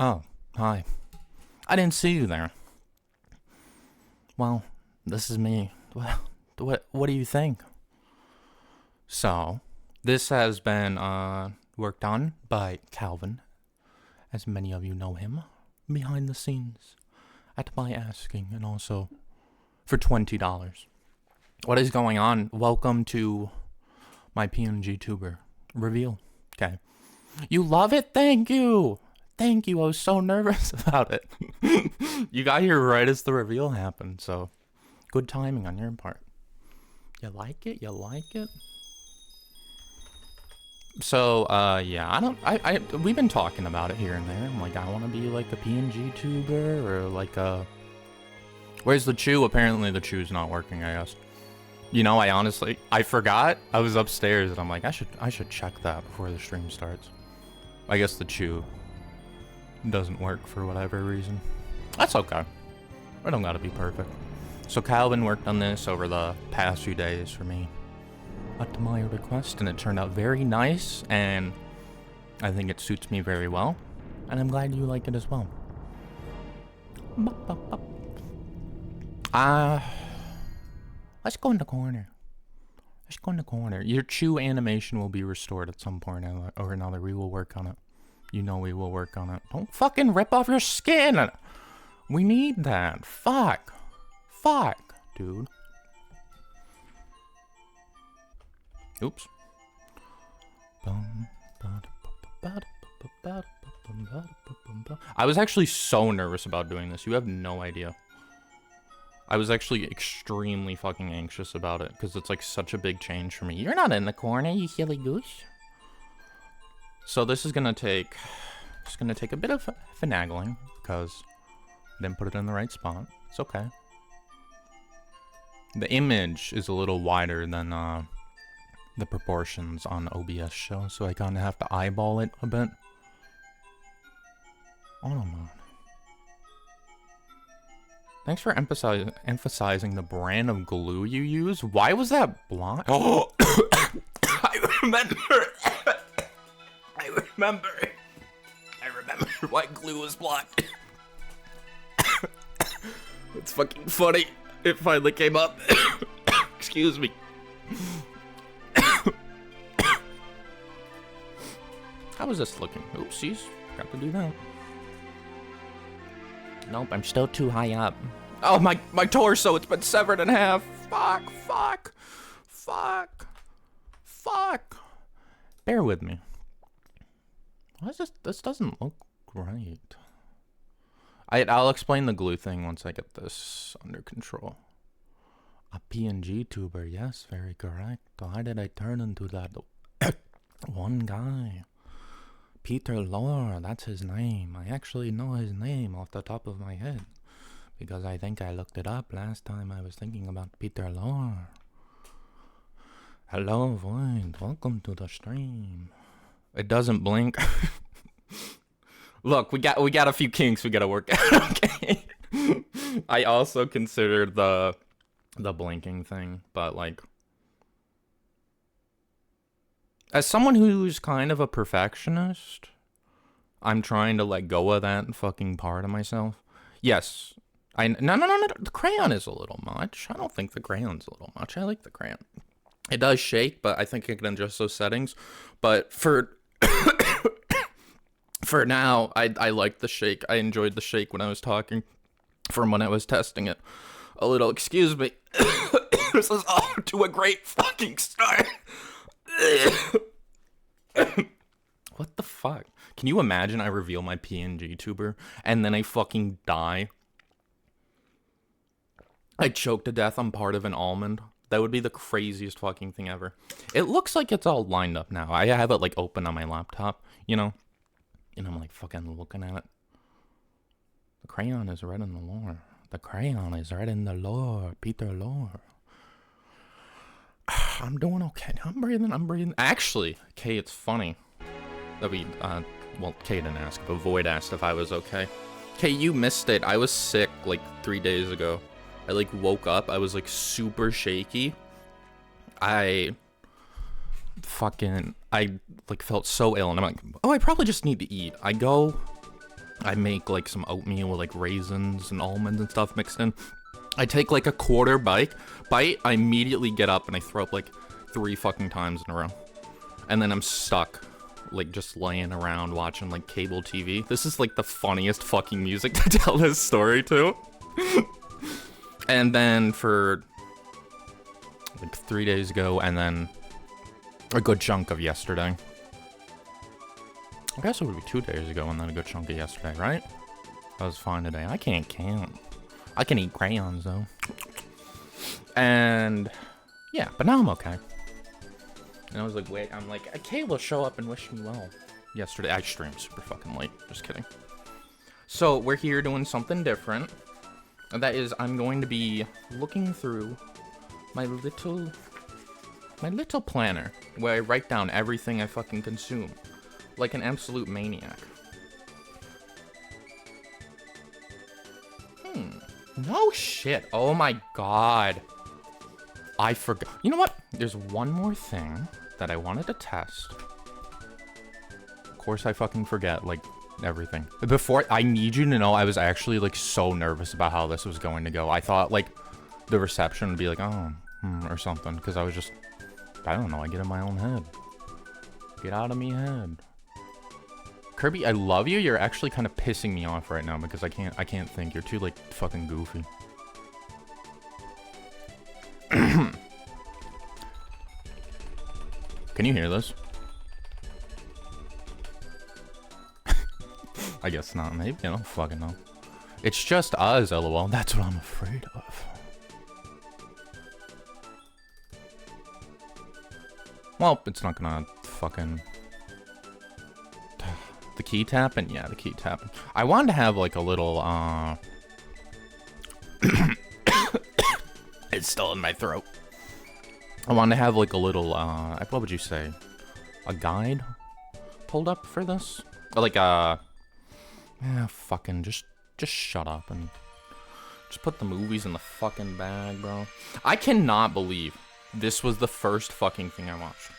Oh, hi. I didn't see you there. Well, this is me. What do you think? So, this has been worked on by Calvin, as many of you know him, behind the scenes, at my asking, and also for $20. What is going on? Welcome to my PNGtuber reveal. Okay. You love it? Thank you! Thank you, I was so nervous about it. You got here right as the reveal happened, so good timing on your part. You like it? You like it? So, yeah, we've been talking about it here and there. I'm like, I want to be like a PNGtuber or like a... Where's the chew? Apparently the chew's not working, I guess. You know, I forgot. I was upstairs and I'm like, I should check that before the stream starts. I guess the chew doesn't work for whatever reason. That's okay. I don't gotta be perfect. So Calvin worked on this over the past few days for me at my request, and it turned out very nice, and I think it suits me very well, and I'm glad you like it as well. Let's go in the corner. Let's go in the corner. Your chew animation will be restored at some point or another. We will work on it. You know we will work on it. Don't fucking rip off your skin! We need that. Fuck. Fuck, dude. Oops. I was actually so nervous about doing this. You have no idea. I was actually extremely fucking anxious about it because it's like such a big change for me. You're not in the corner, you silly goose. So this is gonna take, a bit of finagling because I didn't put it in the right spot. It's okay. The image is a little wider than the proportions on OBS show, so I kind of have to eyeball it a bit. Oh man. Thanks for emphasizing the brand of glue you use. Why was that blonde? Oh, I remember. I remember why glue was blonde. It's fucking funny. It finally came up. Excuse me. How is this looking? Oopsies. Forgot to do that. Nope, I'm still too high up. Oh, my torso, it's been severed in half. Fuck. Bear with me. Why is this doesn't look right. I'll explain the glue thing once I get this under control. A PNGtuber, yes, very correct. Why did I turn into that one guy? Peter Lore, that's his name. I actually know his name off the top of my head because I think I looked it up last time I was thinking about Peter Lore. Hello, Void. Welcome to the stream. It doesn't blink. Look, we got a few kinks we gotta work out. Okay. I also considered the blinking thing, but like, as someone who's kind of a perfectionist, I'm trying to let go of that fucking part of myself. Yes, no. The crayon is a little much. I don't think the crayon's a little much. I like the crayon. It does shake, but I think I can adjust those settings. But for for now, I like the shake. I enjoyed the shake when I was talking from when I was testing it a little. Excuse me. This is off to a great fucking start. What the fuck? Can you imagine I reveal my PNGtuber and then I fucking die? I choke to death. I'm part of an almond. That would be the craziest fucking thing ever. It looks like it's all lined up now. I have it like open on my laptop, you know? And I'm like fucking looking at it. The crayon is red in the lore. The crayon is red in the lore. Peter Lore. I'm doing okay. I'm breathing. Actually, Kay, it's funny that well, Kay didn't ask, but Void asked if I was okay. Kay, you missed it. I was sick like 3 days ago. I like woke up. I was like super shaky. I like felt so ill, and I'm like, oh, I probably just need to eat. I go I make like some oatmeal with like raisins and almonds and stuff mixed in. I take like a quarter bite, I immediately get up and I throw up like 3 fucking times in a row. And then I'm stuck, like just laying around watching like cable TV. This is like the funniest fucking music to tell this story to. And then for like 3 days ago, and then a good chunk of yesterday. I guess it would be 2 days ago and then a good chunk of yesterday, right? I was fine today. I can't count. I can eat crayons though. And yeah, but now I'm okay. And I was like, wait, I'm like, Kay will show up and wish me well. Yesterday, I streamed super fucking late. Just kidding. So we're here doing something different. And that is, I'm going to be looking through my little planner where I write down everything I fucking consume. Like an absolute maniac. No shit. Oh my god. I forgot. You know what? There's one more thing that I wanted to test. Of course I fucking forget, like, everything. Before, I need you to know I was actually, like, so nervous about how this was going to go. I thought, like, the reception would be like, oh, or something. Because I was just, I don't know, I get in my own head. Get out of me head. Kirby, I love you. You're actually kind of pissing me off right now because I can't think. You're too, like, fucking goofy. Can you hear this? I guess not. Maybe. I don't fucking know. It's just us, lol. That's what I'm afraid of. Well, it's not gonna fucking... The key tapping? Yeah, the key tapping. I wanted to have like a little, It's still in my throat. I wanted to have like a little, what would you say? A guide pulled up for this? Or like fucking just shut up and just put the movies in the fucking bag, bro. I cannot believe this was the first fucking thing I watched.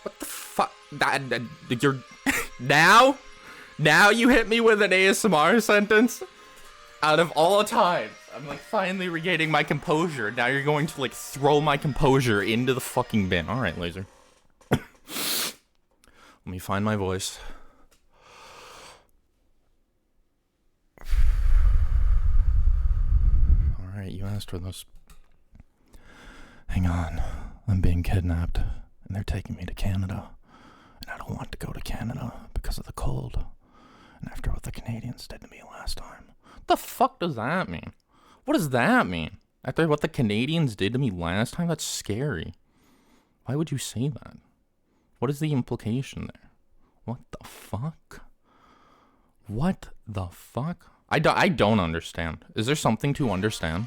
What the fuck? You're now you hit me with an ASMR sentence. Out of all times, I'm like finally regaining my composure. Now you're going to like throw my composure into the fucking bin. All right, Laser. Let me find my voice. All right, you asked for this. Hang on, I'm being kidnapped. And they're taking me to Canada. And I don't want to go to Canada because of the cold. And after what the Canadians did to me last time. What the fuck does that mean? What does that mean? After what the Canadians did to me last time? That's scary. Why would you say that? What is the implication there? What the fuck? What the fuck? I don't understand. Is there something to understand?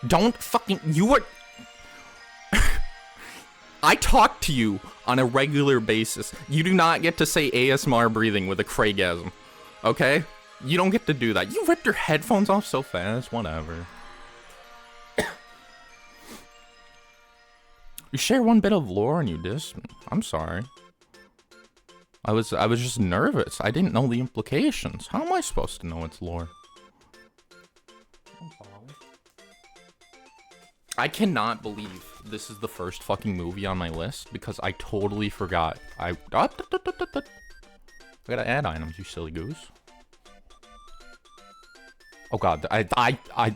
Don't fucking... You are... I talk to you on a regular basis. You do not get to say ASMR breathing with a Craigasm. Okay? You don't get to do that. You ripped your headphones off so fast. Whatever. You share one bit of lore and you diss me. I'm sorry. I was just nervous. I didn't know the implications. How am I supposed to know it's lore? I cannot believe this is the first fucking movie on my list because I totally forgot. I gotta add items, you silly goose. Oh god,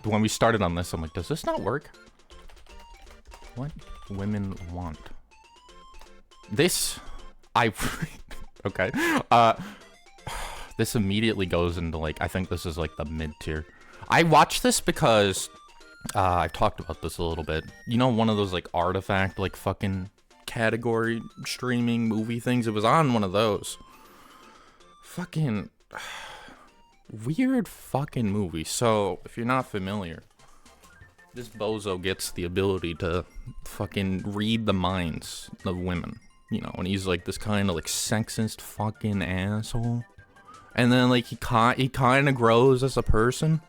when we started on this, I'm like, does this not work? What women want? This, okay. This immediately goes into like, I think this is like the mid tier. I watched this because I've talked about this a little bit. You know, one of those like artifact, like fucking category streaming movie things. It was on one of those. Fucking weird fucking movie. So if you're not familiar, this bozo gets the ability to fucking read the minds of women. You know, and he's like this kind of like sexist fucking asshole. And then like he kind of grows as a person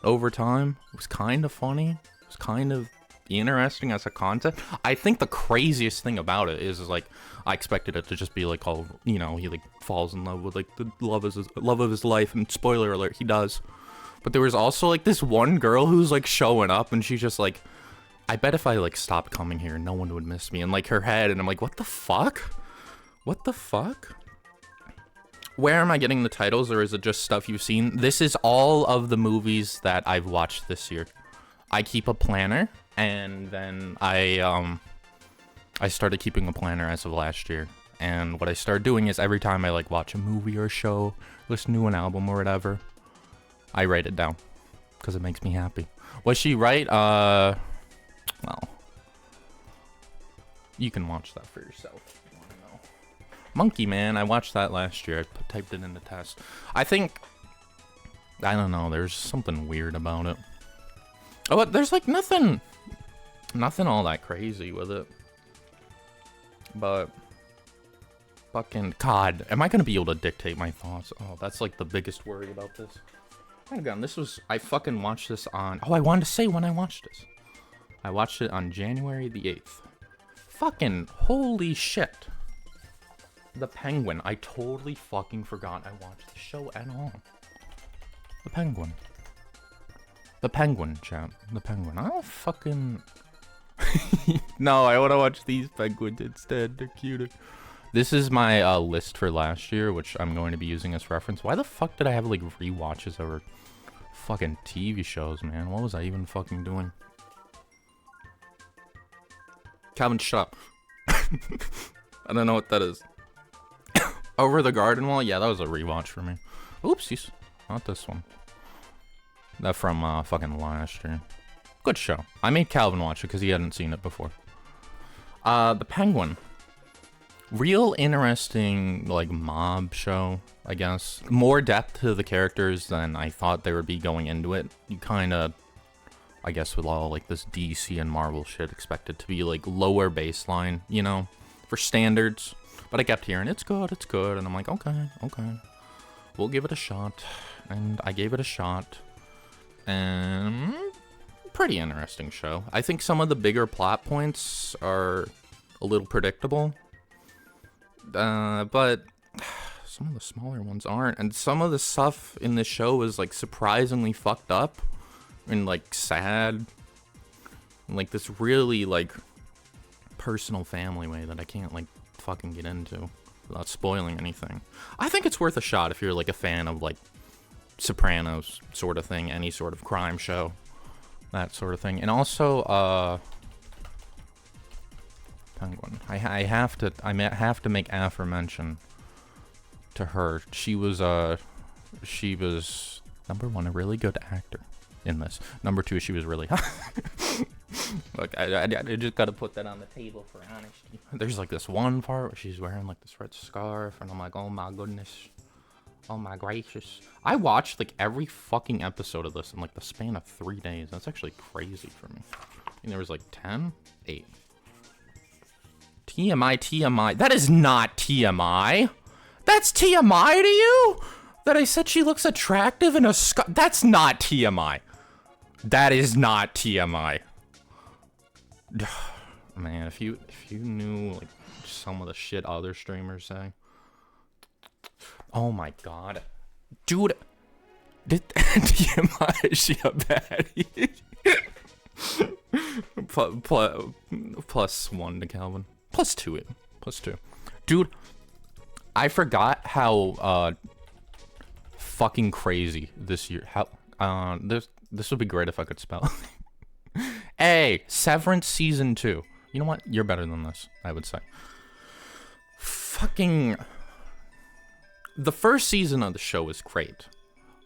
over time. It was kind of funny. It was kind of interesting as a concept. I think the craziest thing about it is like I expected it to just be like, all, you know, he like falls in love with like the love of his life, and spoiler alert, he does. But there was also like this one girl who's like showing up, and she's just like, I bet if I like stopped coming here, no one would miss me. And like her head, and I'm like, what the fuck? What the fuck? Where am I getting the titles, or is it just stuff you've seen? This is all of the movies that I've watched this year. I keep a planner, and then I started keeping a planner as of last year. And what I started doing is every time I like watch a movie or a show, listen to an album or whatever, I write it down because it makes me happy. Was she right? Well, you can watch that for yourself. Monkey Man, I watched that last year. I typed it in the test. I think, I don't know, there's something weird about it. Oh, but there's like nothing all that crazy with it. But, fucking, God, am I gonna be able to dictate my thoughts? Oh, that's like the biggest worry about this. Hang on, I fucking watched this on, I wanted to say when I watched this. I watched it on January the 8th. Fucking, holy shit. The Penguin. I totally fucking forgot I watched the show at all. The Penguin. The Penguin, chat. The Penguin. I don't fucking... No, I want to watch these penguins instead. They're cuter. This is my list for last year, which I'm going to be using as reference. Why the fuck did I have like rewatches over fucking TV shows, man? What was I even fucking doing? Calvin, shut up. I don't know what that is. Over the Garden Wall? Yeah, that was a rewatch for me. Oopsies. Not this one. That from fucking last year. Good show. I made Calvin watch it because he hadn't seen it before. The Penguin. Real interesting, like, mob show, I guess. More depth to the characters than I thought there would be going into it. You kind of, I guess with all, like, this DC and Marvel shit, expect it to be, like, lower baseline, you know, for standards. But I kept hearing, it's good, and I'm like, okay, we'll give it a shot. And I gave it a shot. And pretty interesting show. I think some of the bigger plot points are a little predictable. But some of the smaller ones aren't. And some of the stuff in this show is, like, surprisingly fucked up. And, like, sad. And, like, this really, like, personal family way that I can't, like, fucking get into without spoiling anything. I think it's worth a shot if you're like a fan of like Sopranos sort of thing, any sort of crime show, that sort of thing. And also Penguin. I have to make aforemention to her. She was number one, a really good actor in this. Number two, she was really hot. Look, I just gotta put that on the table for honesty. There's like this one part where she's wearing like this red scarf, and I'm like, oh my goodness, oh my gracious. I watched like every fucking episode of this in like the span of 3 days. That's actually crazy for me. And there was like 10, 8. TMI. That is not TMI. That's TMI to you? That I said she looks attractive in a scarf? That's not TMI. That is not TMI. Man, if you knew like some of the shit other streamers say. Oh my god. Dude, TMI, is she a baddie? Plus 1 to Calvin. Plus 2. Dude, I forgot how fucking crazy this year. How this would be great if I could spell. Hey, Severance Season 2. You know what? You're better than this, I would say. Fucking... The first season of the show is great,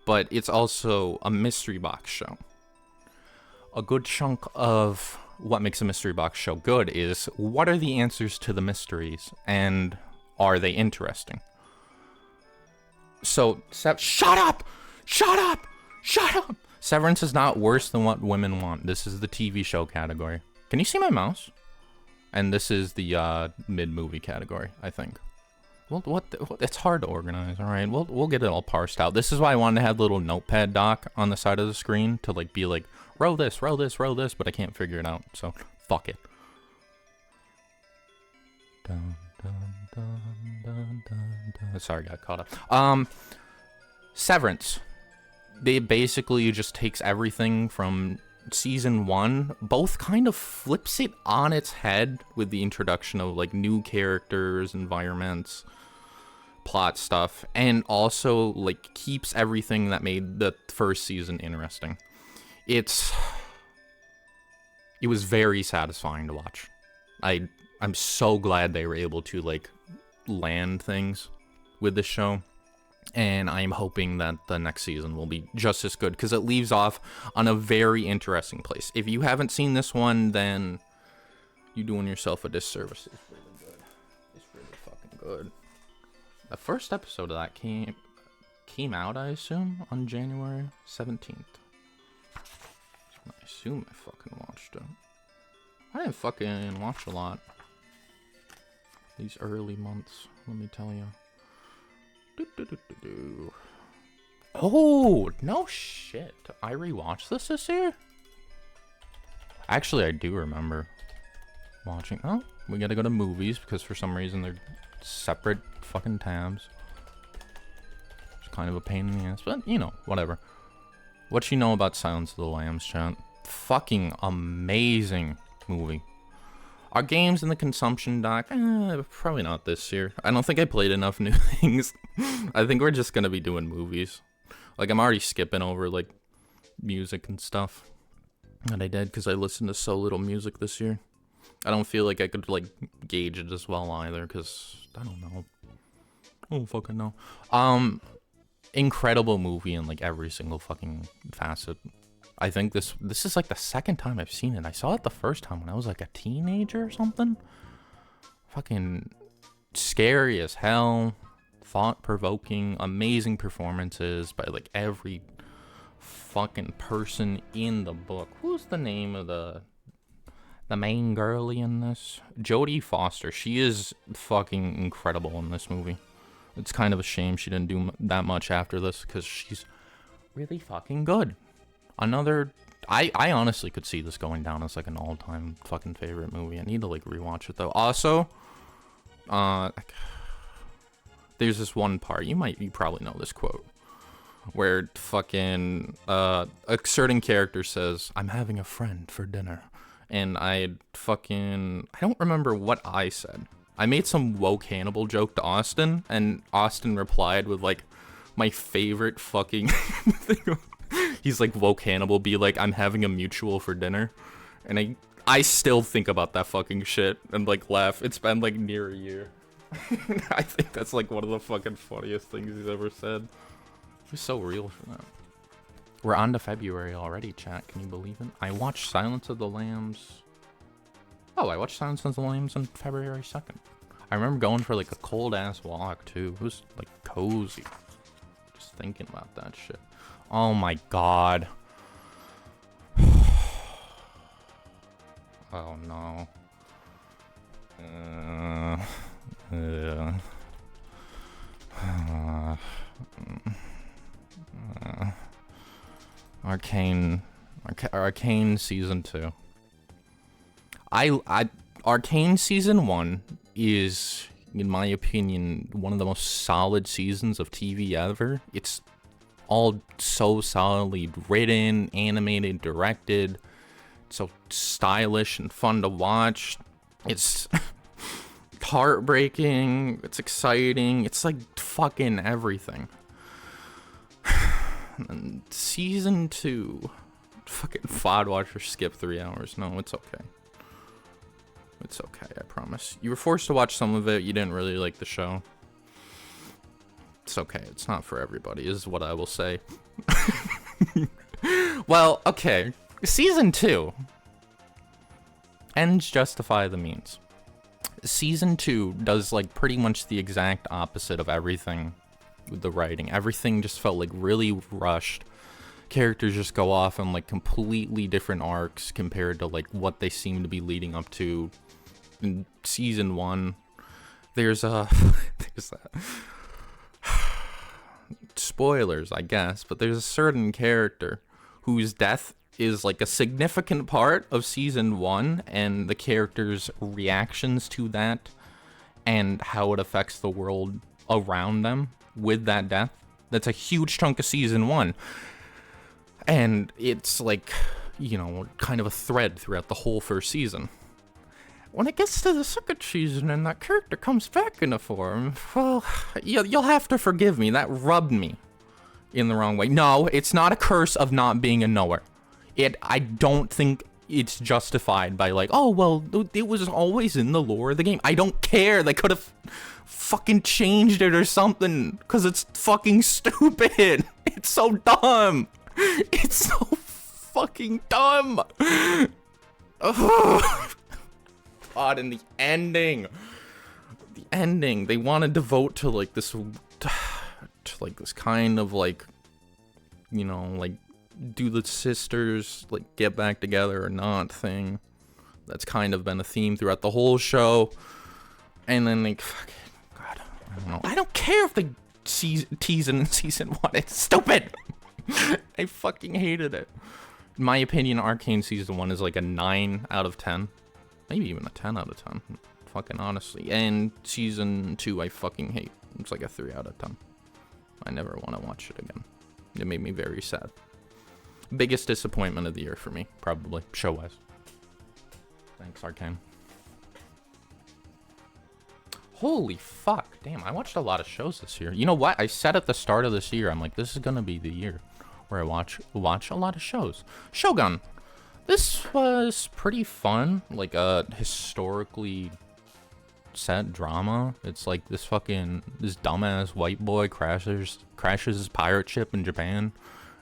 but it's also a mystery box show. A good chunk of what makes a mystery box show good is, what are the answers to the mysteries, and are they interesting? So, shut up! Severance is not worse than what women want. This is the TV show category. Can you see my mouse? And this is the mid-movie category, I think. Well, it's hard to organize, all right? We'll get it all parsed out. This is why I wanted to have the little notepad doc on the side of the screen to like be like row this, row this, row this, but I can't figure it out, so fuck it. Dun, dun, dun, dun, dun, dun. Sorry, got caught up. Severance. They basically just takes everything from season 1, both kind of flips it on its head with the introduction of like new characters, environments, plot stuff, and also like keeps everything that made the first season interesting. It was very satisfying to watch. I'm so glad they were able to like land things with this show. And I'm hoping that the next season will be just as good, because it leaves off on a very interesting place. If you haven't seen this one, then you're doing yourself a disservice. It's really good. It's really fucking good. The first episode of that came out, I assume, on January 17th. I assume I fucking watched it. I didn't fucking watch a lot these early months, let me tell you. Oh, no shit. I rewatched this year? Actually, I do remember watching. Oh, we gotta go to movies because for some reason they're separate fucking tabs. It's kind of a pain in the ass, but you know, whatever. What you know about Silence of the Lambs, chat? Fucking amazing movie. Our games in the consumption dock, probably not this year. I don't think I played enough new things. I think we're just gonna be doing movies. Like, I'm already skipping over, like, music and stuff that I did, because I listened to so little music this year. I don't feel like I could, like, gauge it as well either, because, I don't know. I don't fucking know. Incredible movie in, like, every single fucking facet. I think this is like the second time I've seen it. I saw it the first time when I was like a teenager or something. Fucking scary as hell. Thought-provoking. Amazing performances by like every fucking person in the book. Who's the name of the main girlie in this? Jodie Foster. She is fucking incredible in this movie. It's kind of a shame she didn't do that much after this, because she's really fucking good. Another, I honestly could see this going down as like an all-time fucking favorite movie. I need to like rewatch it though. Also, there's this one part, you probably know this quote, where fucking a certain character says, "I'm having a friend for dinner," and I don't remember what I said. I made some woke Hannibal joke to Austin, and Austin replied with like my favorite fucking thing. He's like, woke Hannibal be like, "I'm having a mutual for dinner," and I still think about that fucking shit and like laugh. It's been like near a year. I think that's like one of the fucking funniest things he's ever said. He's so real for that. We're on to February already, chat. Can you believe it? I watched Silence of the Lambs. Oh, I watched Silence of the Lambs on February 2nd. I remember going for like a cold ass walk too. It was like cozy. Just thinking about that shit. Oh my god. Oh no. Arcane season 2. Arcane season 1 is, in my opinion, one of the most solid seasons of TV ever. It's all so solidly written, animated, directed. It's so stylish and fun to watch. It's heartbreaking. It's exciting. It's like fucking everything. And season 2, fucking FOD watcher skip 3 hours. No, it's okay. It's okay, I promise. You were forced to watch some of it. You didn't really like the show. It's okay. It's not for everybody, is what I will say. Well, okay. Season 2. Ends justify the means. Season 2 does like pretty much the exact opposite of everything with the writing. Everything just felt like really rushed. Characters just go off on like completely different arcs compared to like what they seem to be leading up to in season 1. There's that. Spoilers, I guess, but there's a certain character whose death is like a significant part of season 1 and the characters' reactions to that and how it affects the world around them with that death. That's a huge chunk of season 1. And it's like, you know, kind of a thread throughout the whole first season. When it gets to the second season and that character comes back into form, well, you'll have to forgive me. That rubbed me in the wrong way. No, it's not a curse of not being a knower. I don't think it's justified by like, oh, well, it was always in the lore of the game. I don't care. They could have fucking changed it or something because it's fucking stupid. It's so dumb. It's so fucking dumb. Ugh. God, and the ending, they want to devote to like this, this kind of like, you know, like, do the sisters like get back together or not thing. That's kind of been a theme throughout the whole show. And then like, fucking, God, I don't know. I don't care if they tease it in season 1. It's stupid. I fucking hated it. In my opinion, Arcane season 1 is like a 9 out of 10. Maybe even a 10 out of 10. Fucking honestly. And season 2 I fucking hate. It's like a 3 out of 10. I never want to watch it again. It made me very sad. Biggest disappointment of the year for me, probably, show-wise. Thanks, Arcane. Holy fuck. Damn, I watched a lot of shows this year. You know what? I said at the start of this year, I'm like, this is gonna be the year where I watch a lot of shows. Shogun. This was pretty fun. Like a historically set drama. It's like this dumbass white boy crashes his pirate ship in Japan.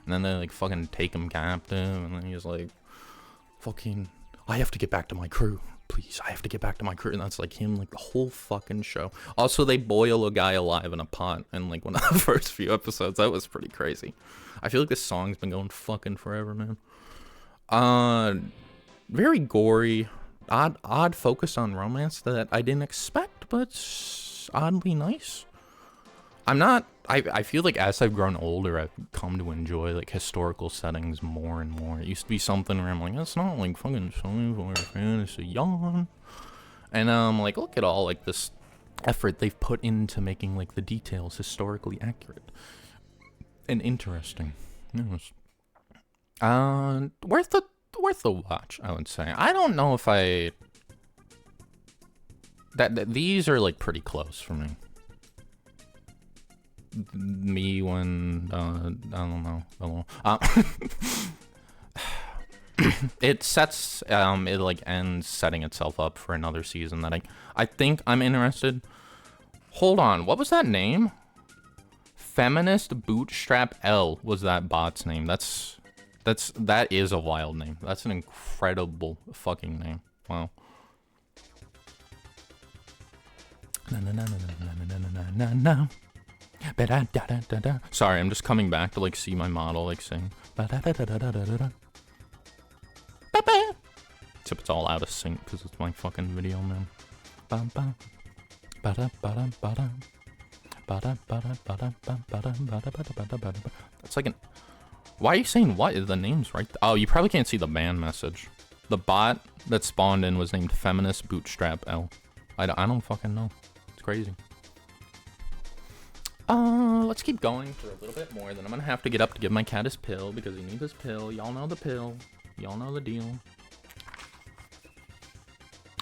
And then they like fucking take him captive. And then he's like, fucking, I have to get back to my crew. Please, I have to get back to my crew. And that's like him like the whole fucking show. Also, they boil a guy alive in a pot in like one of the first few episodes. That was pretty crazy. I feel like this song's been going fucking forever, man. Very gory, odd focus on romance that I didn't expect, but oddly nice. I feel like as I've grown older, I've come to enjoy like historical settings more and more. It used to be something where I'm like, that's not like fucking sci-fi or fantasy, yawn. And like, look at all like this effort they've put into making like the details historically accurate and interesting. Yes. Worth the watch, I would say. I don't know if these are like pretty close for me. I don't know. It sets it like ends setting itself up for another season that I think I'm interested. Hold on, what was that name? Feminist Bootstrap L was that bot's name. That is a wild name. That's an incredible fucking name. Wow. Sorry, I'm just coming back to like see my model like sing. Except it's all out of sync because it's my fucking video, man. That's like an... Why are you saying what? The name's right. Oh, you probably can't see the band message. The bot that spawned in was named Feminist Bootstrap L. I don't fucking know. It's crazy. Let's keep going for a little bit more. Then I'm gonna have to get up to give my cat his pill because he needs his pill. Y'all know the pill. Y'all know the deal.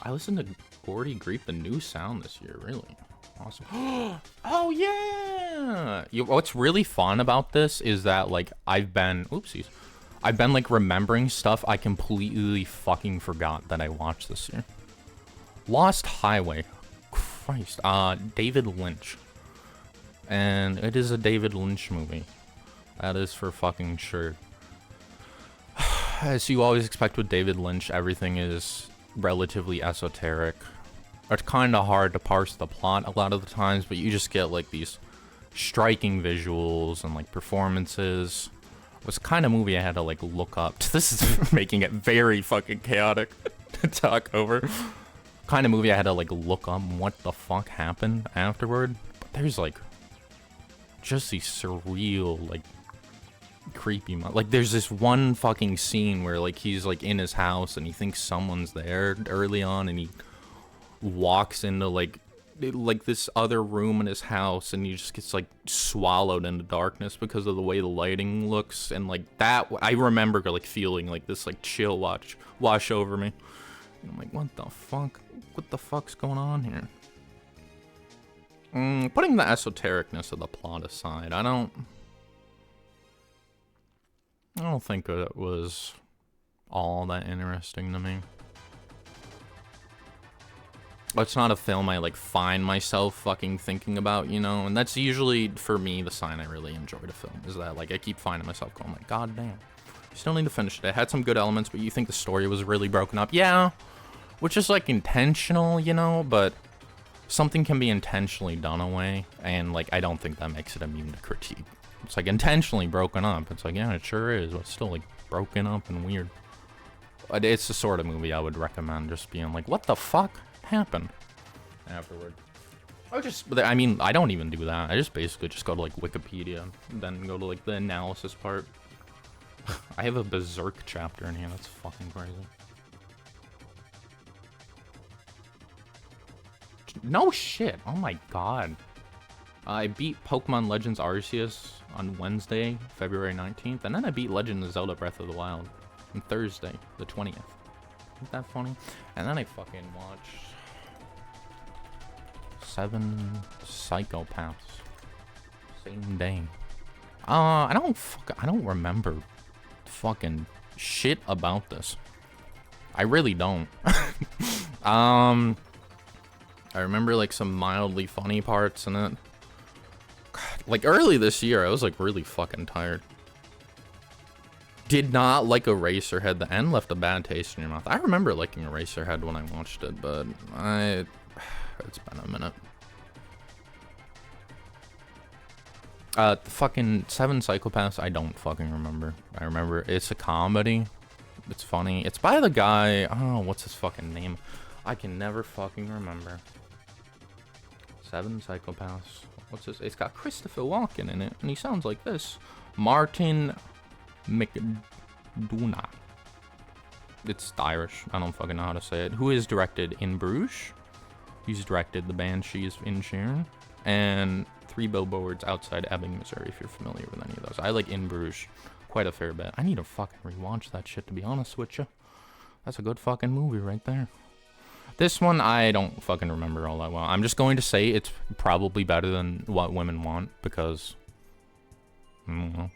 I listened to Gordy Grief, the new sound this year. Really awesome. Oh yeah. What's really fun about this is that like I've been like remembering stuff I completely fucking forgot that I watched this year. Lost Highway. Christ. David Lynch. And it is a David Lynch movie. That is for fucking sure. As you always expect with David Lynch, everything is relatively esoteric. It's kind of hard to parse the plot a lot of the times, but you just get like these striking visuals and like performances. It was the kind of movie I had to like look up. This is making it very fucking chaotic to talk over. Kind of movie I had to like look up what the fuck happened afterward. But there's like just these surreal like creepy. Like, there's this one fucking scene where, like, he's, like, in his house and he thinks someone's there early on, and he walks into, like this other room in his house, and he just gets, like, swallowed into darkness because of the way the lighting looks, and, like, that, I remember, like, feeling, like, this, like, chill wash over me. And I'm like, what the fuck? What the fuck's going on here? Putting the esotericness of the plot aside, I don't think it was all that interesting to me. It's not a film I, like, find myself fucking thinking about, you know? And that's usually, for me, the sign I really enjoyed a film, is that, like, I keep finding myself going, like, god damn. You still need to finish it. It had some good elements, but you think the story was really broken up. Yeah, which is, like, intentional, you know? But something can be intentionally done away, and, like, I don't think that makes it immune to critique. It's, like, intentionally broken up. It's like, yeah, it sure is, but it's still, like, broken up and weird. But it's the sort of movie I would recommend just being like, what the fuck happened afterward? I mean, I don't even do that. I just basically just go to, like, Wikipedia, and then go to, like, the analysis part. I have a Berserk chapter in here. That's fucking crazy. No shit. Oh my god. I beat Pokemon Legends Arceus on Wednesday, February 19th, and then I beat Legend of Zelda Breath of the Wild on Thursday, the 20th. Isn't that funny? And then I fucking watched 7 Psychopaths. Same day. I don't remember fucking shit about this. I really don't. I remember, like, some mildly funny parts in it. God, like, early this year, I was, like, really fucking tired. Did not like Eraserhead. The end left a bad taste in your mouth. I remember liking Eraserhead when I watched it, but it's been a minute. The fucking 7 Psychopaths, I don't fucking remember. I remember it's a comedy. It's funny. It's by the guy, oh, what's his fucking name? I can never fucking remember. 7 Psychopaths. What's this? It's got Christopher Walken in it, and he sounds like this. Martin McDonough. It's Irish. I don't fucking know how to say it. Who is directed In Bruges? He's directed The Banshees of Inisherin and 3 Billboards Outside Ebbing, Missouri, if you're familiar with any of those. I like In Bruges quite a fair bit. I need to fucking rewatch that shit, to be honest with you. That's a good fucking movie right there. This one, I don't fucking remember all that well. I'm just going to say it's probably better than What Women Want, because, I don't know.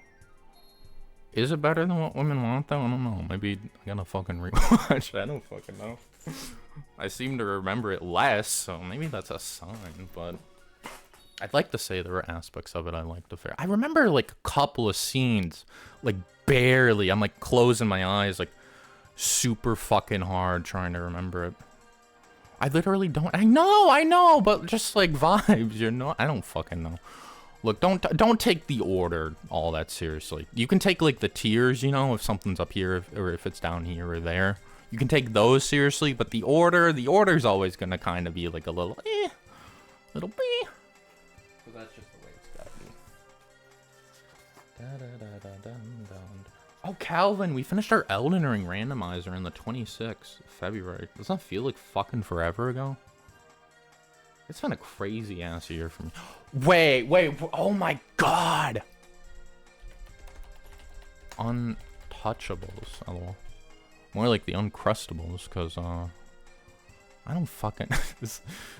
Is it better than What Women Want, though? I don't know. Maybe I gotta fucking rewatch. I don't fucking know. I seem to remember it less, so maybe that's a sign, but I'd like to say there were aspects of it I liked. I remember, like, a couple of scenes, like, barely. I'm, like, closing my eyes, like, super fucking hard trying to remember it. I literally don't. I know, but just, like, vibes, you know? I don't fucking know. Look, don't take the order all that seriously. You can take, like, the tiers, you know, if something's up here or if it's down here or there. You can take those seriously, but the order's always gonna kind of be, like, a little little bee. So that's just the way it's gotta be. Oh, Calvin, we finished our Elden Ring randomizer on the 26th of February. Does that feel like fucking forever ago? It's been a crazy ass year for me. Wait, oh my god! Untouchables, lol. More like the Uncrustables, because, I don't fucking...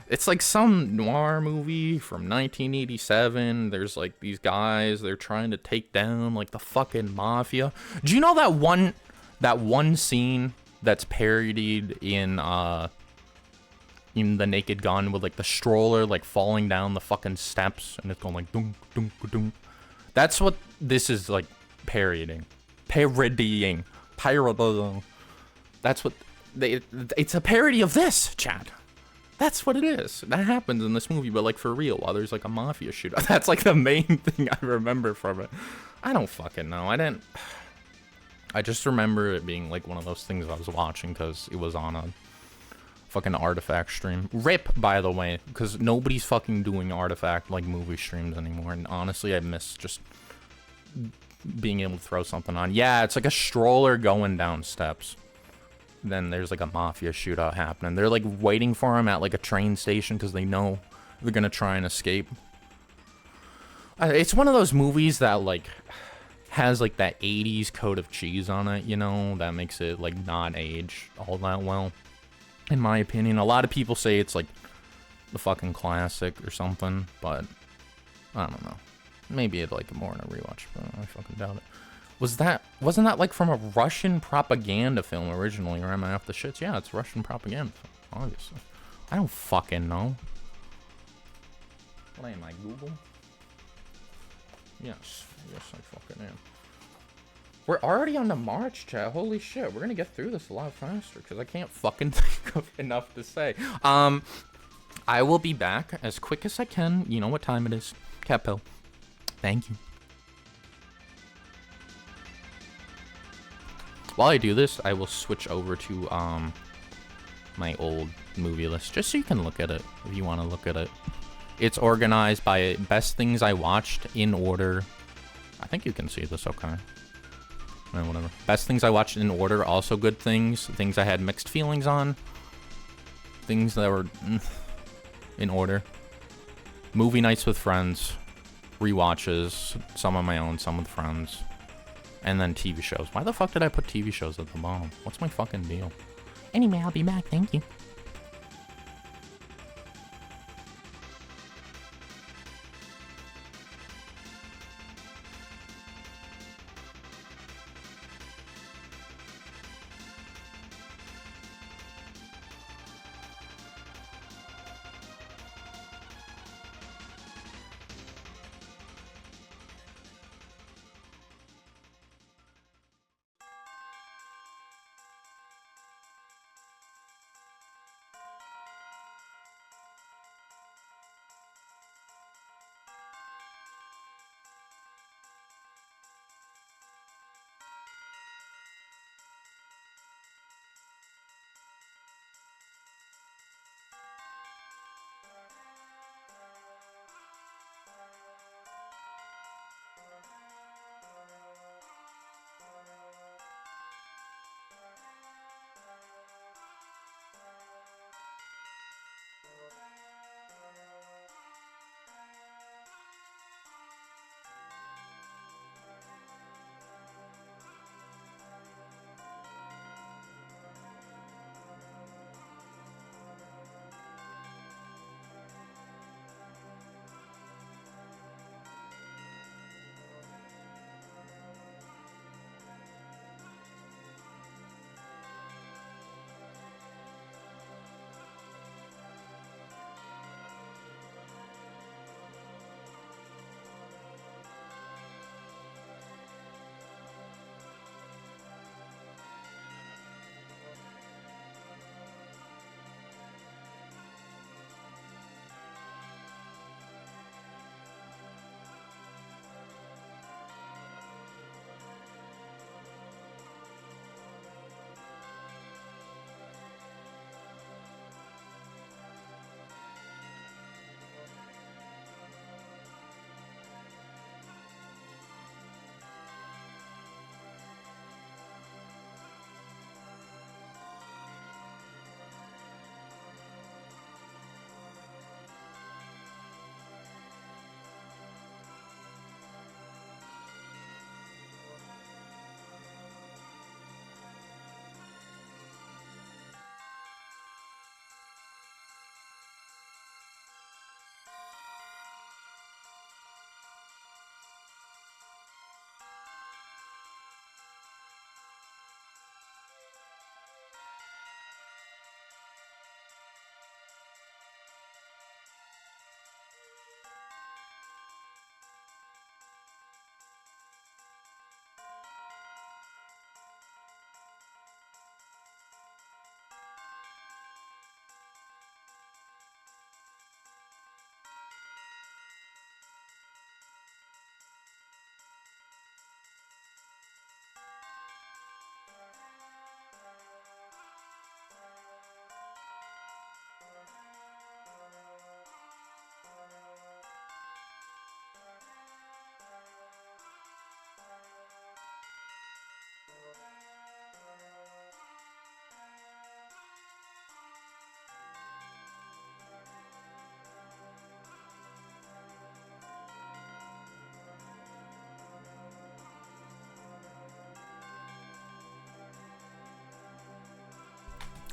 It's like some noir movie from 1987. There's, like, these guys, they're trying to take down, like, the fucking mafia. Do you know that one scene that's parodied in The Naked Gun with, like, the stroller, like, falling down the fucking steps, and it's going, like, dunk, dunk, dunk. That's what this is, like, parodying. That's what... It's a parody of this, chat. That's what it is. That happens in this movie, but, like, for real, while there's, like, a mafia shootout. That's, like, the main thing I remember from it. I don't fucking know. I just remember it being, like, one of those things I was watching because it was on a fucking Artifact stream. RIP, by the way, because nobody's fucking doing Artifact, like, movie streams anymore. And honestly, I miss just being able to throw something on. Yeah, it's like a stroller going down steps. Then there's like a mafia shootout happening. They're like waiting for him at like a train station because they know they're gonna try and escape. It's one of those movies that like has like that 80s coat of cheese on it, you know, that makes it like not age all that well, in my opinion. A lot of people say it's like the fucking classic or something, but I don't know. Maybe I'd like it more in a rewatch, but I fucking doubt it. Wasn't that like from a Russian propaganda film originally, or am I off the shits? Yeah, it's Russian propaganda film, obviously. I don't fucking know. What am I, Google? Yes, I fucking am. We're already on the march, chat. Holy shit, we're gonna get through this a lot faster, because I can't fucking think of enough to say. I will be back as quick as I can. You know what time it is. Capill. Thank you. While I do this, I will switch over to my old movie list, just so you can look at it, if you want to look at it. It's organized by best things I watched in order. I think you can see this okay. Whatever. Best things I watched in order, also good things. Things I had mixed feelings on. Things that were in order. Movie nights with friends. Rewatches. Some on my own, some with friends. And then TV shows. Why the fuck did I put TV shows at the bottom? What's my fucking deal? Anyway, I'll be back. Thank you.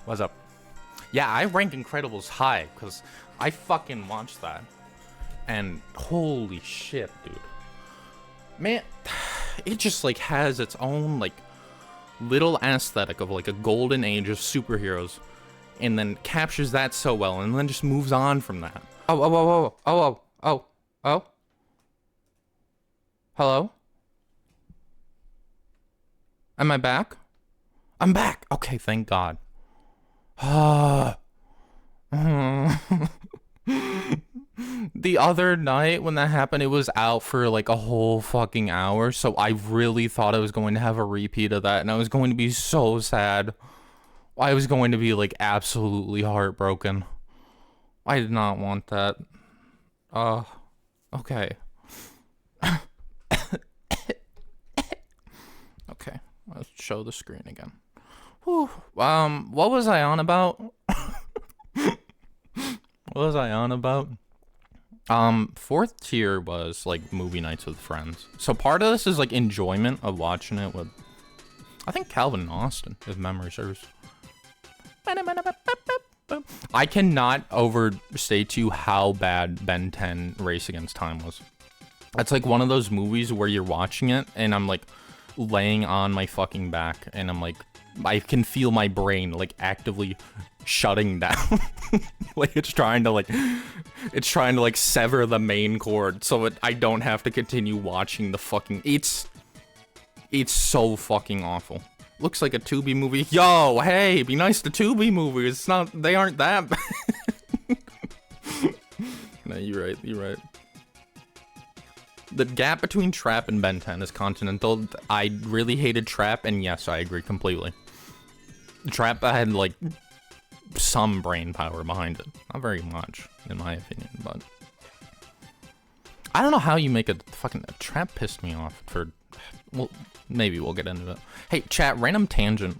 What's up? Yeah, I rank Incredibles high because I fucking watched that. And holy shit, dude. Man, it just like has its own like little aesthetic of like a golden age of superheroes, and then captures that so well, and then just moves on from that. Oh. Hello? Am I back? I'm back. Okay, thank God. The other night when that happened, it was out for like a whole fucking hour, so I really thought I was going to have a repeat of that, and I was going to be so sad. I was going to be like absolutely heartbroken. I did not want that. Okay. Okay, let's show the screen again. Whew. What was I on about? What was I on about? Fourth tier was like movie nights with friends. So part of this is like enjoyment of watching it with, I think, Calvin and Austin, if memory serves. I cannot overstate to you how bad Ben 10 Race Against Time was. It's like one of those movies where you're watching it and I'm like laying on my fucking back and I'm like, I can feel my brain like actively shutting down. Like it's trying to like sever the main cord so I don't have to continue watching the fucking, it's so fucking awful. Looks like a Tubi movie. Yo, hey, be nice to Tubi movies. It's not, they aren't that bad. No, you're right. The gap between Trap and Ben 10 is continental. I really hated Trap, and yes, I agree completely. Trap had like some brain power behind it. Not very much, in my opinion, but I don't know how you make a fucking Trap pissed me off for, well, maybe we'll get into it. Hey, chat, random tangent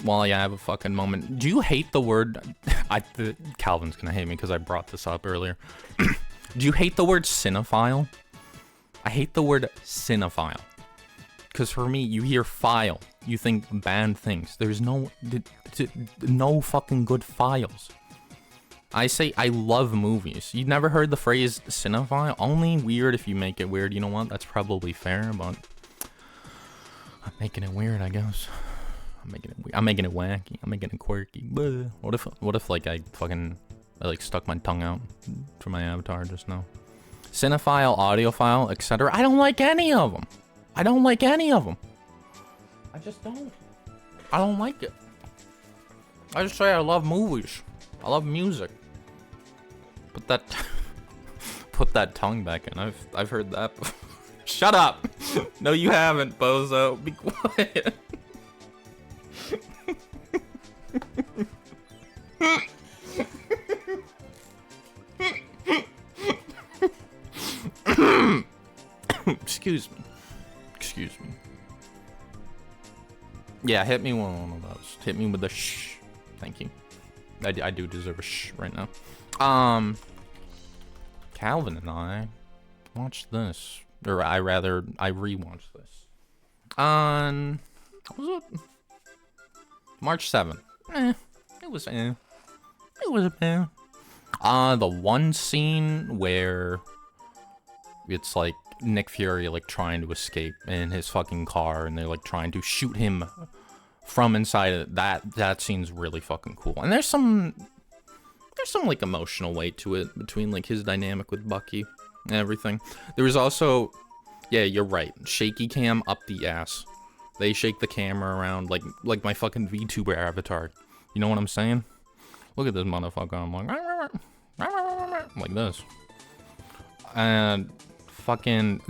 while I have a fucking moment. Do you hate the word, Calvin's gonna hate me because I brought this up earlier. Do you hate the word cinephile? I hate the word cinephile. Because for me, you hear file, you think bad things. There's no fucking good files. I say I love movies. You never heard the phrase cinephile? Only weird if you make it weird. You know what? That's probably fair, but I'm making it weird, I guess. I'm making it wacky. I'm making it quirky. Blah. What if like I like stuck my tongue out for my avatar just now? Cinephile, audiophile, etc. I don't like any of them. I just don't. I don't like it. I just say I love movies. I love music. Put that tongue back in. I've heard that before. Shut up. No, you haven't, bozo. Be quiet. Excuse me. Yeah, hit me with one of those. Hit me with the shh. Thank you. I do deserve a shh right now. Calvin and I watched this, or I rewatched this on, what was it? March 7th. It was the one scene where it's like Nick Fury like trying to escape in his fucking car and they're like trying to shoot him from inside of that scene's really fucking cool. And there's some like emotional weight to it between like his dynamic with Bucky and everything. There was also, yeah, you're right, shaky cam up the ass. They shake the camera around like my fucking VTuber avatar. You know what I'm saying? Look at this motherfucker. I'm like this. And fucking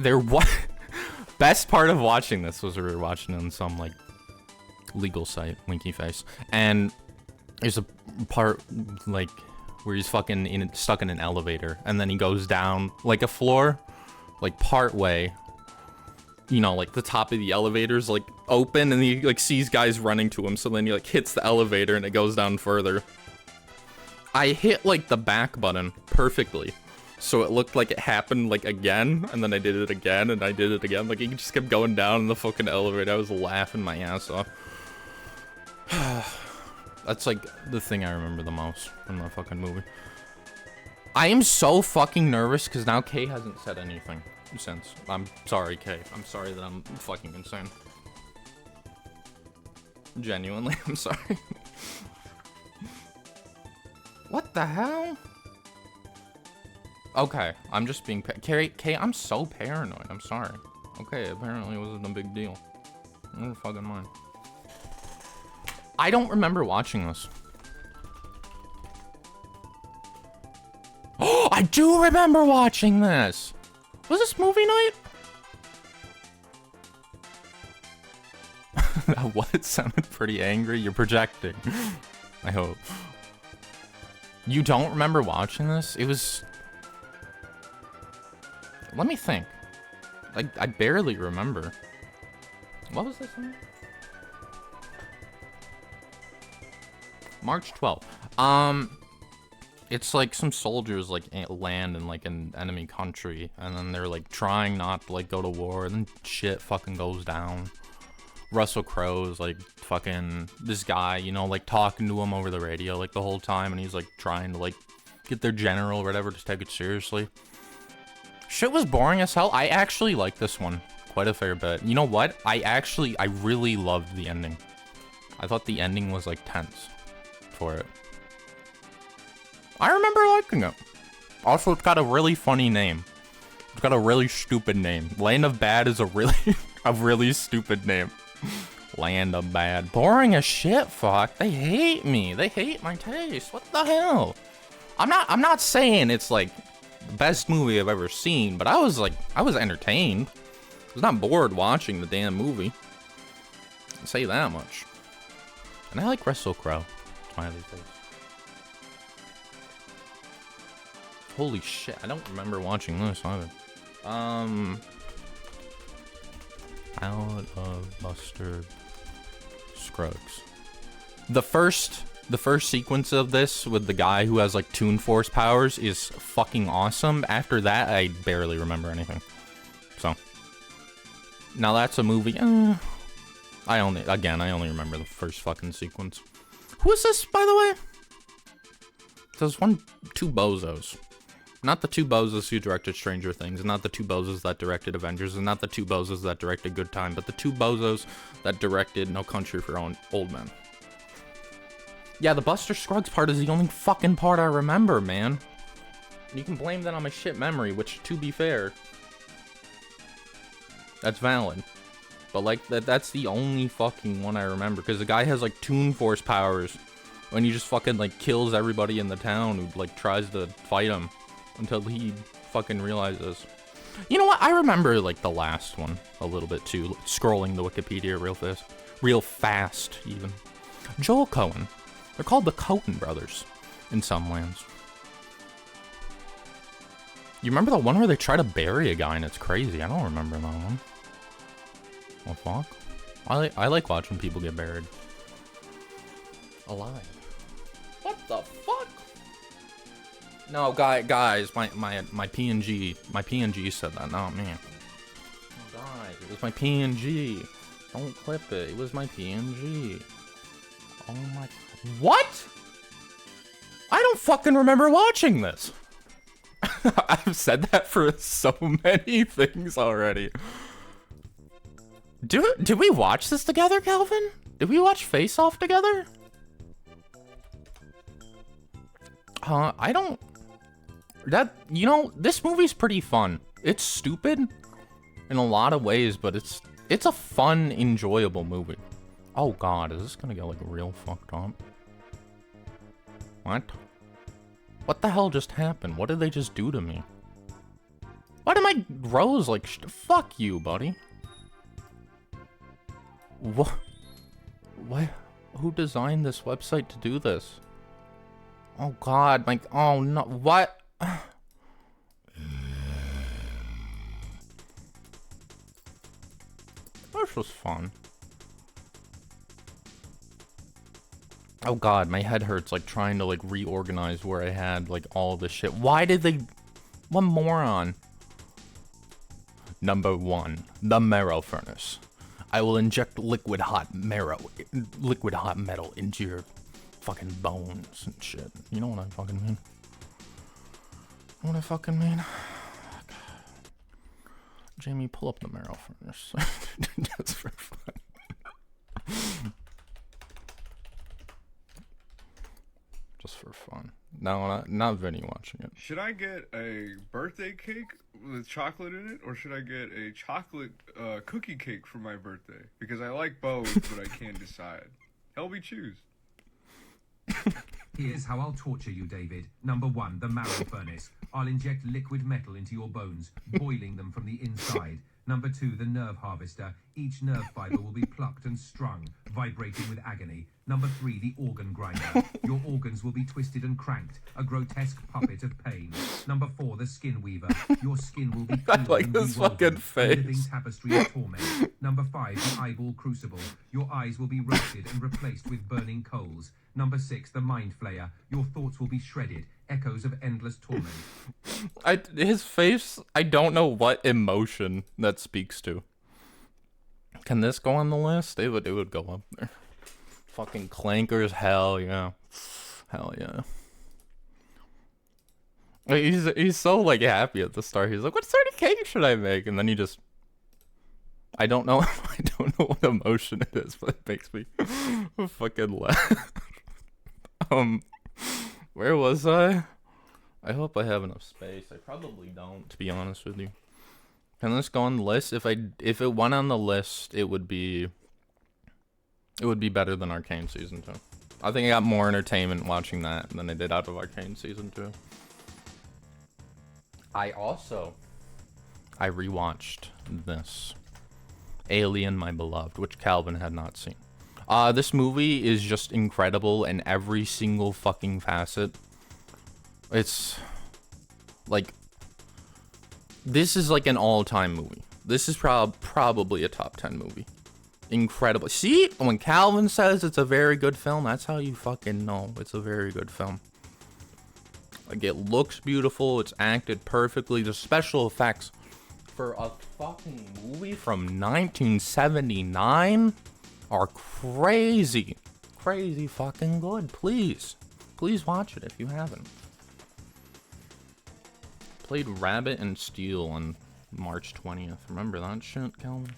best part of watching this was we were watching it on some like legal site, winky face, and there's a part like where he's fucking stuck in an elevator and then he goes down like a floor, like part way, you know, like the top of the elevator's like open and he like sees guys running to him, so then he like hits the elevator and it goes down further. I hit like the back button perfectly, so it looked like it happened like again, and then I did it again and I did it again. Like he just kept going down in the fucking elevator. I was laughing my ass off. That's like the thing I remember the most from the fucking movie. I am so fucking nervous because now Kay hasn't said anything since. I'm sorry, Kay. I'm sorry that I'm fucking insane. Genuinely, I'm sorry. What the hell? Okay, I'm just being Kay, I'm so paranoid. I'm sorry. Okay, apparently it wasn't a big deal. Never fucking mind. I don't remember watching this. Oh, I do remember watching this. Was this movie night? What? Sounded pretty angry. You're projecting. I hope. You don't remember watching this? It was... Let me think. Like, I barely remember. What was this one? March 12th. It's like some soldiers like land in like an enemy country, and then they're like trying not to like go to war, and then shit fucking goes down. Russell Crowe's like fucking this guy, you know, like talking to him over the radio like the whole time, and he's like trying to like get their general or whatever to take it seriously. Shit was boring as hell. I actually like this one quite a fair bit. You know what? I really loved the ending. I thought the ending was like tense for it. I remember liking it. Also, it's got a really funny name. It's got a really stupid name. Land of Bad is a really stupid name. Land of Bad. Boring as shit, fuck. They hate me. They hate my taste. What the hell? I'm not saying it's like the best movie I've ever seen, but I was entertained. I was not bored watching the damn movie. I'll say that much. And I like Russell Crowe. Smiley face. Holy shit, I don't remember watching this either. Out of Buster Scruggs. The first sequence of this with the guy who has like Toon Force powers is fucking awesome. After that, I barely remember anything. So now that's a movie. I only remember the first fucking sequence. Who is this, by the way? There's two bozos. Not the two bozos who directed Stranger Things, and not the two bozos that directed Avengers, and not the two bozos that directed Good Time, but the two bozos that directed No Country for Old Men. Yeah, the Buster Scruggs part is the only fucking part I remember, man. You can blame that on my shit memory, which, to be fair, that's valid. But, like, that's the only fucking one I remember, because the guy has, like, Toon Force powers, and he just fucking, like, kills everybody in the town who, like, tries to fight him. Until he fucking realizes. You know what? I remember, like, the last one a little bit, too. Scrolling the Wikipedia real fast, even. Joel Coen. They're called the Coen brothers in some lands. You remember the one where they try to bury a guy and it's crazy? I don't remember that one. Well, fuck. I like watching people get buried. Alive. What the fuck? No, guys, my PNG said that, not me. Oh, guys, it was my PNG. Don't clip it. It was my PNG. Oh my... What? I don't fucking remember watching this. I've said that for so many things already. Did we watch this together, Calvin? Did we watch Face Off together? I don't... You know, this movie's pretty fun. It's stupid in a lot of ways, but it's a fun, enjoyable movie. Oh god, is this gonna get like real fucked up? What? What the hell just happened? What did they just do to me? Why did my Rose like fuck you, buddy? What? Who designed this website to do this? Oh god, like, oh no, what? This was fun. Oh god, my head hurts like trying to like reorganize where I had like all this shit. Why did they... What moron? Number 1, the marrow furnace. I will inject liquid hot metal into your fucking bones and shit. You know what I fucking mean? You know what I fucking mean? Jamie, pull up the marrow furnace. Just for fun. Just for fun. No, not Vinny watching it. Should I get a birthday cake with chocolate in it, or should I get a chocolate cookie cake for my birthday? Because I like both, but I can't decide. Help me choose. Here's how I'll torture you, David. Number 1, the marrow furnace. I'll inject liquid metal into your bones, boiling them from the inside. Number 2, the nerve harvester. Each nerve fiber will be plucked and strung, vibrating with agony. Number 3, the organ grinder. Your organs will be twisted and cranked, a grotesque puppet of pain. Number 4, the skin weaver. Your skin will be I like this fucking face. A living tapestry of torment. Number 5, the eyeball crucible. Your eyes will be roasted and replaced with burning coals. Number 6, the mind flayer. Your thoughts will be shredded, echoes of endless torment. His face, I don't know what emotion that speaks to. Can this go on the list? It would go up there. Fucking clankers, hell yeah. Hell yeah. Like, he's so like happy at the start. He's like, what sort of cake should I make? And then he just, I don't know what emotion it is, but it makes me fucking laugh. Where was I? I hope I have enough space. I probably don't, to be honest with you. Can this go on the list? If it went on the list, it would be better than Arcane Season 2. I think I got more entertainment watching that than I did out of Arcane Season 2. I rewatched this. Alien, My Beloved, which Calvin had not seen. This movie is just incredible in every single fucking facet. It's like, this is like an all-time movie. This is probably a top 10 movie. Incredible. See, when Calvin says it's a very good film, that's how you fucking know it's a very good film. Like, it looks beautiful, it's acted perfectly. The special effects for a fucking movie from 1979 are crazy. Crazy fucking good. Please watch it if you haven't. Played Rabbit and Steel on March 20th. Remember that shit, Calvin?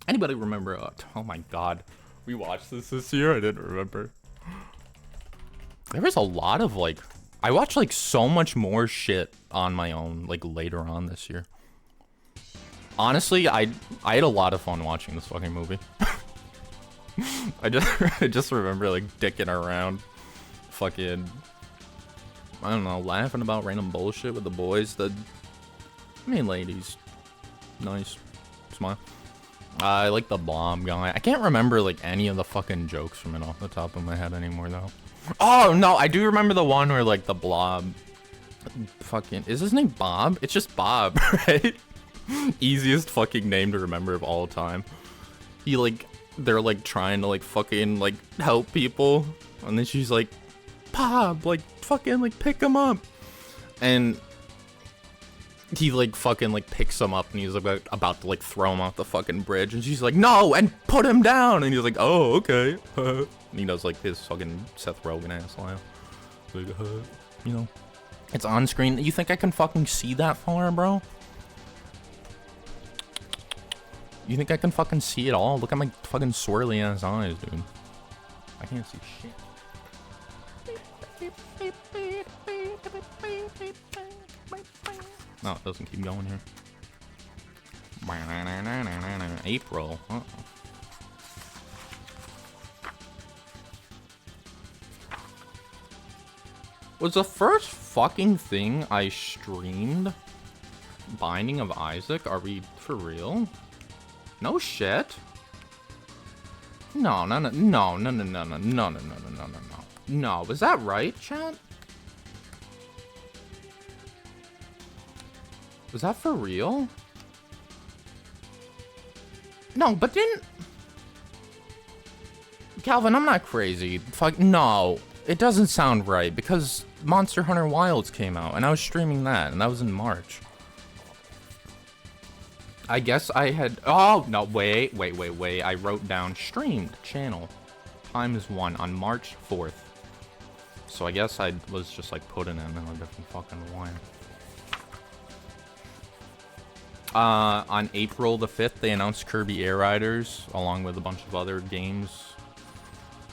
Anybody remember? Oh my god. We watched this year? I didn't remember. There was a lot of like, I watched like so much more shit on my own like later on this year. Honestly, I had a lot of fun watching this fucking movie. I just remember like dicking around, fucking, I don't know, laughing about random bullshit with the boys. Ladies, nice, smile. I like the bomb guy. I can't remember like any of the fucking jokes from it off the top of my head anymore though. Oh no, I do remember the one where like the blob, fucking, is his name Bob? It's just Bob, right? Easiest fucking name to remember of all time. He like, they're like trying to like fucking like help people, and then she's like, Bob, like fucking like pick him up, and he like fucking like picks him up, and he's about to like throw him off the fucking bridge, and she's like, no, and put him down, and he's like, oh okay. And he does like his fucking Seth Rogen ass laugh, like, you know, it's on screen. You think I can fucking see that far, bro? You think I can fucking see it all? Look at my fucking swirly ass eyes, dude. I can't see shit. No, it doesn't keep going here. April. Uh-oh. Was the first fucking thing I streamed Binding of Isaac? Are we for real? No shit. No. No, was that right, chat? Was that for real? No, but didn't... Calvin, I'm not crazy. Fuck, no. It doesn't sound right, because Monster Hunter Wilds came out, and I was streaming that, and that was in March. I guess I had... Oh, no, wait. I wrote down streamed channel. times 1 on March 4th. So I guess I was just like putting in a different fucking one. On April the 5th, they announced Kirby Air Riders along with a bunch of other games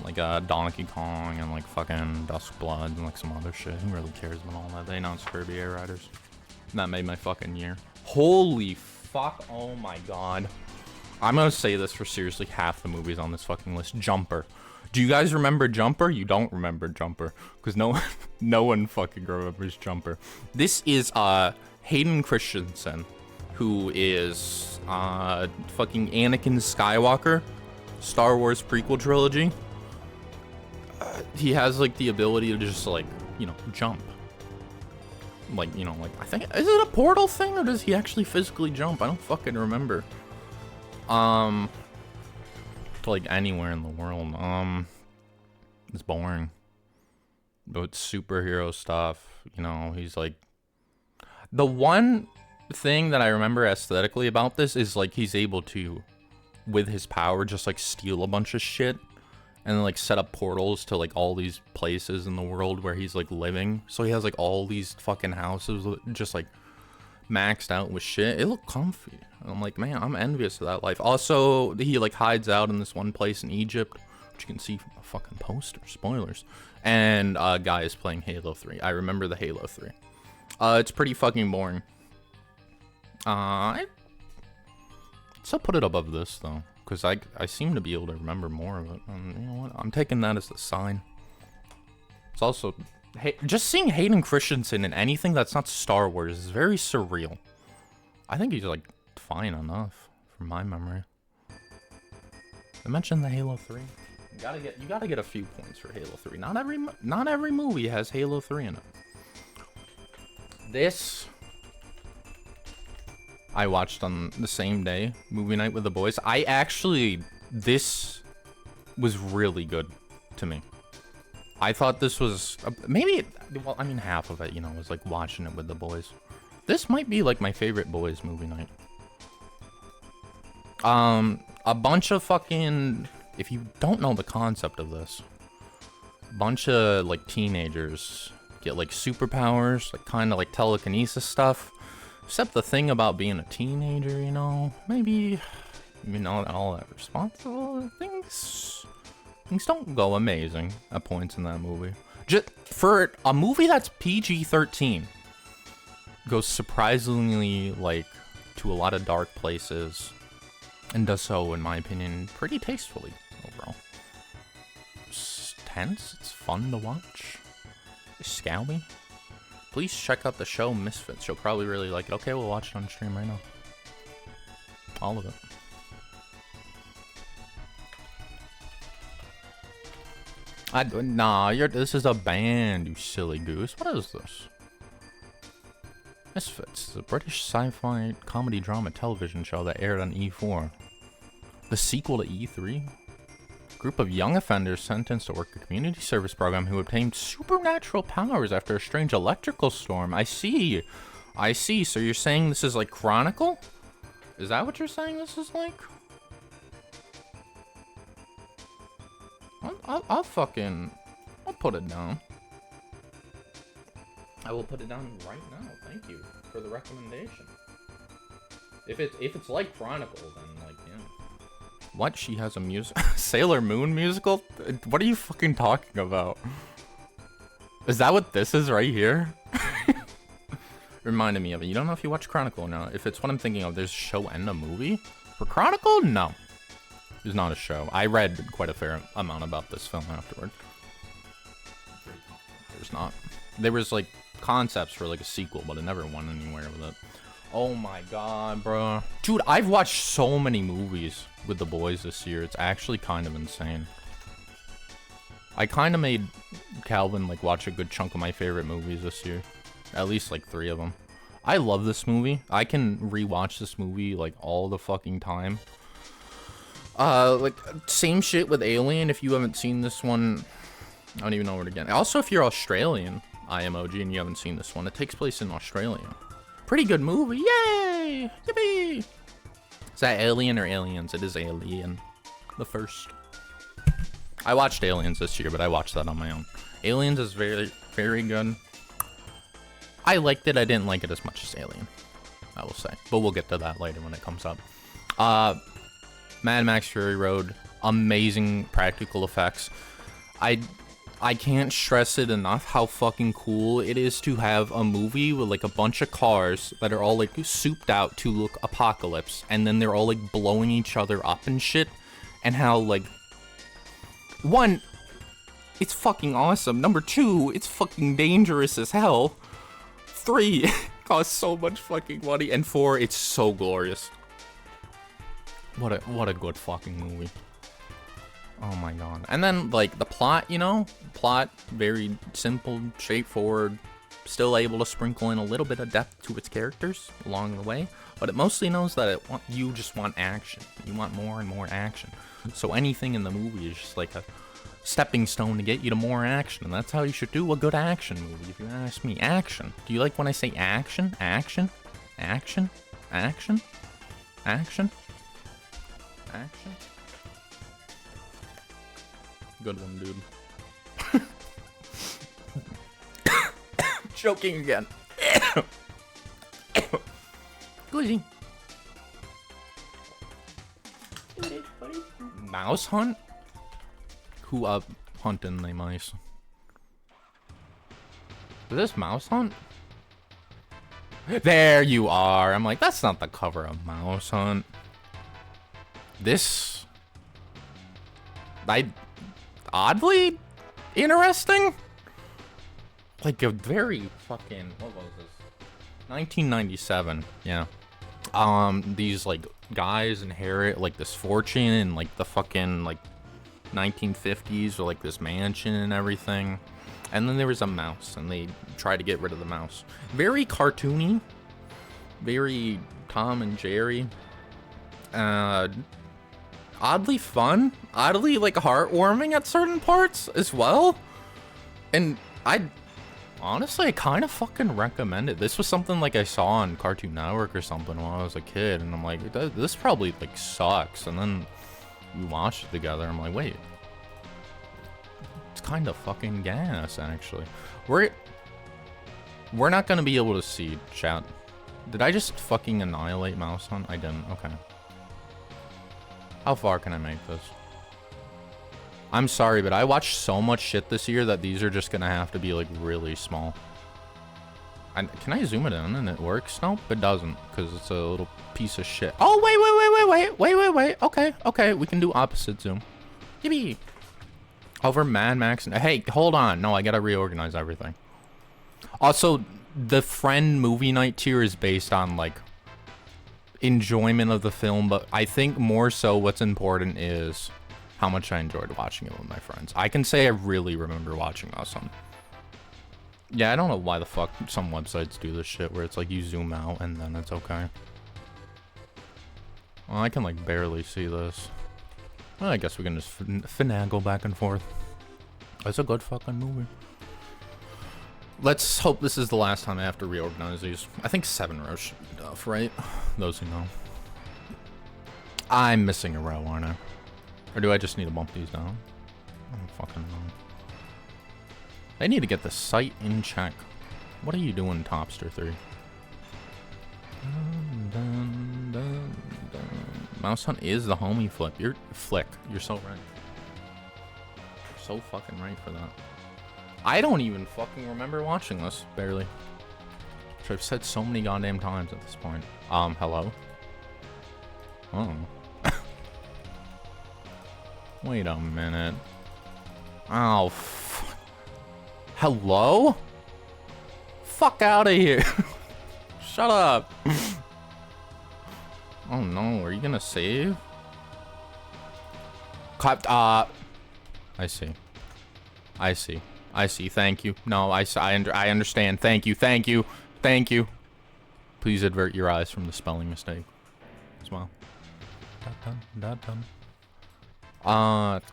like Donkey Kong and like fucking Dusk Blood and like some other shit. Who really cares about all that? They announced Kirby Air Riders. And that made my fucking year. Holy fuck! Oh my god! I'm gonna say this for seriously half the movies on this fucking list. Jumper. Do you guys remember Jumper? You don't remember Jumper because no one fucking remembers Jumper. This is Hayden Christensen, who is fucking Anakin Skywalker, Star Wars prequel trilogy. He has like the ability to just like, you know, jump. Like, you know, like I think, is it a portal thing or does he actually physically jump? I don't fucking remember. To like anywhere in the world. It's boring. But superhero stuff, you know, he's like, the one thing that I remember aesthetically about this is like he's able to, with his power, just like steal a bunch of shit and then like set up portals to like all these places in the world where he's like living. So he has like all these fucking houses just like maxed out with shit. It looked comfy. I'm like, man, I'm envious of that life. Also, he like hides out in this one place in Egypt, which you can see from a fucking poster. Spoilers. And a guy is playing Halo 3. I remember the Halo 3. It's pretty fucking boring. I'd still put it above this though, because I seem to be able to remember more of it. And you know what? I'm taking that as a sign. It's also, just seeing Hayden Christensen in anything that's not Star Wars is very surreal. I think he's like fine enough from my memory. I mentioned the Halo 3. You gotta get a few points for Halo 3. Not every movie has Halo 3 in it. This I watched on the same day, movie night with the boys. This was really good to me. I thought this was, maybe, well, I mean, half of it, you know, was like watching it with the boys. This might be like my favorite boys movie night. A bunch of fucking, if you don't know the concept of this, a bunch of like teenagers get like superpowers, like kind of like telekinesis stuff. Except the thing about being a teenager, you know, maybe you're not all that responsible. Things don't go amazing at points in that movie. Just for a movie that's PG-13, goes surprisingly like to a lot of dark places, and does so, in my opinion, pretty tastefully overall. It's tense. It's fun to watch. It's scowly. Please check out the show Misfits. You'll probably really like it. Okay, we'll watch it on stream right now. All of it. Nah, this is a band, you silly goose. What is this? Misfits, the British sci-fi comedy drama television show that aired on E4. The sequel to E3? Group of young offenders sentenced to work a community service program who obtained supernatural powers after a strange electrical storm. I see. So you're saying this is like Chronicle? Is that what you're saying this is like? I'll put it down. I will put it down right now. Thank you for the recommendation. If it's like Chronicle, then like, yeah. What? She has a Sailor Moon musical? What are you fucking talking about? Is that what this is right here? Reminded me of it. You don't know if you watch Chronicle or not. If it's what I'm thinking of, there's a show and a movie? For Chronicle? No. It's not a show. I read quite a fair amount about this film afterward. There's not. There was like concepts for like a sequel, but it never went anywhere with it. Oh my god, bro. Dude, I've watched so many movies with the boys this year. It's actually kind of insane. I kind of made Calvin like watch a good chunk of my favorite movies this year. At least like 3 of them. I love this movie. I can rewatch this movie like all the fucking time. Like same shit with Alien. If you haven't seen this one, I don't even know where to get. Also, if you're Australian, IMOG, and you haven't seen this one, it takes place in Australia. Pretty good movie. Yay! Yippee! Is that Alien or Aliens? It is Alien. The first. I watched Aliens this year, but I watched that on my own. Aliens is very, very good. I liked it. I didn't like it as much as Alien, I will say. But we'll get to that later when it comes up. Mad Max Fury Road, amazing practical effects. I can't stress it enough how fucking cool it is to have a movie with like a bunch of cars that are all like souped out to look apocalypse, and then they're all like blowing each other up and shit, and how like, one, it's fucking awesome. Number two, it's fucking dangerous as hell. Three, it costs so much fucking money, and four, it's so glorious. What a good fucking movie. Oh my god. And then, like, the plot, you know? Plot, very simple, straightforward, still able to sprinkle in a little bit of depth to its characters along the way, but it mostly knows that you just want action. You want more and more action. So anything in the movie is just like a stepping stone to get you to more action, and that's how you should do a good action movie, if you ask me. Action. Do you like when I say action? Action? Action? Action? Action? Action? Good one, dude. Choking again. Glizzy. Mouse hunt? Who up hunting they mice? Is this mouse hunt? There you are. I'm like, that's not the cover of Mouse Hunt. This, oddly interesting. Like a very fucking, what was this? 1997. Yeah. These like guys inherit like this fortune and like the fucking like 1950s, or like this mansion and everything. And then there was a mouse, and they try to get rid of the mouse. Very cartoony, very Tom and Jerry. Oddly fun, oddly like heartwarming at certain parts as well. And I kind of fucking recommend it. This was something like I saw on Cartoon Network or something when I was a kid, and I'm like, this probably like sucks. And then we watched it together. I'm like, wait, it's kind of fucking gas, actually. We're not gonna be able to see, chat. Did I just fucking annihilate Mouse Hunt? I didn't. Okay. How far can I make this? I'm sorry, but I watched so much shit this year that these are just gonna have to be like really small. Can I zoom it in and it works? Nope, it doesn't, because it's a little piece of shit. Oh, wait. Okay, we can do opposite zoom. Yippee. Over Mad Max. Hey, hold on. No, I gotta reorganize everything. Also, the friend movie night tier is based on like enjoyment of the film, but I think more so what's important is how much I enjoyed watching it with my friends. I can say I really remember watching Awesome. Yeah, I don't know why the fuck some websites do this shit where it's like you zoom out and then it's okay. Well, I can like barely see this. Well, I guess we can just finagle back and forth. It's a good fucking movie. Let's hope this is the last time I have to reorganize these. I think 7 rows should be enough, right? Those who know. I'm missing a row, aren't I? Or do I just need to bump these down? I don't fucking know. They need to get the site in check. What are you doing, Topster 3? Mouse Hunt is the homie flick. You're so right. You're so fucking right for that. I don't even fucking remember watching this, barely. Which I've said so many goddamn times at this point. Hello? Oh. Wait a minute. Oh, hello? Fuck out of here. Shut up. Oh no, are you gonna save? I see. Thank you. No, I understand. Thank you. Please avert your eyes from the spelling mistake as well.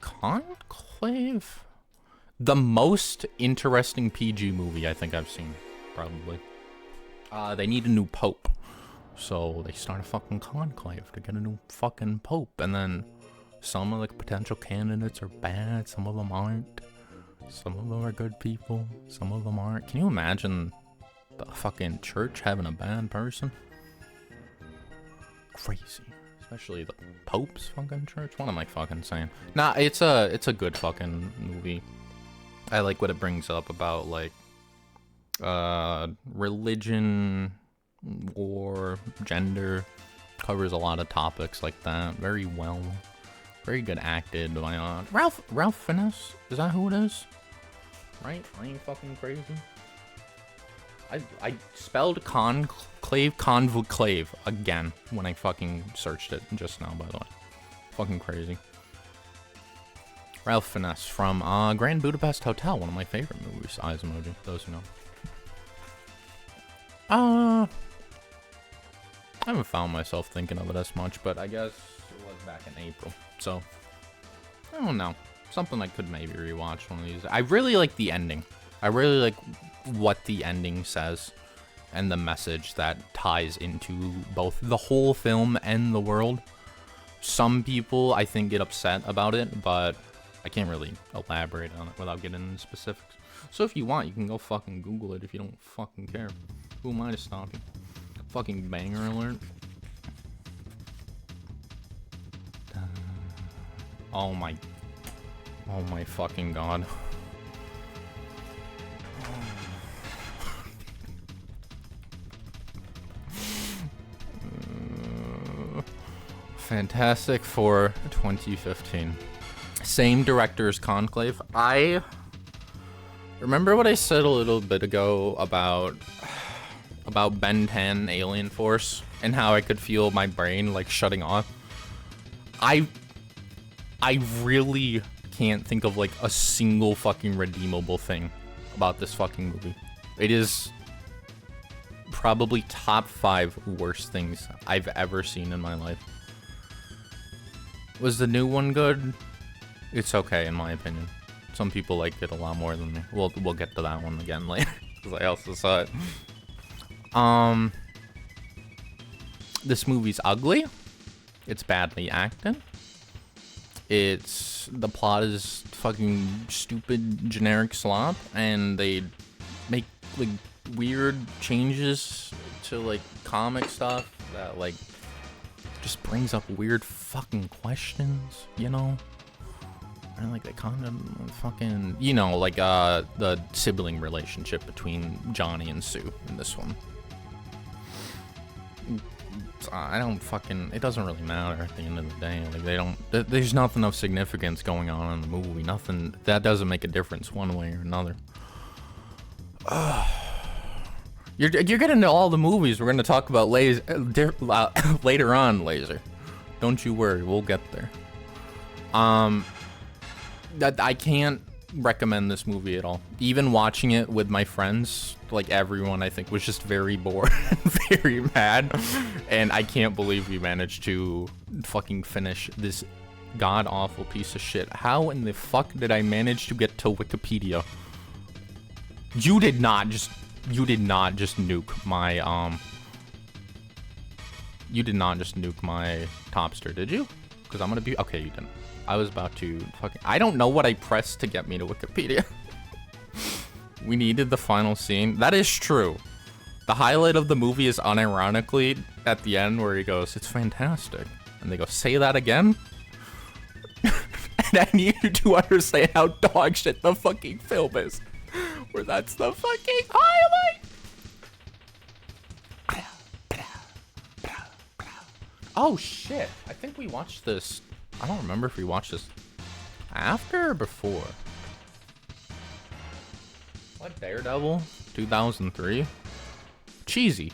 Conclave? The most interesting PG movie I think I've seen, probably. They need a new pope. So they start a fucking conclave to get a new fucking pope. And then Some of the potential candidates are bad, some of them aren't. Some of them are good people, some of them aren't. Can you imagine the fucking church having a bad person? Crazy. Especially the Pope's fucking church. What am I fucking saying? Nah, it's a good fucking movie. I like what it brings up about, like, religion, war, gender. Covers a lot of topics like that very well. Very good acted by Ralph Fiennes. Is that who it is? Right? I ain't fucking crazy. I spelled conclave again when I fucking searched it just now, by the way. Fucking crazy. Ralph Fiennes from Grand Budapest Hotel, one of my favorite movies. Eyes emoji, those who know. I haven't found myself thinking of it as much, but I guess it was back in April. So, I don't know. Something I could maybe rewatch one of these. I really like the ending. I really like what the ending says and the message that ties into both the whole film and the world. Some people, I think, get upset about it, but I can't really elaborate on it without getting into specifics. So if you want, you can go fucking Google it if you don't fucking care. Who am I to stop you? Fucking banger alert. Oh my fucking god. Fantastic Four 2015. Same director as Conclave. I remember what I said a little bit ago about Ben 10 Alien Force and how I could feel my brain like shutting off. I really can't think of like a single fucking redeemable thing about this fucking movie. It is probably top 5 worst things I've ever seen in my life. Was the new one good? It's okay in my opinion. Some people like it a lot more than me. We'll get to that one again later because I also saw it. This movie's ugly. It's badly acted. The plot is fucking stupid generic slop, and they make like weird changes to like comic stuff that like just brings up weird fucking questions, you know? And like they kind of fucking, you know, like the sibling relationship between Johnny and Sue in this one. I don't fucking, it doesn't really matter at the end of the day. Like there's nothing of significance going on in the movie. Nothing that doesn't make a difference one way or another. You're getting into all the movies we're gonna talk about later on, Laser. Don't you worry, we'll get there. That I can't recommend this movie at all. Even watching it with my friends, like everyone I think was just very bored and very mad, and I can't believe we managed to fucking finish this god awful piece of shit. How in the fuck did I manage to get to Wikipedia? You did not just nuke my you did not just nuke my Topster, did you? Because I'm gonna be okay. You didn't. I was about to fucking. I don't know what I pressed to get me to Wikipedia. We needed the final scene. That is true. The highlight of the movie is unironically at the end where he goes, "It's fantastic," and they go, "Say that again." And I need you to understand how dog shit the fucking film is. Where that's the fucking highlight. Oh shit! I think we watched this. I don't remember if we watched this after or before. What, Daredevil? 2003? Cheesy.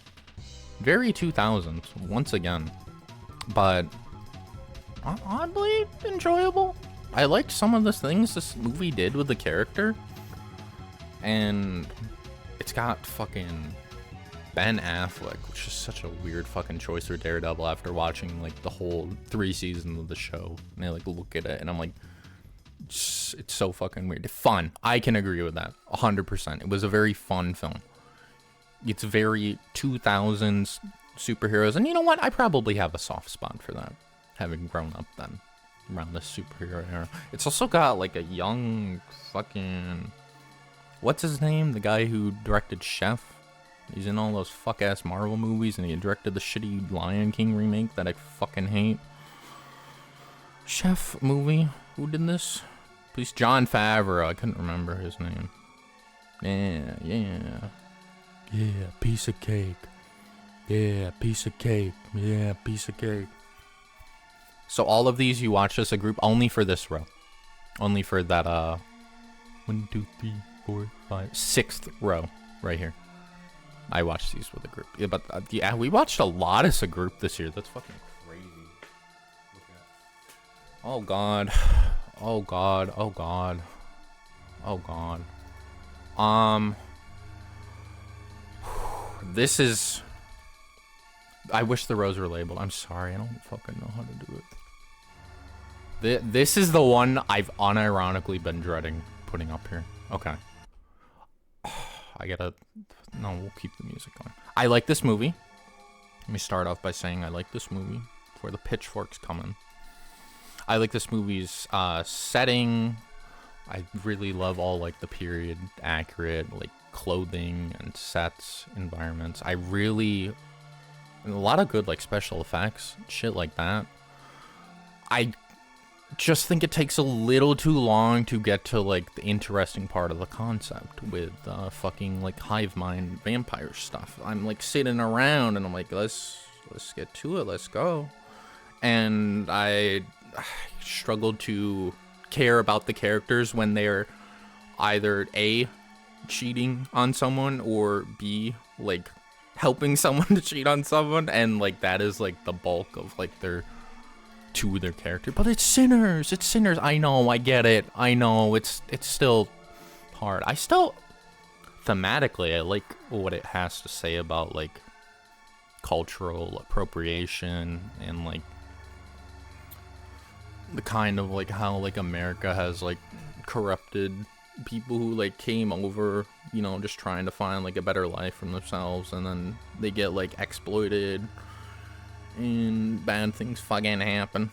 Very 2000s, once again. But oddly enjoyable. I liked some of the things this movie did with the character. And it's got fucking Ben Affleck, which is such a weird fucking choice for Daredevil after watching like the whole 3 seasons of the show. And I like look at it and I'm like, it's so fucking weird. Fun. I can agree with that 100%. It was a very fun film. It's very 2000s superheroes. And you know what? I probably have a soft spot for that, having grown up then. around this superhero era. It's also got like a young fucking, what's his name? The guy who directed Chef. He's in all those fuck ass Marvel movies, and he directed the shitty Lion King remake that I fucking hate. Chef movie. Who did this? Please, Jon Favreau. I couldn't remember his name. Yeah, piece of cake. Yeah, piece of cake. Yeah, piece of cake. So all of these you watch as a group only for this row. Only for that 1, 2, 3, 4, 5, 6th row right here. I watched these with a group. Yeah, but yeah, we watched a lot as a group this year. That's fucking crazy. Look at. Oh god. Oh god. Oh god. Oh god. This is. I wish the rows were labeled. I'm sorry, I don't fucking know how to do it. This is the one I've unironically been dreading putting up here. Okay. I gotta. No, we'll keep the music going. I like this movie. Let me start off by saying I like this movie before the pitchforks come in. I like this movie's setting. I really love all like the period accurate like clothing and sets, environments. I really. A lot of good like special effects, shit like that. I just think it takes a little too long to get to like the interesting part of the concept with fucking like hive mind vampire stuff. I'm like sitting around and I'm like, let's get to it, let's go. And I struggled to care about the characters when they're either A, cheating on someone, or B, like helping someone to cheat on someone, and like that is like the bulk of like their character. But it's sinners, I know, I get it, I know, it's still hard. I still thematically I like what it has to say about like cultural appropriation and like the kind of like how like America has like corrupted people who like came over, you know, just trying to find like a better life for themselves, and then they get like exploited and bad things fucking happen.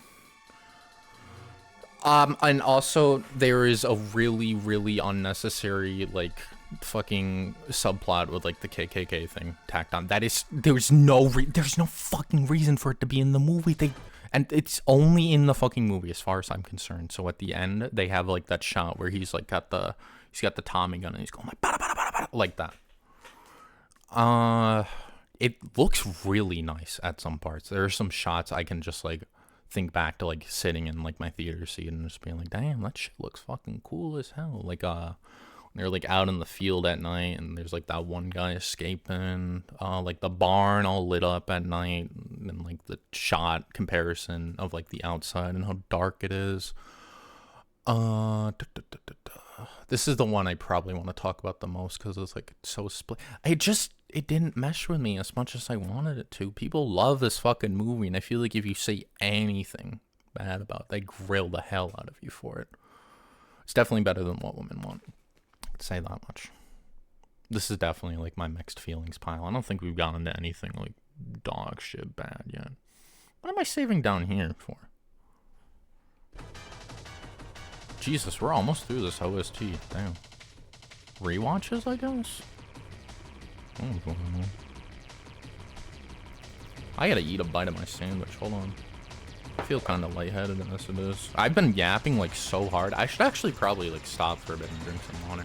And also there is a really unnecessary like fucking subplot with like the KKK thing tacked on. That is, there's no fucking reason for it to be in the movie. And it's only in the fucking movie as far as I'm concerned. So at the end, they have like that shot where he's like got the Tommy gun and he's going like bada, bada, bada, bada, like that. It looks really nice at some parts. There are some shots I can just like think back to like sitting in like my theater seat and just being like, damn, that shit looks fucking cool as hell. Like they're like out in the field at night and there's like that one guy escaping, like the barn all lit up at night, and like the shot comparison of like the outside and how dark it is. This is the one I probably want to talk about the most because it's like so split. It didn't mesh with me as much as I wanted it to. People love this fucking movie, and I feel like if you say anything bad about it, they grill the hell out of you for it. It's definitely better than What Women Want. Say that much. This is definitely like my mixed feelings pile. I don't think we've gotten into anything like dog shit bad yet. What am I saving down here for? Jesus, we're almost through this OST. Damn. Rewatches, I guess? Oh, I gotta eat a bite of my sandwich. Hold on. I feel kind of lightheaded as it is. I've been yapping like so hard. I should actually probably like stop for a bit and drink some water.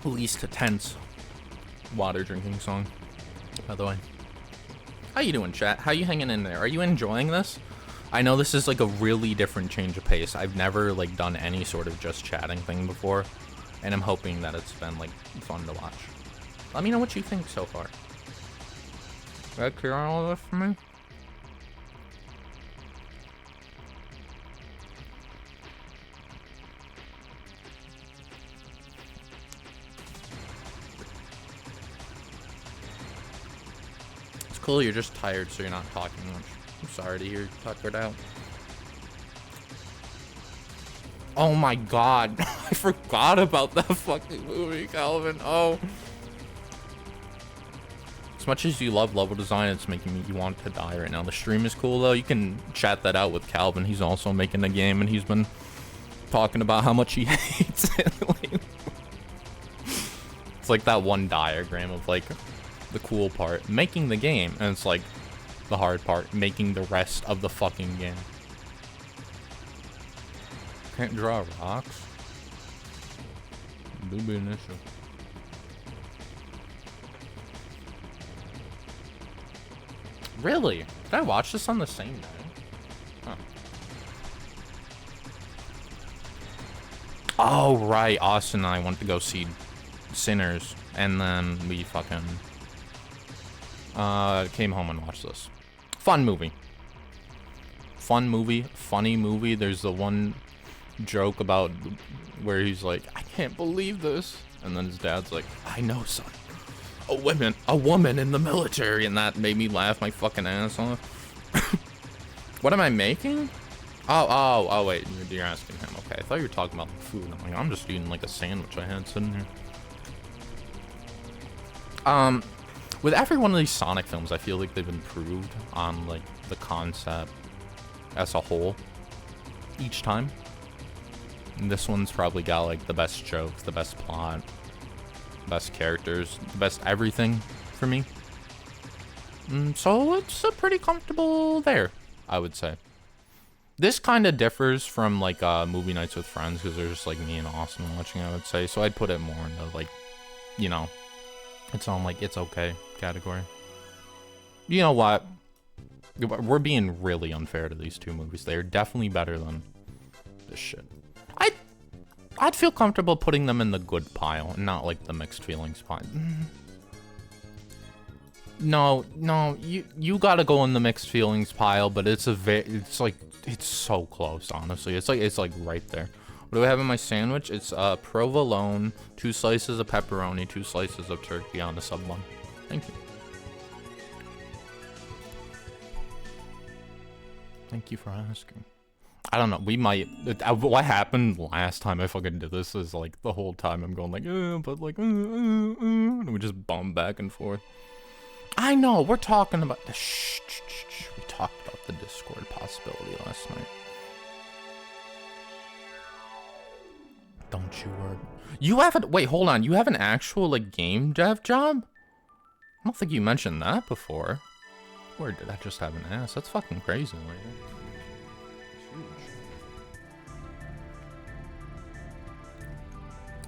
Least tense water drinking song, by the way. How you doing, chat? How you hanging in there? Are you enjoying this? I know this is like a really different change of pace. I've never like done any sort of just chatting thing before, and I'm hoping that it's been like fun to watch. Let me know what you think so far. Is that clear on all this for me? Cool, you're just tired, so you're not talking much. I'm sorry to hear you tuckered out. Oh my god, I forgot about that fucking movie, Calvin. Oh, As much as you love level design, it's making me you want to die right now. The stream is cool though. You can chat that out with Calvin. He's also making the game, and he's been talking about how much he hates it. It's like that one diagram of like the cool part, making the game, and it's like the hard part, making the rest of the fucking game. Can't draw rocks. Do be an issue. Really? Did I watch this on the same day? Huh. Oh, right. Austin and I went to go see Sinners, and then we fucking came home and watched this. Fun movie. Fun movie. Funny movie. There's the one joke about where he's like, I can't believe this. And then his dad's like, I know, son. A woman in the military, and that made me laugh my fucking ass off. What am I making? Oh, wait, you're asking him. Okay, I thought you were talking about the food. I'm like, I'm just eating like a sandwich I had sitting here. With every one of these Sonic films, I feel like they've improved on like the concept as a whole each time. And this one's probably got like the best jokes, the best plot, best characters, the best everything for me. So it's a pretty comfortable there, I would say. This kind of differs from like movie nights with friends, because they're just like me and Austin watching, I would say. So I'd put it more into like, you know, it's on like it's okay category. You know what? We're being really unfair to these two movies. They're definitely better than this shit. I'd feel comfortable putting them in the good pile, and not like the mixed feelings pile. No, you gotta go in the mixed feelings pile, but it's it's so close, honestly. It's like right there. What do I have in my sandwich? It's provolone, 2 slices of pepperoni, 2 slices of turkey on the sub bun. Thank you. Thank you for asking. I don't know, we might, what happened last time I fucking did this is like the whole time I'm going like, but like, and we just bump back and forth. I know, we're talking about the we talked about the Discord possibility last night. Don't you worry. You haven't, wait, hold on, you have an actual like game dev job? I don't think you mentioned that before. Or did I just have an ass? That's fucking crazy, lady.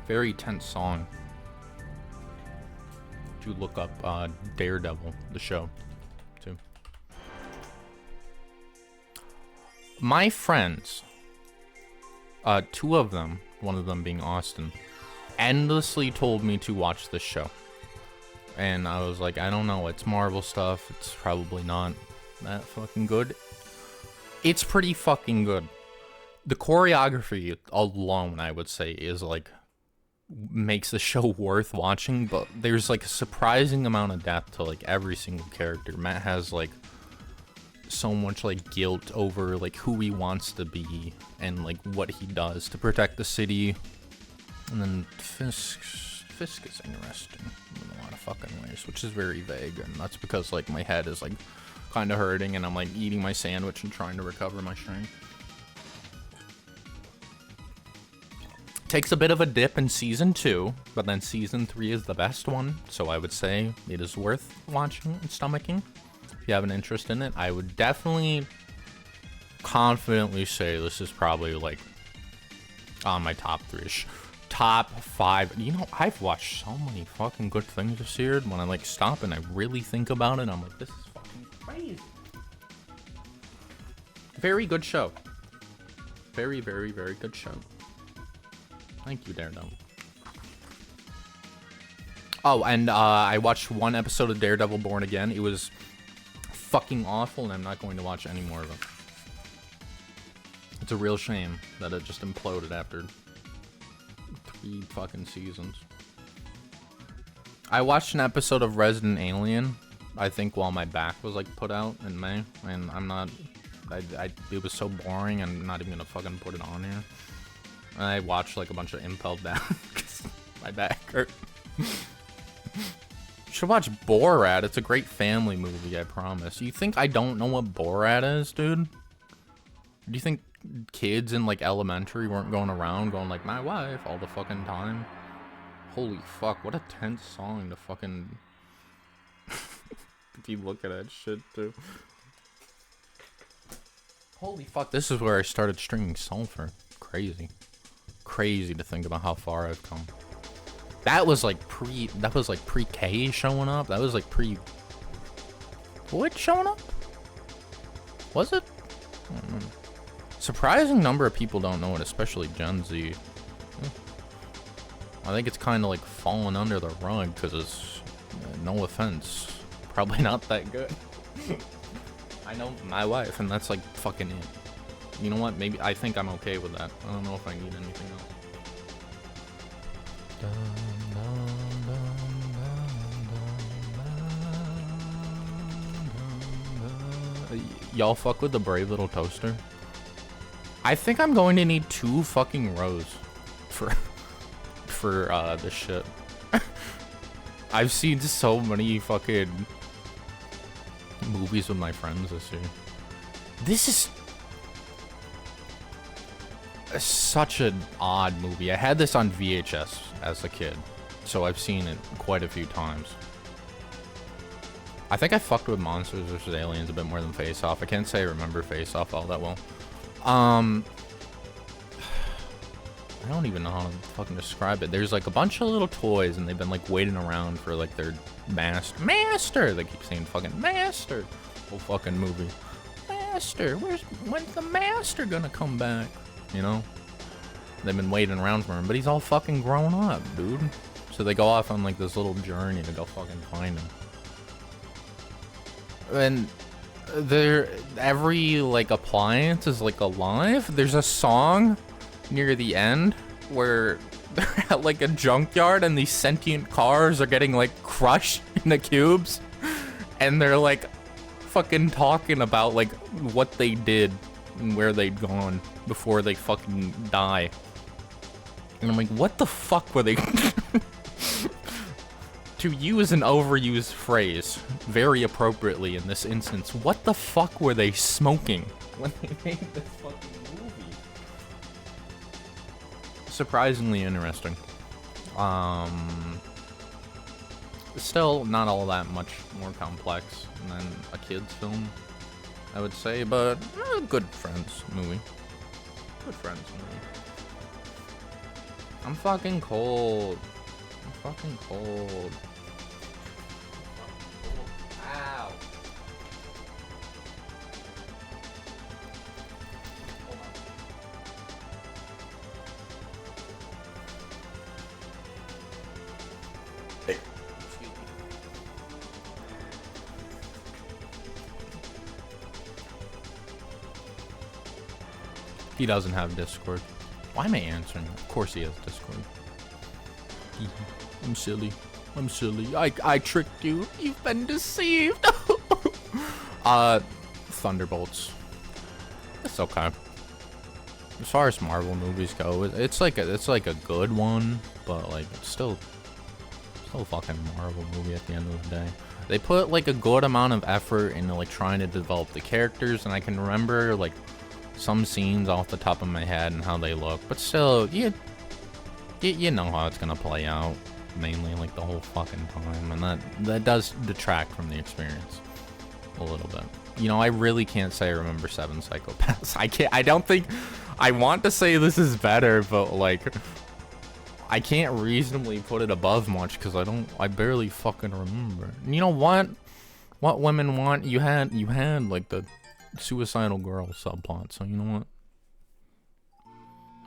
Very tense song. To look up Daredevil, the show, too. My friends, 2 of them, one of them being Austin, endlessly told me to watch this show. And I was like, I don't know, it's Marvel stuff, it's probably not that fucking good. It's pretty fucking good. The choreography alone, I would say, is like makes the show worth watching, but there's like a surprising amount of depth to like every single character. Matt has like so much like guilt over like who he wants to be and like what he does to protect the city. And then Fisk is interesting in a lot of fucking ways, which is very vague, and that's because like my head is like kind of hurting and I'm like eating my sandwich and trying to recover my strength. Takes a bit of a dip in season 2, but then season 3 is the best one, so I would say it is worth watching and stomaching. If you have an interest in it, I would definitely confidently say this is probably like on my top 3-ish. Top 5. You know, I've watched so many fucking good things this year. When I like stop and I really think about it, I'm like, this is fucking crazy. Very good show. Very, very, very good show. Thank you, Daredevil. Oh, and I watched 1 episode of Daredevil Born Again. It was fucking awful, and I'm not going to watch any more of it. It's a real shame that it just imploded after 3 fucking seasons. I watched an episode of Resident Alien, I think while my back was like put out in May, and I'm not, it was so boring, I'm not even gonna fucking put it on here. I watched like a bunch of Impelled Down because my back hurt. should watch Borat. It's a great family movie, I promise. You think I don't know what Borat is, dude? Do you think kids in like elementary weren't going around going like my wife all the fucking time? Holy fuck, what a tense song to fucking if you look at that shit too. Holy fuck, this is where I started stringing sulfur. Crazy. Crazy to think about how far I've come. That was like pre-K showing up. That was like what showing up? Was it? I don't know. Surprising number of people don't know it, especially Gen Z. I think it's kind of like falling under the rug because it's, no offense, probably not that good. I know my wife, and that's like fucking it. You know what? Maybe I think I'm okay with that. I don't know if I need anything else. Y'all fuck with the Brave Little Toaster? I think I'm going to need 2 fucking rows for this shit. I've seen so many fucking movies with my friends this year. This is such an odd movie. I had this on VHS as a kid, so I've seen it quite a few times. I think I fucked with Monsters vs. Aliens a bit more than Face Off. I can't say I remember Face Off all that well. I don't even know how to fucking describe it. There's like a bunch of little toys, and they've been like waiting around for like their master. They keep saying fucking master. Whole fucking movie. Master, when's the master gonna come back? You know? They've been waiting around for him, but he's all fucking grown up, dude. So they go off on like this little journey to go fucking find him. And every like appliance is like alive. There's a song near the end where they're at like a junkyard and these sentient cars are getting like crushed into cubes, and they're like fucking talking about like what they did and where they'd gone before they fucking die. And I'm like, what the fuck were they to use an overused phrase very appropriately in this instance, what the fuck were they smoking when they made this fucking movie? Surprisingly interesting. Still not all that much more complex than a kid's film, I would say, but good friends movie. Good friends movie. I'm fucking cold. I'm fucking cold. Ow. Hold on. Hey. Excuse me. He doesn't have Discord. Why am I answering? Of course he has Discord. I'm silly. I'm silly. I tricked you. You've been deceived. Thunderbolts. It's okay. As far as Marvel movies go, it's like a good one, but like it's still a fucking Marvel movie at the end of the day. They put like a good amount of effort into like trying to develop the characters, and I can remember like some scenes off the top of my head and how they look, but still, you know how it's gonna play out, mainly like the whole fucking time, and that does detract from the experience a little bit. You know, I really can't say I remember 7 Psychopaths. I don't think I want to say this is better, but like I can't reasonably put it above much because I barely fucking remember. And you know what women want? You had like the suicidal girl subplot, so you know what?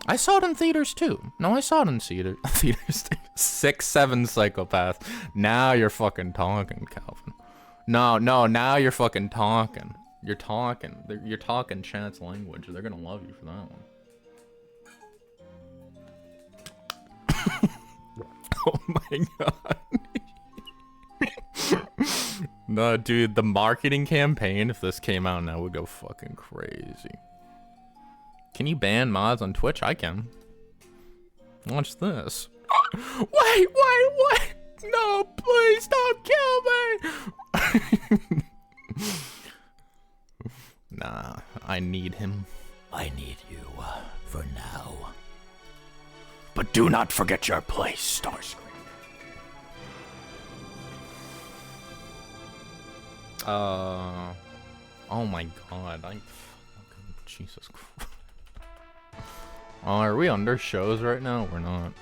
I saw it in theaters too. No, I saw it in theaters too. 6, 7 Psychopaths. Now you're fucking talking, Calvin. No, now you're fucking talking. You're talking chat's language. They're gonna love you for that one. Oh my god. No, dude, the marketing campaign, if this came out now, would go fucking crazy. Can you ban mods on Twitch? I can. Watch this. Wait! No, please don't kill me. Nah, I need him. I need you for now. But do not forget your place, Starscream. Oh my god, I fucking Jesus Christ. Oh, are we under shows right now? We're not.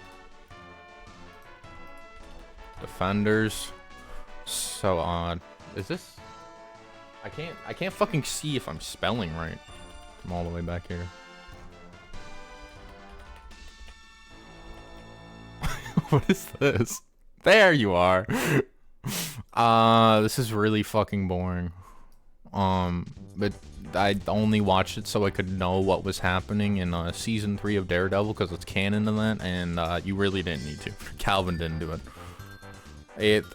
Defenders. So odd. Is this? I can't fucking see if I'm spelling right. I'm all the way back here. What is this? There you are. This is really fucking boring. But I only watched it so I could know what was happening in season 3 of Daredevil because it's canon to that, and you really didn't need to. Calvin didn't do it.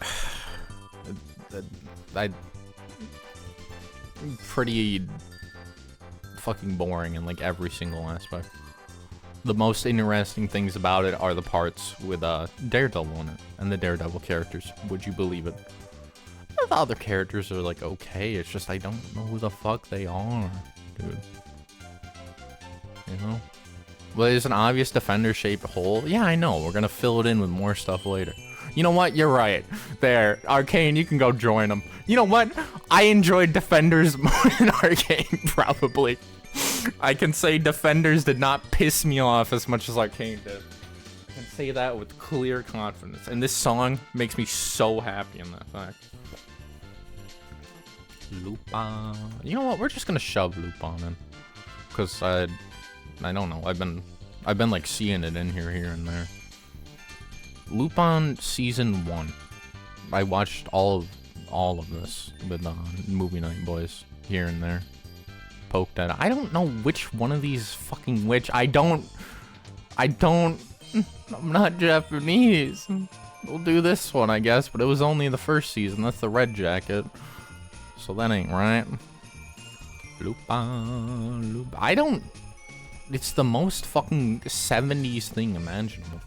Pretty fucking boring in like every single aspect. The most interesting things about it are the parts with Daredevil in it and the Daredevil characters. Would you believe it? The other characters are like okay, it's just I don't know who the fuck they are, dude. You know? Well, there's an obvious defender-shaped hole. Yeah, I know. We're gonna fill it in with more stuff later. You know what? You're right. There. Arcane, you can go join them. You know what? I enjoyed Defenders more than Arcane, probably. I can say Defenders did not piss me off as much as Arcane did. I can say that with clear confidence. And this song makes me so happy in that fact. Lupin. You know what? We're just gonna shove Lupin in. Because I don't know. I've been like seeing it in here and there. Lupin season 1. I watched all of this with movie night boys here and there. Poked at it. I don't know which one of these fucking I'm not Japanese. We'll do this one, I guess, but it was only the first season. That's the red jacket. So that ain't right. Lupin. It's the most fucking 70s thing imaginable.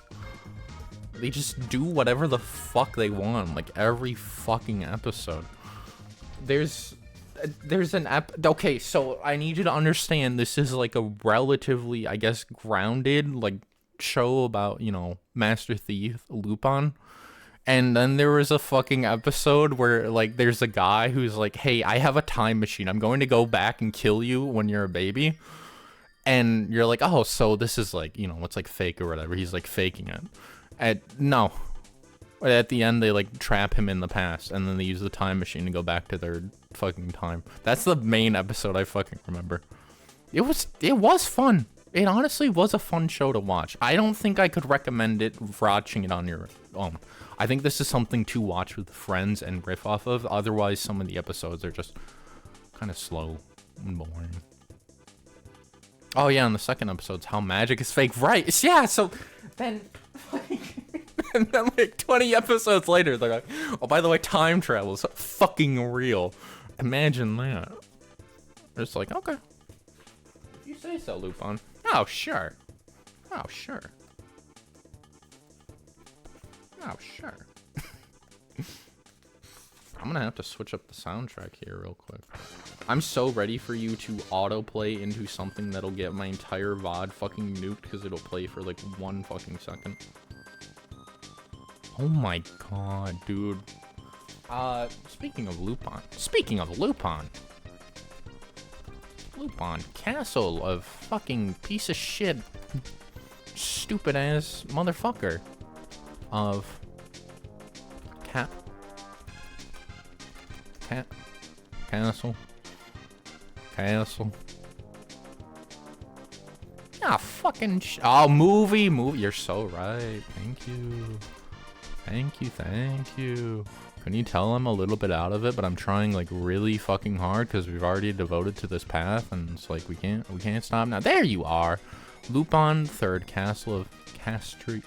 They just do whatever the fuck they want, like every fucking episode. There's an okay, so I need you to understand this is like a relatively, I guess, grounded like show about, you know, Master Thief Lupin. And then there was a fucking episode where like there's a guy who's like, hey, I have a time machine. I'm going to go back and kill you when you're a baby. And you're like, oh, so this is like, you know, it's like fake or whatever. He's like faking it. No. At the end, they like trap him in the past, and then they use the time machine to go back to their fucking time. That's the main episode I fucking remember. It was fun. It honestly was a fun show to watch. I don't think I could recommend it watching it on your own. I think this is something to watch with friends and riff off of. Otherwise, some of the episodes are just kind of slow and boring. Oh yeah, and the second episode's how magic is fake. Right? Yeah. So then. And then like 20 episodes later, they're like, oh, by the way, time travel is fucking real. Imagine that. It's like, okay. You say so, Lupin. Oh, sure. Oh, sure. Oh, sure. I'm gonna have to switch up the soundtrack here real quick. I'm so ready for you to autoplay into something that'll get my entire VOD fucking nuked because it'll play for like 1 fucking second. Oh my god, dude. Speaking of Lupin. Lupin, castle of fucking piece of shit, stupid ass motherfucker of castle. Yeah, fucking movie. You're so right. Thank you. Can you tell I'm a little bit out of it, but I'm trying like really fucking hard because we've already devoted to this path, and it's like we can't stop now. There you are. Lupin III, castle of castrated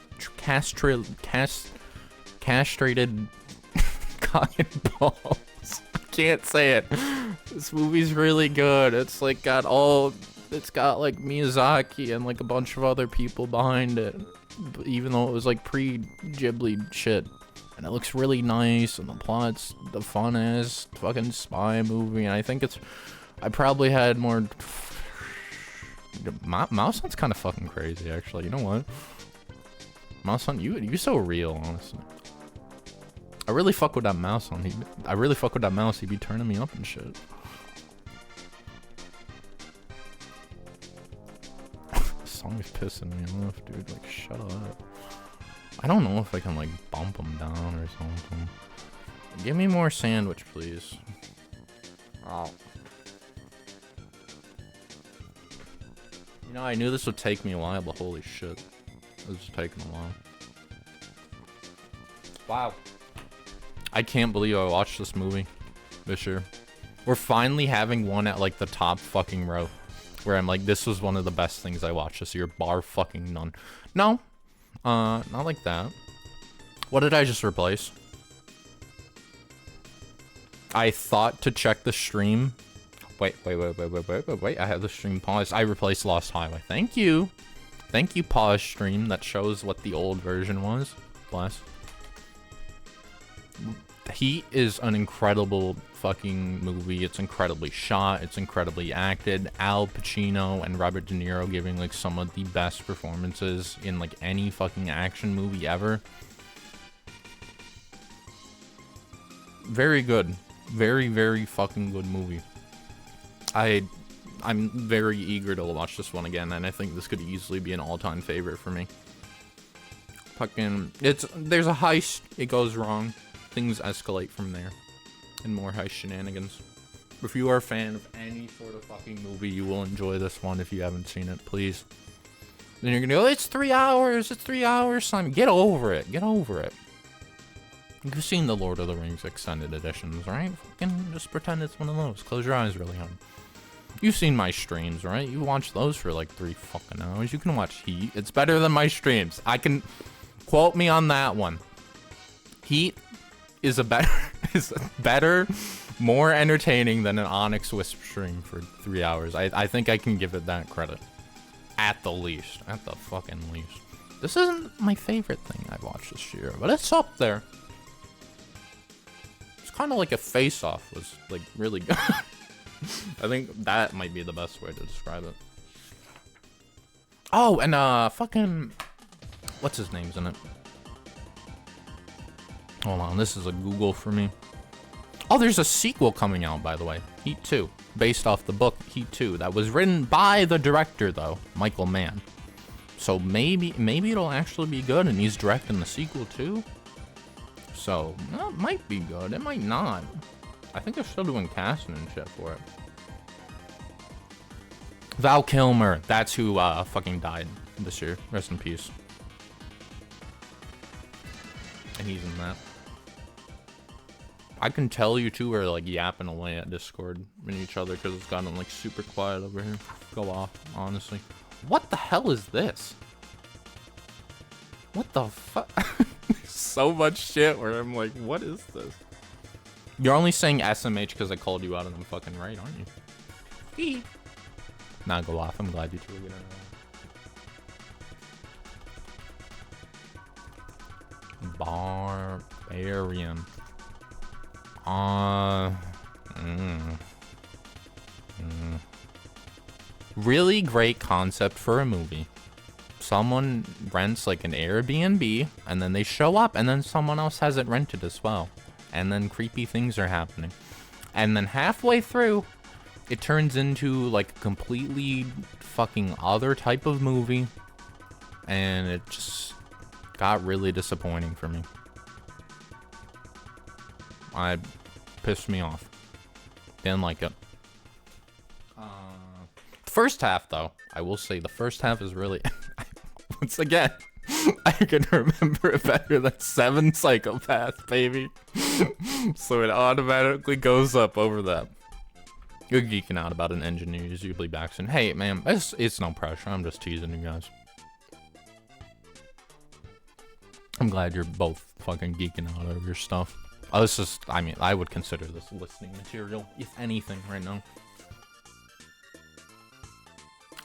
cock and balls. I can't say it. This movie's really good. It's like got like Miyazaki and like a bunch of other people behind it. Even though it was like pre-Ghibli shit. And it looks really nice, and the plot's the funnest fucking spy movie, and I think it's... I probably had more... Mouse Hunt's kind of fucking crazy, actually. You know what? Mouse Hunt, you so real, honestly. I really fuck with that mouse Hunt. I really fuck with that mouse. He be turning me up and shit. This song is pissing me off, dude. Like, shut up. I don't know if I can, like, bump him down or something. Give me more sandwich, please. Oh. You know, I knew this would take me a while, but holy shit. This is taking a while. Wow. I can't believe I watched this movie this year. We're finally having one at, like, the top fucking row. Where I'm like, this was one of the best things I watched this year, bar fucking none. No. Not like that. What did I just replace? I thought to check the stream. Wait. I have the stream paused. I replaced Lost Highway. Thank you. Thank you, pause stream. That shows what the old version was. Bless. Heat is an incredible fucking movie. It's incredibly shot. It's incredibly acted. Al Pacino and Robert De Niro giving like some of the best performances in like any fucking action movie ever. Very good. Very, very fucking good movie. I'm very eager to watch this one again, and I think this could easily be an all-time favorite for me. Fucking, there's a heist. It goes wrong. Things escalate from there. And more heist shenanigans. If you are a fan of any sort of fucking movie, you will enjoy this one if you haven't seen it, please. Then you're gonna go, it's 3 hours, it's 3 hours, Simon. Get over it, get over it. You've seen the Lord of the Rings extended editions, right? Fucking just pretend it's one of those. Close your eyes really hard. You've seen my streams, right? You watch those for like 3 fucking hours. You can watch Heat. It's better than my streams. I can quote me on that one. Heat is better, more entertaining than an Onyx Wisp stream for 3 hours. I think I can give it that credit. At the least. At the fucking least. This isn't my favorite thing I've watched this year, but it's up there. It's kind of like a Face-Off was like really good. I think that might be the best way to describe it. Oh, and fucking... What's his name's in it? Hold on, this is a Google for me. Oh, there's a sequel coming out, by the way. Heat 2. Based off the book, Heat 2. That was written by the director, though. Michael Mann. So maybe it'll actually be good, and he's directing the sequel, too. So, well, it might be good. It might not. I think they're still doing casting and shit for it. Val Kilmer. That's who fucking died this year. Rest in peace. And he's in that. I can tell you two are like yapping away at Discord in each other because it's gotten like super quiet over here. Go off, honestly. What the hell is this? What the fuck? So much shit where I'm like, what is this? You're only saying SMH because I called you out and I'm fucking right, aren't you? Hee. Nah, go off. I'm glad you two are getting it. Barbarian. Really great concept for a movie. Someone rents like an Airbnb and then they show up and then someone else has it rented as well. And then creepy things are happening. And then halfway through, it turns into like a completely fucking other type of movie. And it just got really disappointing for me. Pissed me off. Didn't like it. The first half, though, I will say the first half is really... Once again, I can remember it better than 7 Psychopaths, baby. So it automatically goes up over that. You're geeking out about an engineer who's usually back soon. Hey, man, it's no pressure. I'm just teasing you guys. I'm glad you're both fucking geeking out over your stuff. Oh, this is, I mean, I would consider this listening material, if anything, right now.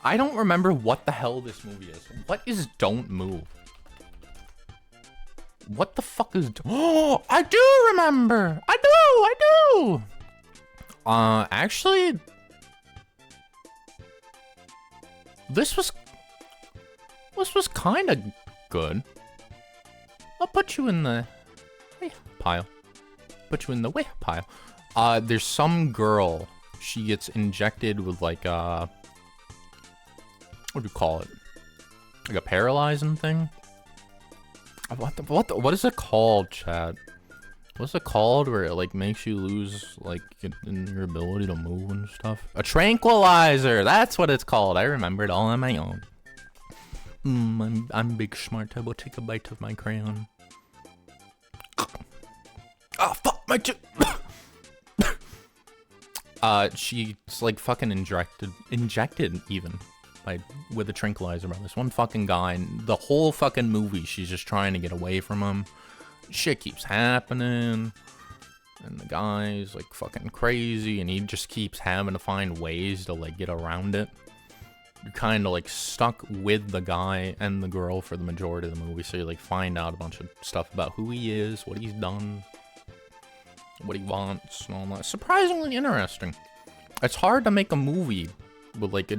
I don't remember what the hell this movie is. What is Don't Move? What the fuck is... Oh, I do remember! I do! Actually... This was kind of good. I'll put you in the pile. Put you in the pile. There's some girl. She gets injected with like what do you call it? Like a paralyzing thing. What is it called, chat? What's it called where it like makes you lose like your ability to move and stuff? A tranquilizer. That's what it's called. I remember it all on my own. I'm big smart. I will take a bite of my crayon. Oh fuck my she's like fucking injected even with a tranquilizer by this one fucking guy, and the whole fucking movie she's just trying to get away from him. Shit keeps happening, and the guy's like fucking crazy, and he just keeps having to find ways to like get around it. You're kind of like stuck with the guy and the girl for the majority of the movie, so you like find out a bunch of stuff about who he is, what he's done, what he wants, and all that. Surprisingly interesting. It's hard to make a movie with like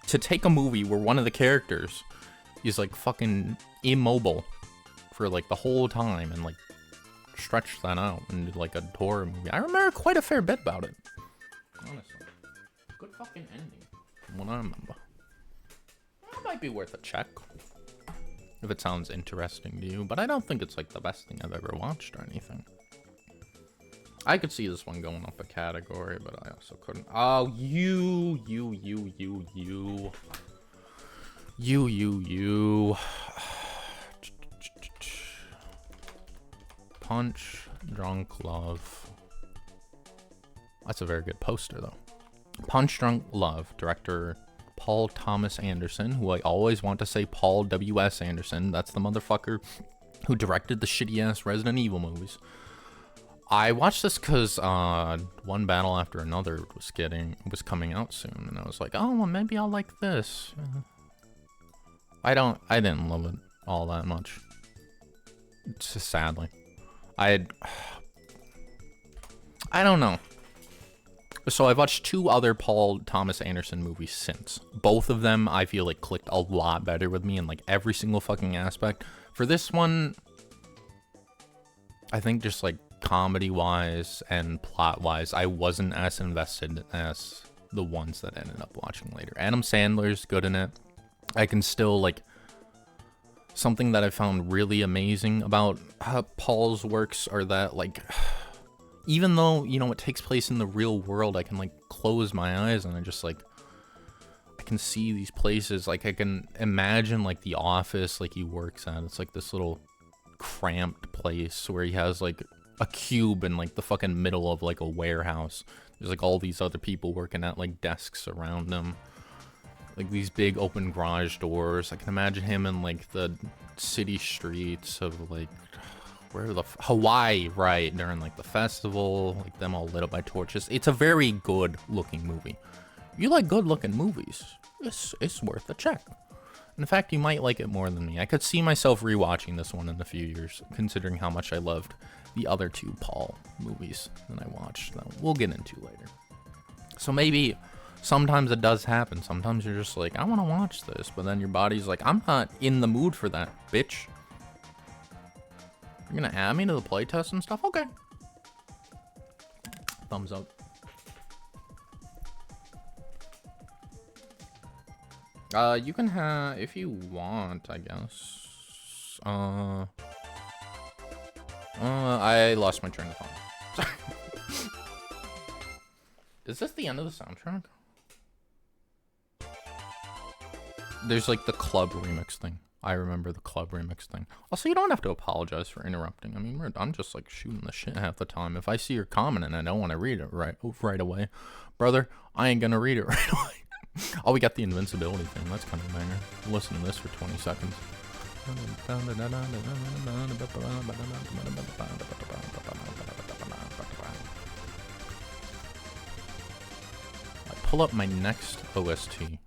to take a movie where one of the characters is like fucking immobile for like the whole time and like stretch that out into like a horror movie. I remember quite a fair bit about it. Honestly. Good fucking ending from what I remember. That might be worth a check. If it sounds interesting to you, but I don't think it's like the best thing I've ever watched or anything. I could see this one going up a category, but I also couldn't. Oh, you. Punch Drunk Love. That's a very good poster, though. Punch Drunk Love, director Paul Thomas Anderson, who I always want to say Paul W.S. Anderson. That's the motherfucker who directed the shitty-ass Resident Evil movies. I watched this because One Battle After Another was coming out soon, and I was like, oh, well, maybe I'll like this. I didn't love it all that much. Just sadly. I don't know. So I've watched 2 other Paul Thomas Anderson movies since. Both of them I feel like clicked a lot better with me in like every single fucking aspect. For this one, I think just like comedy-wise and plot-wise, I wasn't as invested as the ones that I ended up watching later. Adam Sandler's good in it. I can still like... Something that I found really amazing about Paul's works are that like... Even though, you know, it takes place in the real world, I can like close my eyes and I just like... I can see these places. Like I can imagine like the office like he works at. It's like this little cramped place where he has like a cube in like the fucking middle of like a warehouse. There's like all these other people working at like desks around him. Like these big open garage doors. I can imagine him in like the city streets of like where the Hawaii, right, during like the festival, like them all lit up by torches. It's a very good looking movie. If you like good looking movies, it's worth a check. In fact, you might like it more than me. I could see myself rewatching this one in a few years, considering how much I loved the other 2 Paul movies that I watched that we'll get into later. So maybe sometimes it does happen. Sometimes you're just like, I want to watch this, but then your body's like, I'm not in the mood for that, bitch. You're gonna add me to the playtest and stuff? Okay. Thumbs up. You can have, if you want, I guess. I lost my train of thought. Sorry. Is this the end of the soundtrack? There's like the club remix thing. I remember the club remix thing. Also, you don't have to apologize for interrupting. I mean, I'm just like shooting the shit half the time. If I see your comment and I don't want to read it right away, brother, I ain't gonna read it right away. Oh, we got the invincibility thing. That's kind of a banger. Listen to this for 20 seconds. I pull up my next OST.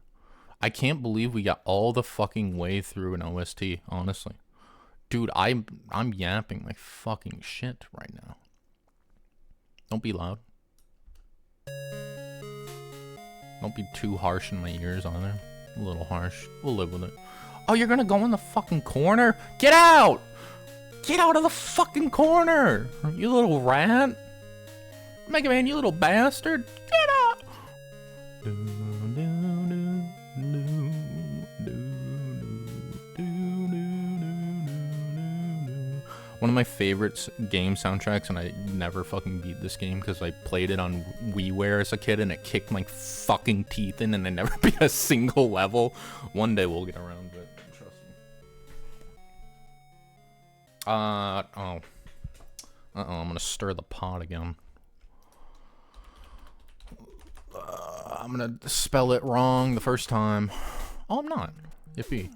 I can't believe we got all the fucking way through an OST, honestly. Dude, I'm yapping like fucking shit right now. Don't be loud. Don't be too harsh in my ears either. A little harsh. We'll live with it. Oh, you're gonna go in the fucking corner? Get out! Get out of the fucking corner! You little rat! Mega Man, you little bastard! Get out! One of my favorite game soundtracks, and I never fucking beat this game because I played it on WiiWare as a kid and it kicked my fucking teeth in and I never beat a single level. One day we'll get around to it, trust me. I'm gonna stir the pot again. I'm gonna spell it wrong the first time. Oh, I'm not. Yippee.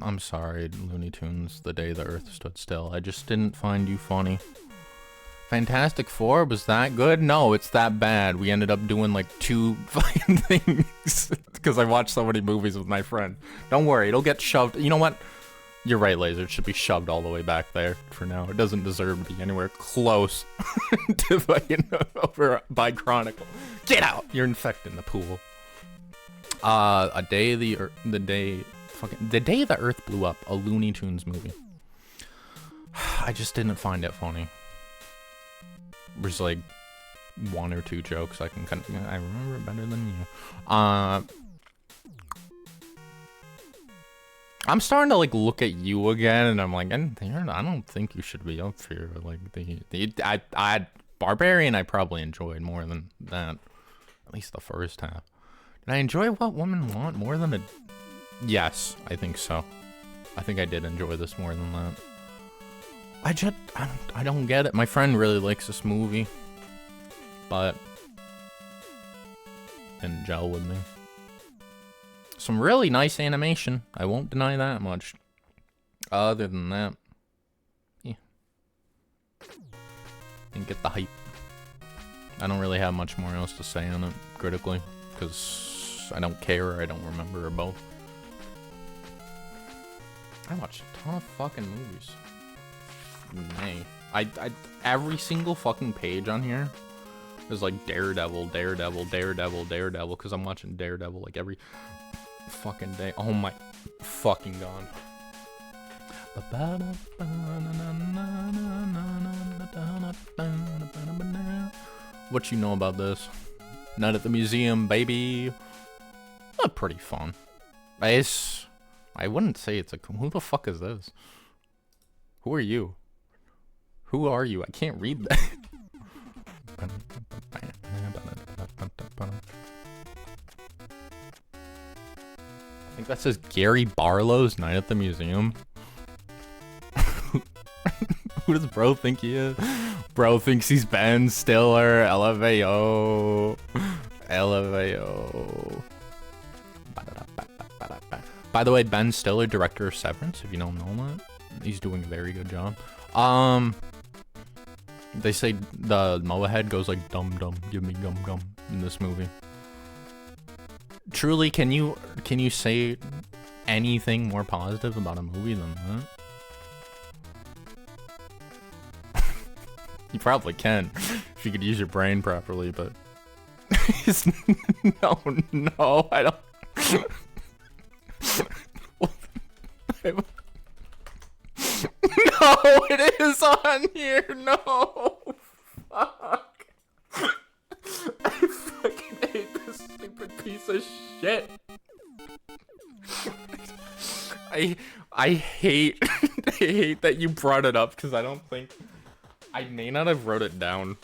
I'm sorry, Looney Tunes, The Day the Earth Stood Still. I just didn't find you funny. Fantastic Four, was that good? No, it's that bad. We ended up doing like 2 fucking things because I watched so many movies with my friend. Don't worry, it'll get shoved. You know what? You're right, Laser. It should be shoved all the way back there for now. It doesn't deserve to be anywhere close to fucking over by Chronicle. Get out! You're infecting the pool. The day the Earth Blew Up, a Looney Tunes movie. I just didn't find it funny. There's like 1 or 2 jokes I can kind of, I remember it better than you. I'm starting to like look at you again, and I'm like, I don't think you should be up here. Like I Barbarian, I probably enjoyed more than that. At least the first half. Did I enjoy What Women Want more than a? Yes, I think so. I think I did enjoy this more than that. I don't get it. My friend really likes this movie, but didn't gel with me. Some really nice animation. I won't deny that much. Other than that, yeah. Didn't get the hype. I don't really have much more else to say on it critically, because I don't care or I don't remember or both. I watched a ton of fucking movies. May. I every single fucking page on here is like Daredevil, because I'm watching Daredevil like every fucking day. Oh my fucking god. What you know about this? Night at the Museum, baby. Pretty fun. I wouldn't say it's a... Who the fuck is this? Who are you? Who are you? I can't read that. I think that says Gary Barlow's Night at the Museum. Who does bro think he is? Bro thinks he's Ben Stiller. LFAO. LFAO. By the way, Ben Stiller, director of Severance, if you don't know that. He's doing a very good job. They say the Moa head goes like dum dum, give me gum gum in this movie. Truly, can you say anything more positive about a movie than that? You probably can if you could use your brain properly, but no, I don't. No, it is on here. No, fuck. I fucking hate this stupid piece of shit. I hate I hate that you brought it up because I don't think I may not have wrote it down.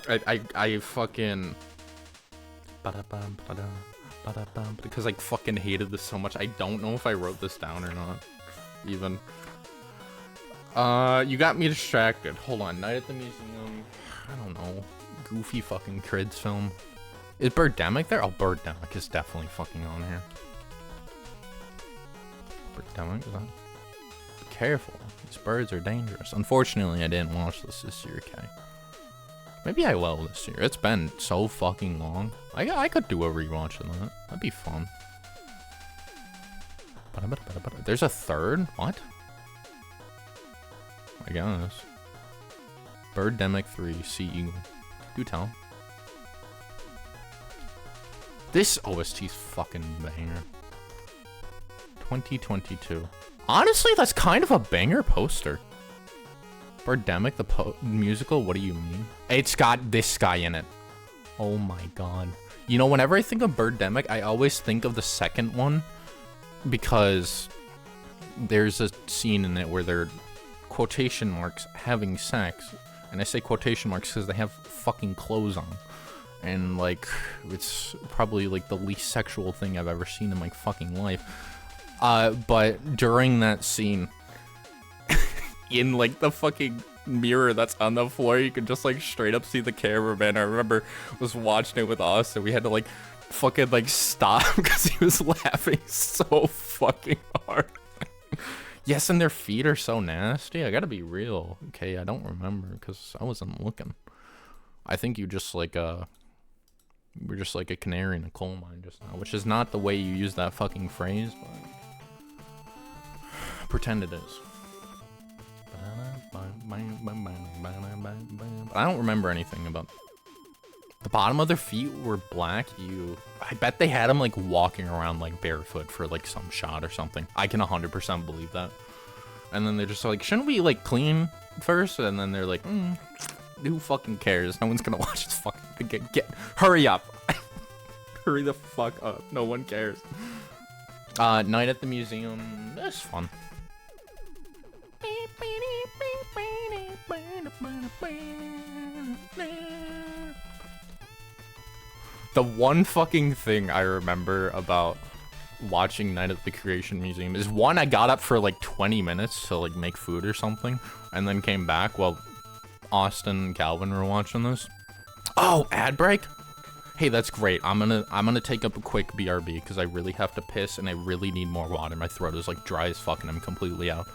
I fucking because I fucking hated this so much. I don't know if I wrote this down or not. Even. You got me distracted. Hold on. Night at the Museum. I don't know. Goofy fucking kids film. Is Birdemic there? Oh, Birdemic is definitely fucking on here. Birdemic, is that? Be careful. These birds are dangerous. Unfortunately, I didn't watch this year, Kay. Maybe I will this year. It's been so fucking long. I could do a rewatch of that. That'd be fun. There's a third? What? I guess. Birdemic 3, Sea Eagle. Do tell. This OST's fucking banger. 2022. Honestly, that's kind of a banger poster. Birdemic, the musical? What do you mean? It's got this guy in it. Oh my god. You know, whenever I think of Birdemic, I always think of the second one because there's a scene in it where they're quotation marks having sex. And I say quotation marks because they have fucking clothes on. And like, it's probably like the least sexual thing I've ever seen in my fucking life. But during that scene, in like the fucking mirror that's on the floor, you can just like straight up see the cameraman. I remember was watching it with Austin. We had to like fucking like stop because he was laughing so fucking hard. Yes, and their feet are so nasty. I gotta be real. Okay, I don't remember because I wasn't looking. I think you just like we're just like a canary in a coal mine just now, which is not the way you use that fucking phrase, but pretend it is. I don't remember anything about the bottom of their feet were black. I bet they had them like walking around like barefoot for like some shot or something. I can 100% believe that. And then they're just like, shouldn't we like clean first? And then they're like, who fucking cares? No one's gonna watch this fucking hurry up. Hurry the fuck up. No one cares. Night at the museum. That's fun. The one fucking thing I remember about watching Night at the Creation Museum is one, I got up for like 20 minutes to like make food or something and then came back while Austin and Calvin were watching this. Oh, ad break? Hey, that's great. I'm gonna take up a quick BRB because I really have to piss and I really need more water. My throat is like dry as fuck and I'm completely out.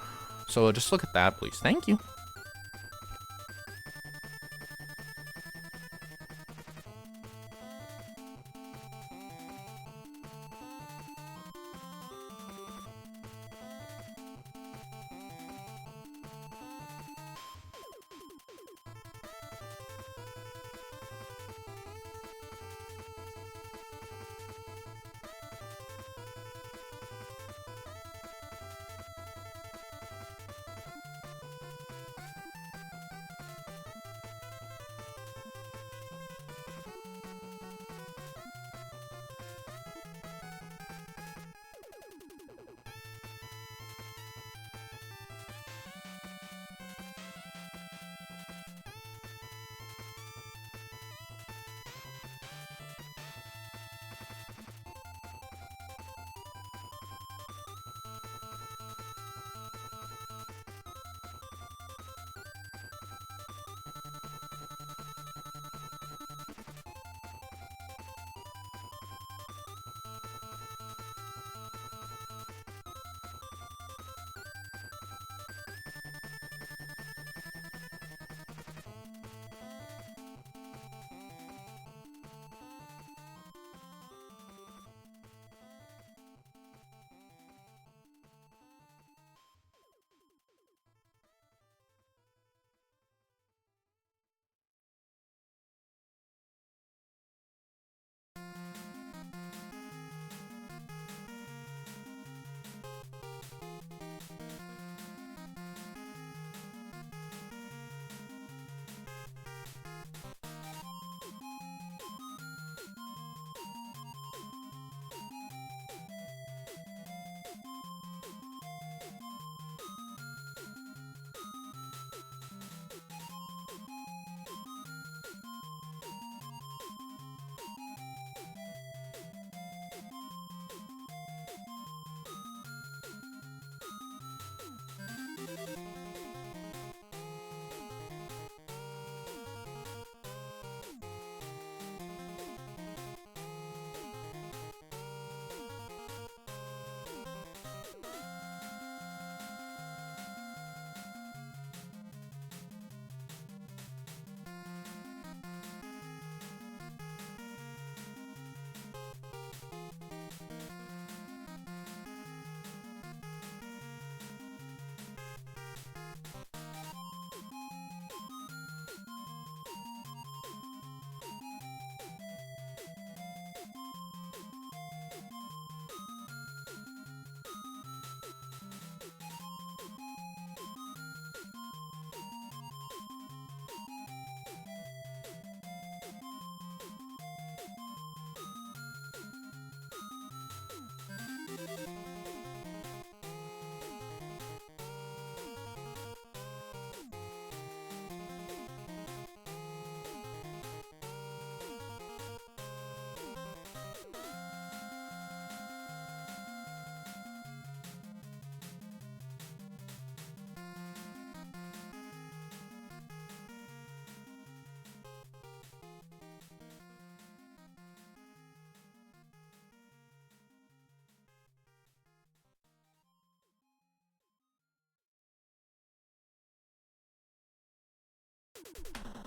So just look at that, please. Thank you.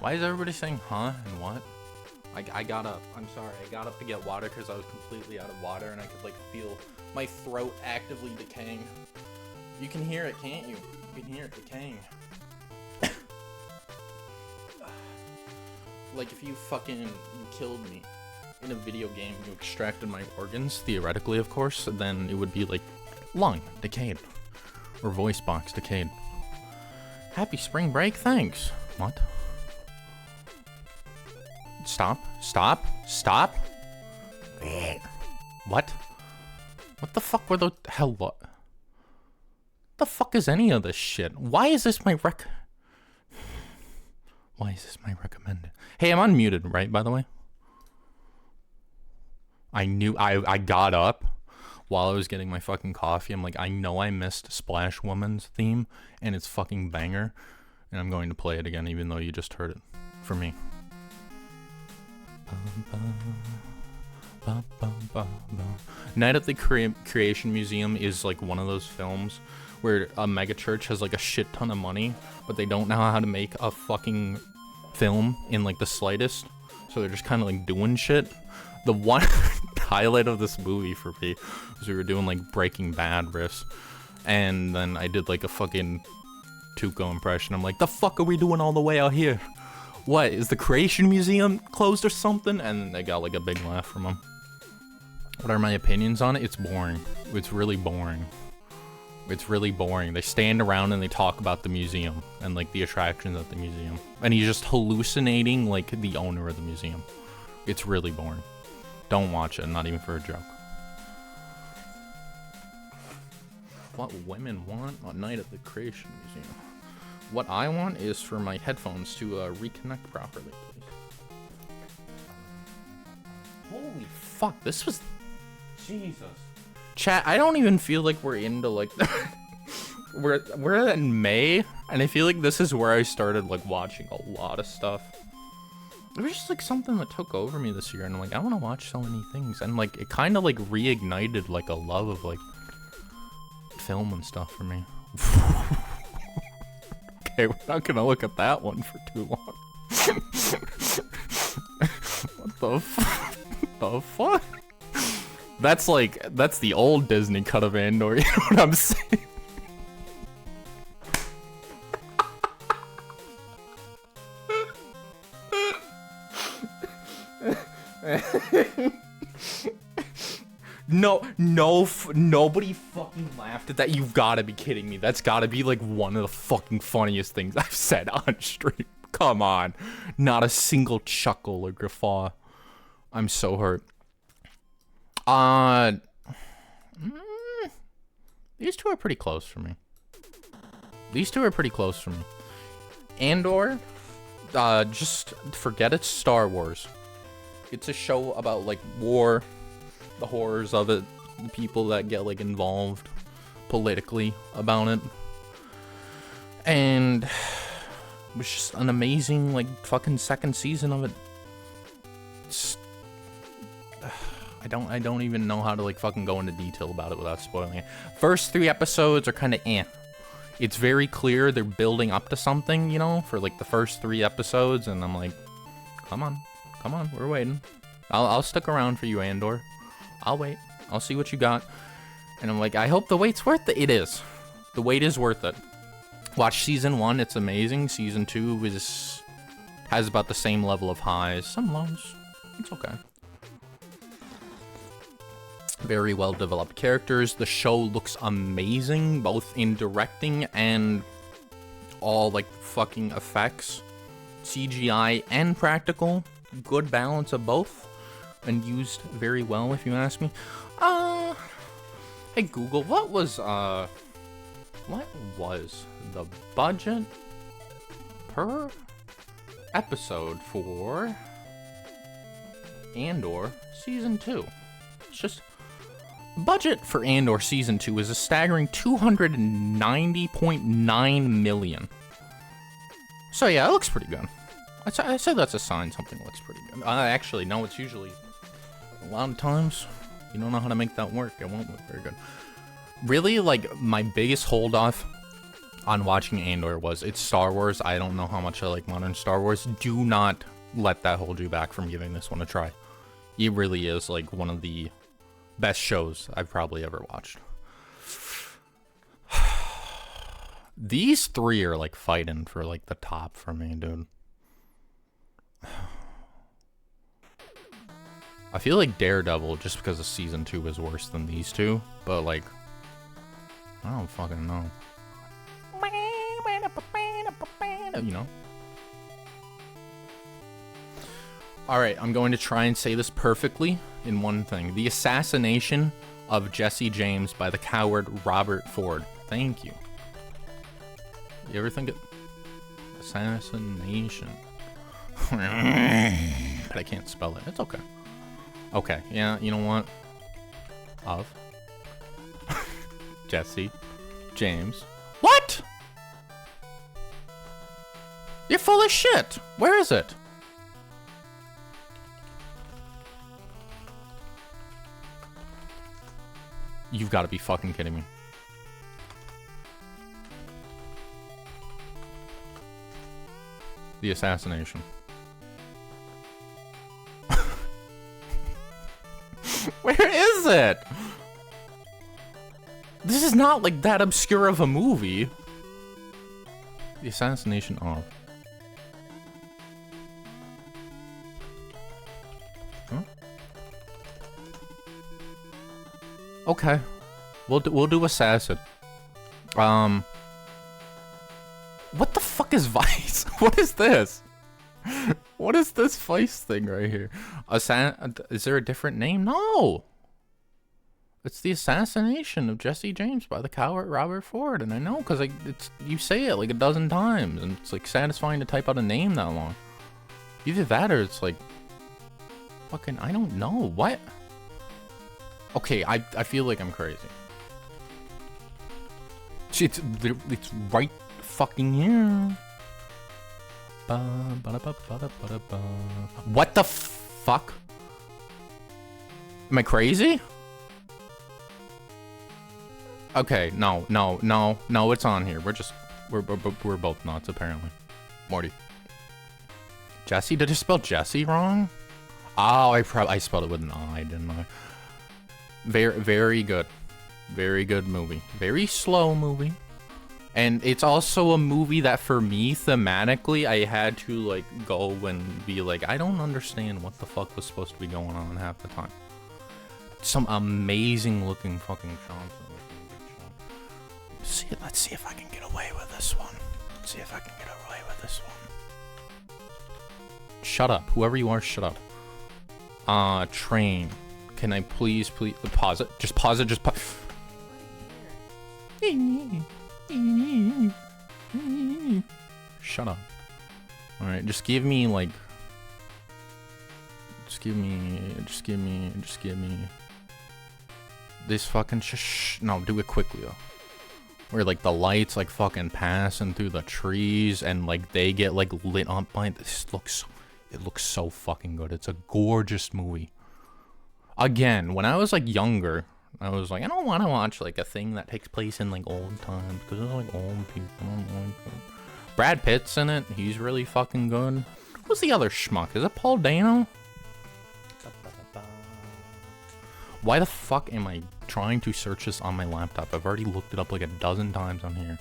Why is everybody saying huh and what? I got up. I'm sorry. I got up to get water because I was completely out of water and I could like feel my throat actively decaying. You can hear it, can't you? You can hear it decaying. Like if you killed me in a video game, you extracted my organs, theoretically of course, then it would be like lung decayed or voice box decayed. Happy spring break, thanks. What? Stop. What? What the fuck were those? Hell, what? The fuck is any of this shit? Why is this my recommended? Hey, I'm unmuted, right, by the way? I got up while I was getting my fucking coffee. I'm like, I know I missed Splash Woman's theme, and it's fucking banger, and I'm going to play it again, even though you just heard it from me. Night at the Creation Museum is like one of those films where a megachurch has like a shit ton of money, but they don't know how to make a fucking film in like the slightest, so they're just kind of like doing shit. The one highlight of this movie for me was we were doing like Breaking Bad riffs, and then I did like a fucking Tuco impression. I'm like, the fuck are we doing all the way out here? What, is the Creation Museum closed or something? And they got like a big laugh from them. What are my opinions on it? It's boring. It's really boring. It's really boring. They stand around and they talk about the museum and like the attractions at the museum. And he's just hallucinating like the owner of the museum. It's really boring. Don't watch it, not even for a joke. What women want on Night at the Creation Museum? What I want is for my headphones to reconnect properly, please. Holy fuck, this was... Jesus. Chat, I don't even feel like we're into, like... we're in May, and I feel like this is where I started, like, watching a lot of stuff. It was just, like, something that took over me this year, and I'm like, I want to watch so many things. And, like, it kind of, like, reignited, like, a love of, like, film and stuff for me. Okay, we're not gonna look at that one for too long. What the fuck? That's like, that's the old Disney cut of Andor, you know what I'm saying? Nobody fucking laughed at that. You've got to be kidding me. That's got to be like one of the fucking funniest things I've said on stream. Come on. Not a single chuckle or guffaw. I'm so hurt. These two are pretty close for me. Andor, just forget it's Star Wars. It's a show about like war, the horrors of it, the people that get like involved politically about it, and it was just an amazing like fucking second season of it. I don't even know how to like fucking go into detail about it without spoiling it. First 3 episodes are kind of eh. It's very clear they're building up to something, you know, for like the first 3 episodes, and I'm like, come on, we're waiting. I'll stick around for you, Andor. I'll wait. I'll see what you got. And I'm like, I hope the wait's worth it. It is. The wait is worth it. Watch season 1, it's amazing. Season 2 has about the same level of highs, some lows. It's okay. Very well developed characters. The show looks amazing, both in directing and all like fucking effects, CGI and practical. Good balance of both, and used very well, if you ask me. Hey Google, what was the budget per episode for Andor season 2? It's just budget for Andor season 2 is a staggering $290.9 million. So yeah, it looks pretty good. I say that's a sign something looks pretty good. Actually, no, it's usually a lot of times you don't know how to make that work. It won't look very good. Really, like my biggest hold off on watching Andor was, it's Star Wars. I don't know how much I like modern Star Wars. Do not let that hold you back from giving this one a try. It really is like one of the best shows I've probably ever watched. These three are like fighting for like the top for me, dude. I feel like Daredevil, just because of season 2, is worse than these two, but like, I don't fucking know. You know? Alright, I'm going to try and say this perfectly in one thing. The assassination of Jesse James by the coward Robert Ford. Thank you. You ever think of assassination? But I can't spell it. It's okay. Okay, yeah, you know what? Of Jesse James. What? You're full of shit. Where is it? You've got to be fucking kidding me. The assassination. Where is it? This is not like that obscure of a movie. The assassination of. Huh? Okay, we'll do assassin. What the fuck is Vice? What is this? What is this Vice thing right here? Is there a different name? No. It's the assassination of Jesse James by the coward Robert Ford, and I know because you say it like a dozen times, and it's like satisfying to type out a name that long. Either that or it's like fucking I don't know what. Okay, I feel like I'm crazy. It's right fucking here. What the fuck? Am I crazy? Okay, no, it's on here. We're both nuts apparently. Morty. Jesse? Did I spell Jesse wrong? Oh, I spelled it with an I, didn't I? Very good. Very good movie. Very slow movie. And it's also a movie that for me, thematically, I had to like go and be like, I don't understand what the fuck was supposed to be going on half the time. Some amazing looking fucking shots. Let's see if I can get away with this one. Let's see if I can get away with this one. Shut up. Whoever you are, shut up. Train. Can I please pause it? Just pause it. Just pause. Shut up. Alright, just give me like. Just give me. This fucking no, do it quickly though. Where like the lights like fucking passing through the trees and like they get like lit up by this. It looks so fucking good. It's a gorgeous movie. Again, when I was like younger, I was like, I don't want to watch like a thing that takes place in like old times because it's like old people. Brad Pitt's in it. He's really fucking good. Who's the other schmuck? Is it Paul Dano? Why the fuck am I trying to search this on my laptop? I've already looked it up like a dozen times on here.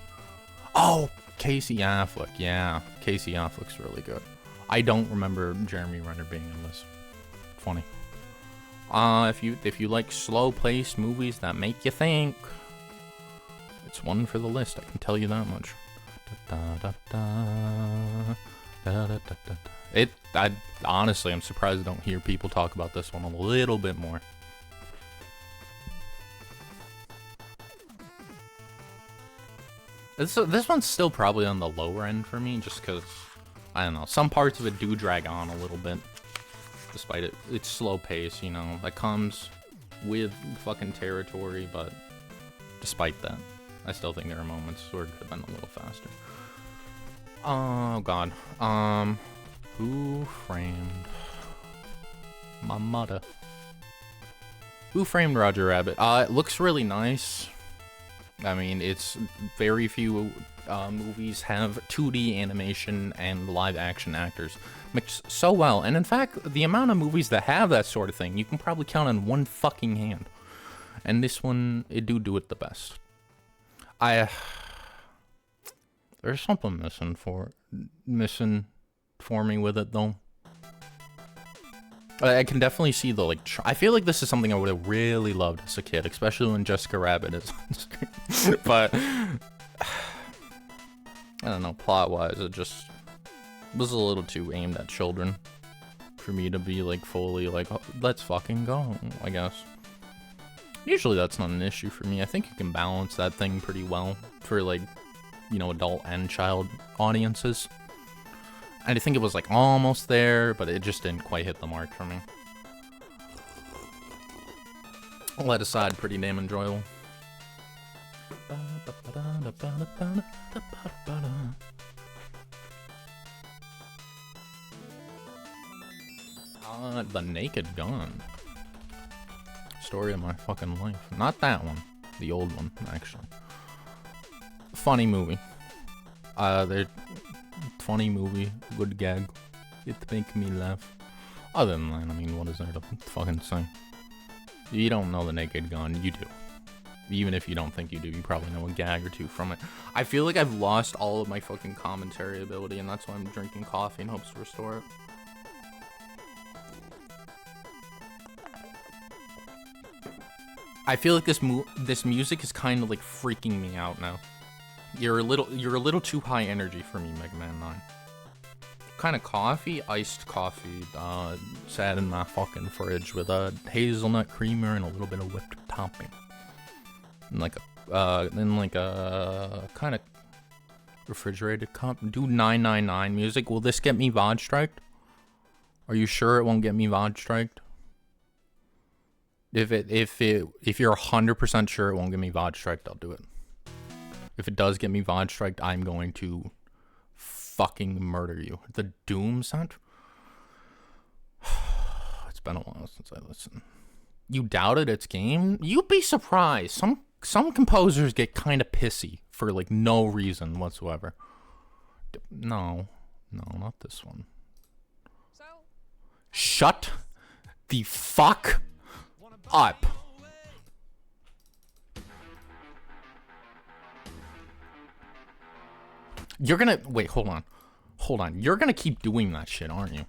Oh, Casey Affleck. Yeah, Casey Affleck's really good. I don't remember Jeremy Renner being in this. Funny. If you like slow-paced movies that make you think, it's one for the list. I can tell you that much. Honestly, I'm surprised I don't hear people talk about this one a little bit more. This one's still probably on the lower end for me, just because, I don't know, some parts of it do drag on a little bit. Despite it's slow pace, you know, that comes with fucking territory, but despite that, I still think there are moments where it could have been a little faster. Oh god. Who framed my mother? Who framed Roger Rabbit? It looks really nice. I mean, it's very few movies have 2D animation and live action actors mixed so well. And in fact, the amount of movies that have that sort of thing, you can probably count on one fucking hand. And this one, it do it the best. There's something missing for me with it though. I can definitely see the I feel like this is something I would have really loved as a kid, especially when Jessica Rabbit is on screen. But I don't know, plot-wise, it just was a little too aimed at children for me to be like fully like, oh, let's fucking go, I guess. Usually that's not an issue for me. I think you can balance that thing pretty well for like, you know, adult and child audiences. I think it was like almost there, but it just didn't quite hit the mark for me. All that aside, pretty damn enjoyable. The Naked Gun. Story of my fucking life. Not that one. The old one, actually. Funny movie. They're funny movie, good gag. It make me laugh. Other than that, I mean, what is there to fucking say? You don't know The Naked Gun, you do. Even if you don't think you do, you probably know a gag or two from it. I feel like I've lost all of my fucking commentary ability, and that's why I'm drinking coffee in hopes to restore it. I feel like this music is kind of like freaking me out now. You're a little too high energy for me, Mega Man 9. Kind of coffee? Iced coffee, sat in my fucking fridge with a hazelnut creamer and a little bit of whipped topping. And like a kind of refrigerated cup. Do 999 music. Will this get me VOD striked? Are you sure it won't get me VOD striked? If you're 100% sure it won't get me VOD striked, I'll do it. If it does get me VOD striked, I'm going to fucking murder you. The Doom sound? It's been a while since I listened. You doubted its game? You'd be surprised. Some composers get kind of pissy for like no reason whatsoever. No, not this one. Shut the fuck up. You're gonna wait, hold on. You're gonna keep doing that shit, aren't you?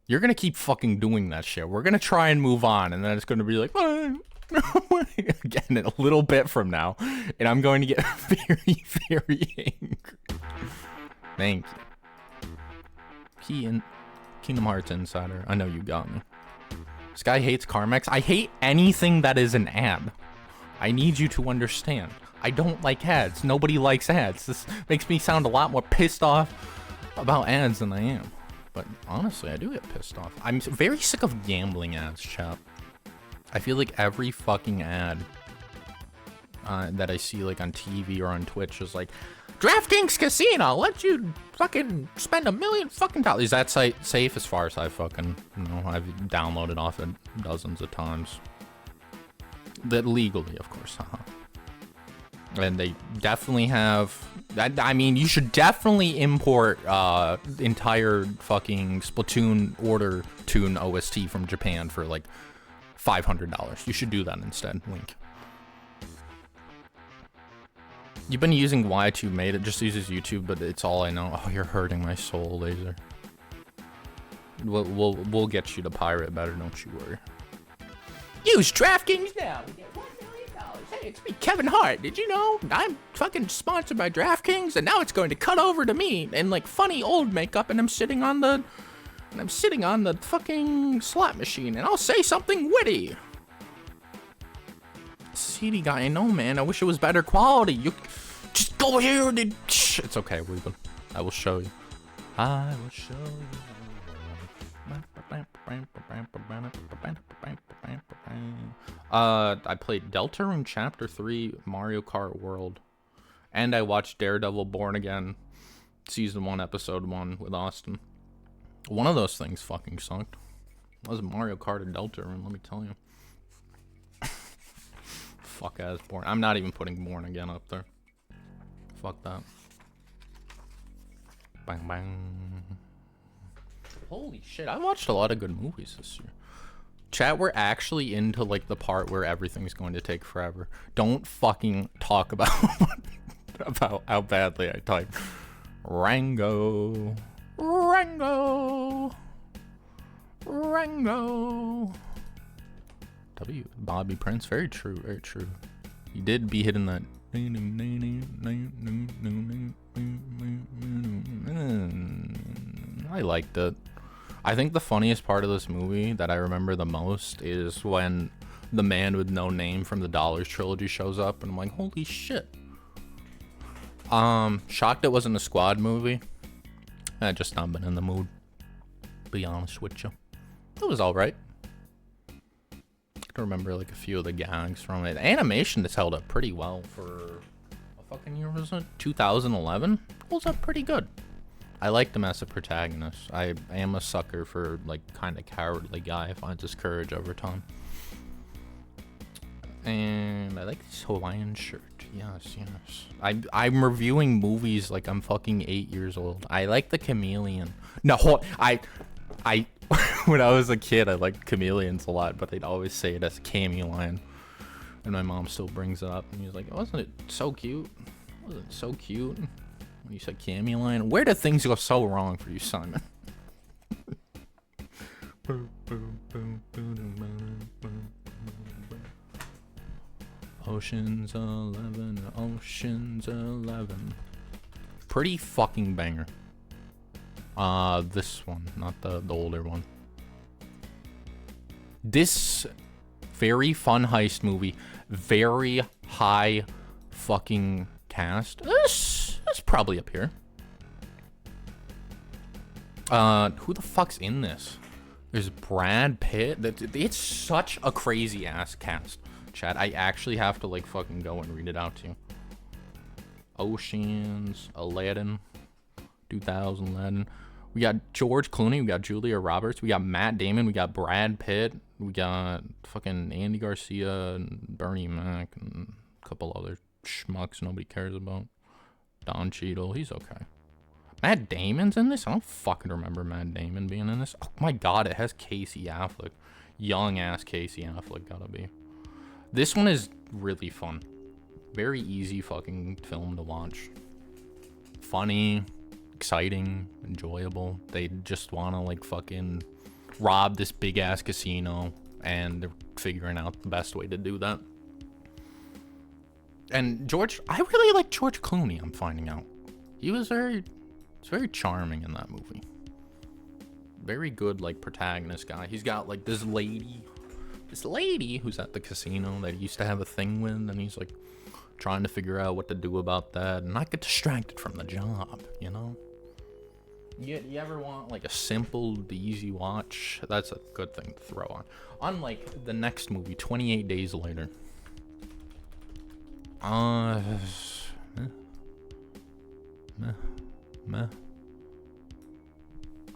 You're gonna keep fucking doing that shit. We're gonna try and move on, and then it's gonna be like again in a little bit from now, and I'm going to get very, very angry. Thank you. Kingdom Hearts Insider. I know you got me. This guy hates Carmex. I hate anything that is an ad. I need you to understand. I don't like ads. Nobody likes ads. This makes me sound a lot more pissed off about ads than I am. But honestly, I do get pissed off. I'm very sick of gambling ads, chap. I feel like every fucking ad that I see like on TV or on Twitch is like, DraftKings Casino, let you fucking spend $1 million fucking dollars. Is that site safe? As far as I fucking know, I've downloaded off it dozens of times. That legally, of course, And they definitely have that. I mean, you should definitely import entire fucking Splatoon Order Tune OST from Japan for like $500. You should do that instead. Link. You've been using Y2 Made. It just uses YouTube, but it's all I know. Oh, you're hurting my soul, Laser. We'll get you to pirate better. Don't you worry. Use DraftKings now. We get $1 million. Hey, it's me, Kevin Hart. Did you know I'm fucking sponsored by DraftKings, and now it's going to cut over to me in like funny old makeup, and I'm sitting on the fucking slot machine, and I'll say something witty. CD guy, I know, man. I wish it was better quality. You just go here and it's okay, Ruben. I will show you. I will show you. I played Deltarune Chapter 3 Mario Kart World, and I watched Daredevil Born Again Season 1 Episode 1 with Austin. One of those things fucking sucked. It wasn't Mario Kart or Deltarune, let me tell you. fuck ass Born. I'm not even putting Born Again up there. Fuck that. Bang bang. Holy shit, I watched a lot of good movies this year. Chat, we're actually into like the part where everything's going to take forever. Don't fucking talk about about how badly I type. Rango. Rango. Rango. Bobby Prince, very true, very true. He did be hitting that. I liked it. I think the funniest part of this movie that I remember the most is when the man with no name from the Dollars trilogy shows up, and I'm like, holy shit. Shocked it wasn't a Squad movie. I just not been in the mood. Be honest with you. It was alright. I remember like a few of the gags from it. The animation has held up pretty well for what fucking year was it? 2011? Holds up pretty good. I liked him as a protagonist. I am a sucker for like kind of cowardly guy who finds his courage over time. And I like this Hawaiian shirt. Yes, yes. I'm reviewing movies like I'm fucking 8 years old. I like the Chameleon. No, I when I was a kid, I liked chameleons a lot, but they'd always say it as Chameleon. And my mom still brings it up, and he's like, wasn't it so cute? Wasn't it so cute? When you said Chameleon, where did things go so wrong for you, Simon? Ocean's 11, Ocean's 11. Pretty fucking banger. This one, not the older one. This very fun heist movie, very high fucking cast. This probably up here. Who the fuck's in this? There's Brad Pitt. It's such a crazy ass cast. Chat, I actually have to like fucking go and read it out to you. Oceans, Aladdin, 2011. We got George Clooney, we got Julia Roberts, we got Matt Damon, we got Brad Pitt, we got fucking Andy Garcia and Bernie Mac and a couple other schmucks nobody cares about. Don Cheadle, he's okay. Matt Damon's in this? I don't fucking remember Matt Damon being in this. Oh my god, it has Casey Affleck. Young ass Casey Affleck, gotta be. This one is really fun. Very easy fucking film to watch. Funny, exciting, enjoyable. They just want to like fucking rob this big ass casino, and they're figuring out the best way to do that. And I really like George Clooney, I'm finding out. He's very charming in that movie. Very good like protagonist guy. He's got like this lady who's at the casino that he used to have a thing with, and he's like trying to figure out what to do about that and not get distracted from the job, you know? You ever want like a simple, easy watch? That's a good thing to throw on. Unlike the next movie, 28 Days Later. Meh.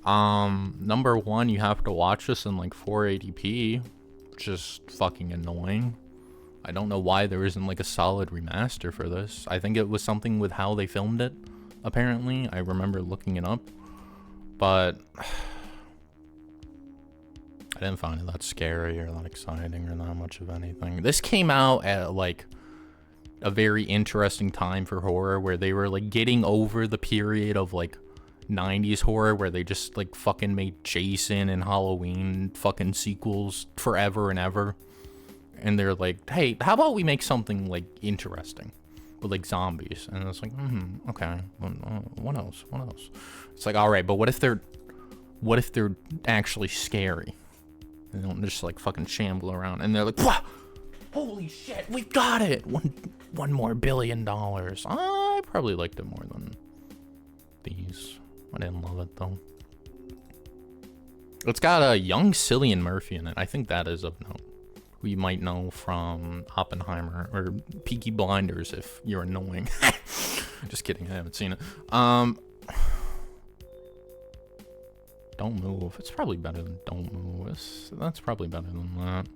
Number one, you have to watch this in like 480p, which is fucking annoying. I don't know why there isn't like a solid remaster for this. I think it was something with how they filmed it, apparently. I remember looking it up, but I didn't find it that scary or that exciting or that much of anything. This came out at like a very interesting time for horror, where they were like getting over the period of like 90s horror where they just like fucking made Jason and Halloween fucking sequels forever and ever. And they're like, hey, how about we make something like interesting with like zombies? And it's like, okay, what else? It's like, all right, but what if they're actually scary? They don't just like fucking shamble around. And they're like, wah! Holy shit, we got it! One more $1 billion. I probably liked it more than these. I didn't love it though. It's got a young Cillian Murphy in it. I think that is of note. Who you might know from Oppenheimer or Peaky Blinders if you're annoying. Just kidding, I haven't seen it. Don't Move. It's probably better than Don't Move. That's probably better than that.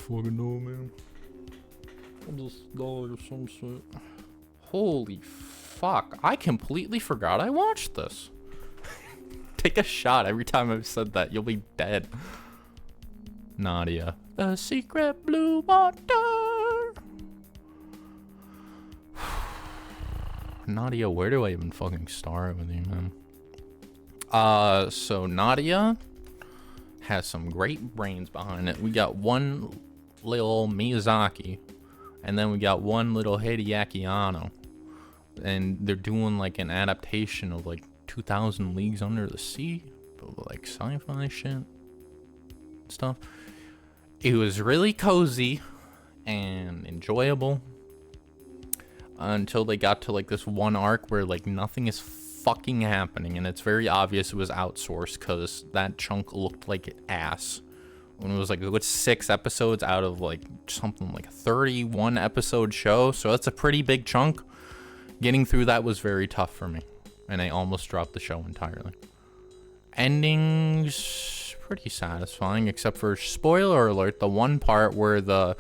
fucking know, man. I'm just dog or some shit. Holy fuck. I completely forgot I watched this. Take a shot every time I've said that. You'll be dead. Nadia. The secret blue water. Nadia, where do I even fucking start with you, man? So Nadia has some great brains behind it. We got one little Miyazaki, and then we got one little Hideaki Anno. And they're doing like an adaptation of like 2000 Leagues Under the Sea, like sci-fi shit stuff. It was really cozy and enjoyable until they got to like this one arc where like nothing is fucking happening, and it's very obvious it was outsourced because that chunk looked like ass. When it was like, what's 6 episodes out of like something like a 31 episode show, so that's a pretty big chunk. Getting through that was very tough for me, and I almost dropped the show entirely. Endings pretty satisfying, except for, spoiler alert, the one part where the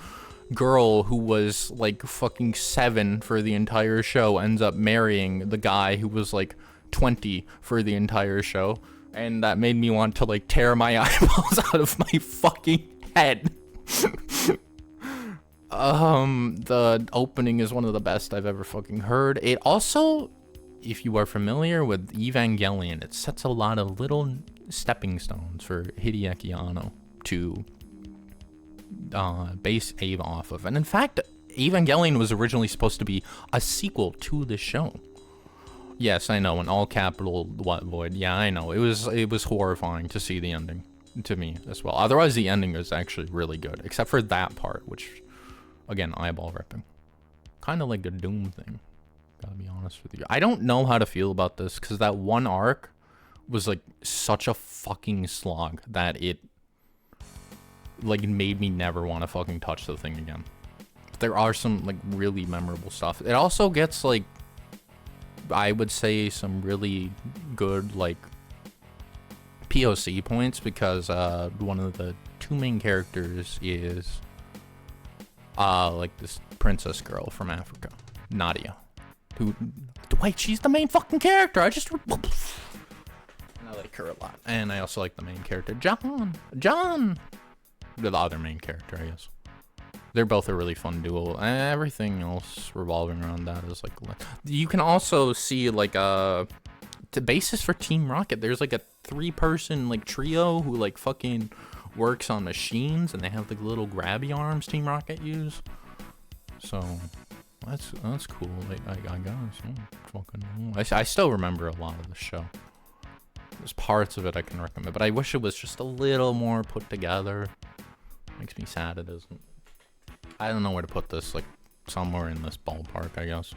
girl who was like fucking 7 for the entire show ends up marrying the guy who was like 20 for the entire show, and that made me want to like tear my eyeballs out of my fucking head. The opening is one of the best I've ever fucking heard. It also, if you are familiar with Evangelion, it sets a lot of little stepping stones for Hideaki Anno to base Ava off of. And in fact, Evangelion was originally supposed to be a sequel to the show. Yes, I know, an all capital what void. Yeah, I know. It was horrifying to see the ending to me as well. Otherwise, the ending is actually really good, except for that part, which, again, eyeball ripping. Kind of like a Doom thing, gotta be honest with you. I don't know how to feel about this, because that one arc was like such a fucking slog that it like made me never want to fucking touch the thing again. There are some like really memorable stuff. It also gets like, I would say, some really good like POC points, because one of the 2 main characters is like this princess girl from Africa, Nadia, who, wait, she's the main fucking character. I like her a lot. And I also like the main character, John, the other main character, I guess. They're both a really fun duo. Everything else revolving around that is like, you can also see like the basis for Team Rocket. There's like a 3-person like trio who like fucking works on machines, and they have like little grabby arms Team Rocket use. So that's cool. I guess, fucking, I still remember a lot of the show. There's parts of it I can recommend, but I wish it was just a little more put together. Makes me sad it isn't. I don't know where to put this, like somewhere in this ballpark, I guess,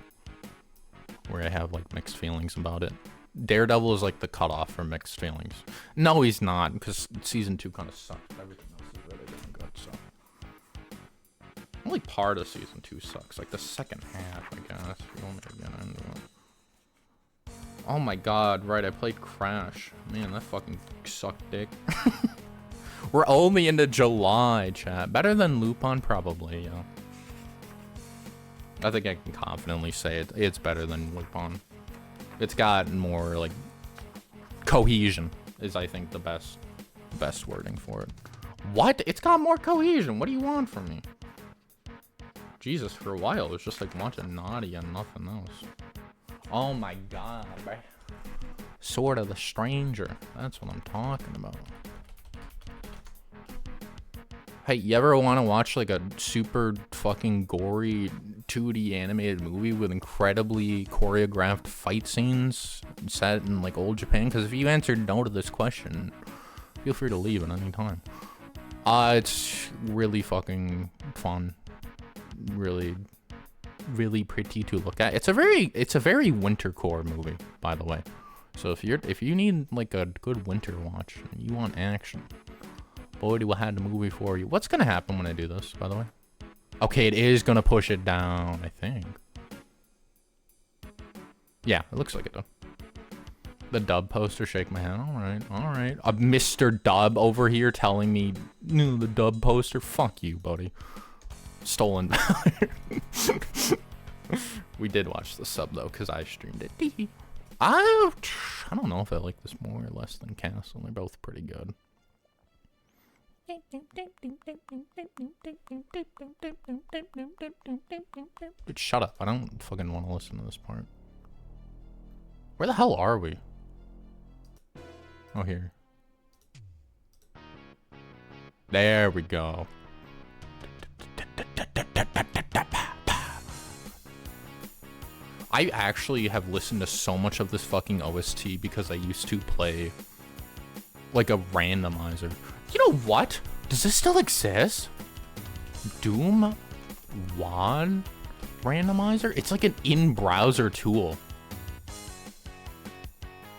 where I have like mixed feelings about it. Daredevil is like the cutoff for mixed feelings. No, he's not, because season 2 kind of sucked. Everything else is really damn good, so. Only part of season 2 sucks, like the second half, I guess. You want me to get into it. Oh my god, right, I played Crash. Man, that fucking sucked dick. We're only into July, chat. Better than Lupin, probably, yeah. I think I can confidently say it's better than Lupin. It's got more, like, cohesion is, I think, the best wording for it. What? It's got more cohesion. What do you want from me? Jesus, for a while, it was just, like, watching Nadia and nothing else. Oh my god, bro. Sword of the Stranger. That's what I'm talking about. Hey, you ever want to watch like a super fucking gory 2D animated movie with incredibly choreographed fight scenes set in like old Japan? Because if you answered no to this question, feel free to leave at any time. It's really fucking fun. Really pretty to look at. It's a very wintercore movie, by the way. So if you need like a good winter watch and you want action, boy, do I have the movie for you. What's gonna happen when I do this, by the way? Okay, it is gonna push it down, I think. Yeah, it looks like it though. The Dub poster, shake my hand. All right. A Mr. Dub over here telling me, no, the Dub poster. Fuck you, buddy. Stolen valor. We did watch the sub though, cause I streamed it. I don't know if I like this more or less than Castle. They're both pretty good. Dude, shut up. I don't fucking want to listen to this part. Where the hell are we? Oh, here. There we go. I actually have listened to so much of this fucking OST because I used to play like a randomizer. You know what? Does this still exist? Doom WAD randomizer? It's like an in-browser tool.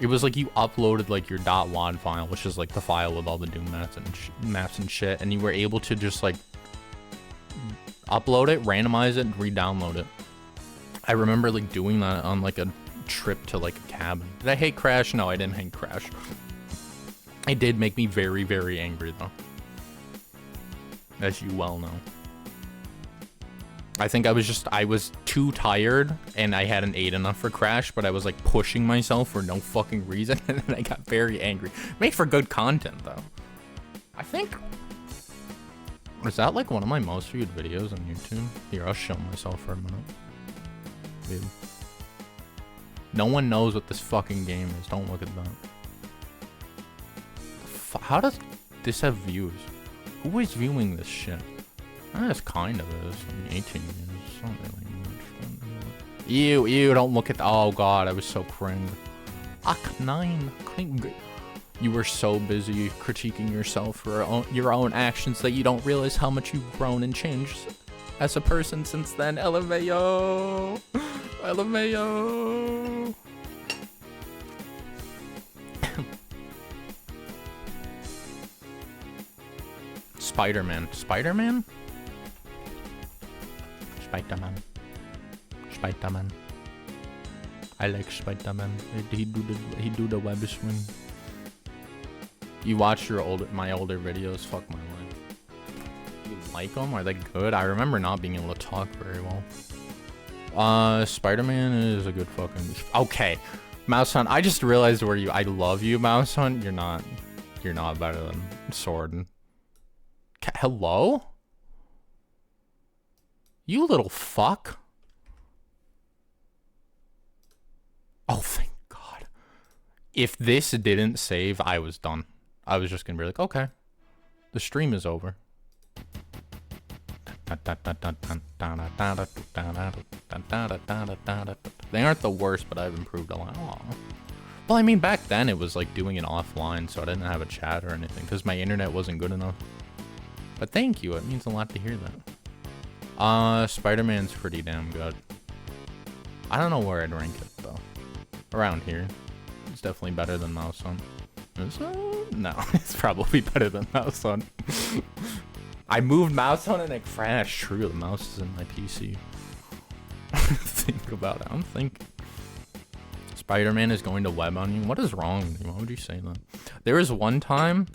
It was like you uploaded like your .wad file, which is like the file with all the Doom maps and shit, and you were able to just like upload it, randomize it, and re-download it. I remember like doing that on like a trip to like a cabin. Did I hate Crash? No, I didn't hate Crash. It did make me very, very angry though, as you well know. I think I was too tired and I hadn't ate enough for Crash, but I was like pushing myself for no fucking reason and then I got very angry. Made for good content though. I think, is that like one of my most viewed videos on YouTube? Here, I'll show myself for a minute. Dude. No one knows what this fucking game is. Don't look at that. How does this have views? Who is viewing this shit? That's kind of is. I mean, 18 years. Not really much. Ew, don't look at the, oh god, I was so cringe. Ak9 cringe. You were so busy critiquing yourself for your own actions that you don't realize how much you've grown and changed as a person since then. LMAO. LMAO. Spider-Man. Spider-Man? Spider-Man. Spider-Man. I like Spider-Man. He do the web swing. You watch my older videos. Fuck my life. You like them? Are they good? I remember not being able to talk very well. Spider-Man is a good fucking. Okay, Mouse Hunt. I just realized where you. I love you, Mouse Hunt. You're not better than Sword. Hello? You little fuck. Oh, thank God. If this didn't save, I was done. I was just gonna be like, okay, the stream is over. They aren't the worst, but I've improved a lot. Aww. Well, I mean, back then it was like doing it offline, so I didn't have a chat or anything because my internet wasn't good enough. But thank you, it means a lot to hear that. Spider-Man's pretty damn good. I don't know where I'd rank it though. Around here. It's definitely better than Mouse Hunt. No, it's probably better than Mouse Hunt. I moved Mouse Hunt and it crashed. True, the mouse is in my PC. Think about it. I'm thinking. Spider-Man is going to web on you. What is wrong with you? Why would you say that? There was one time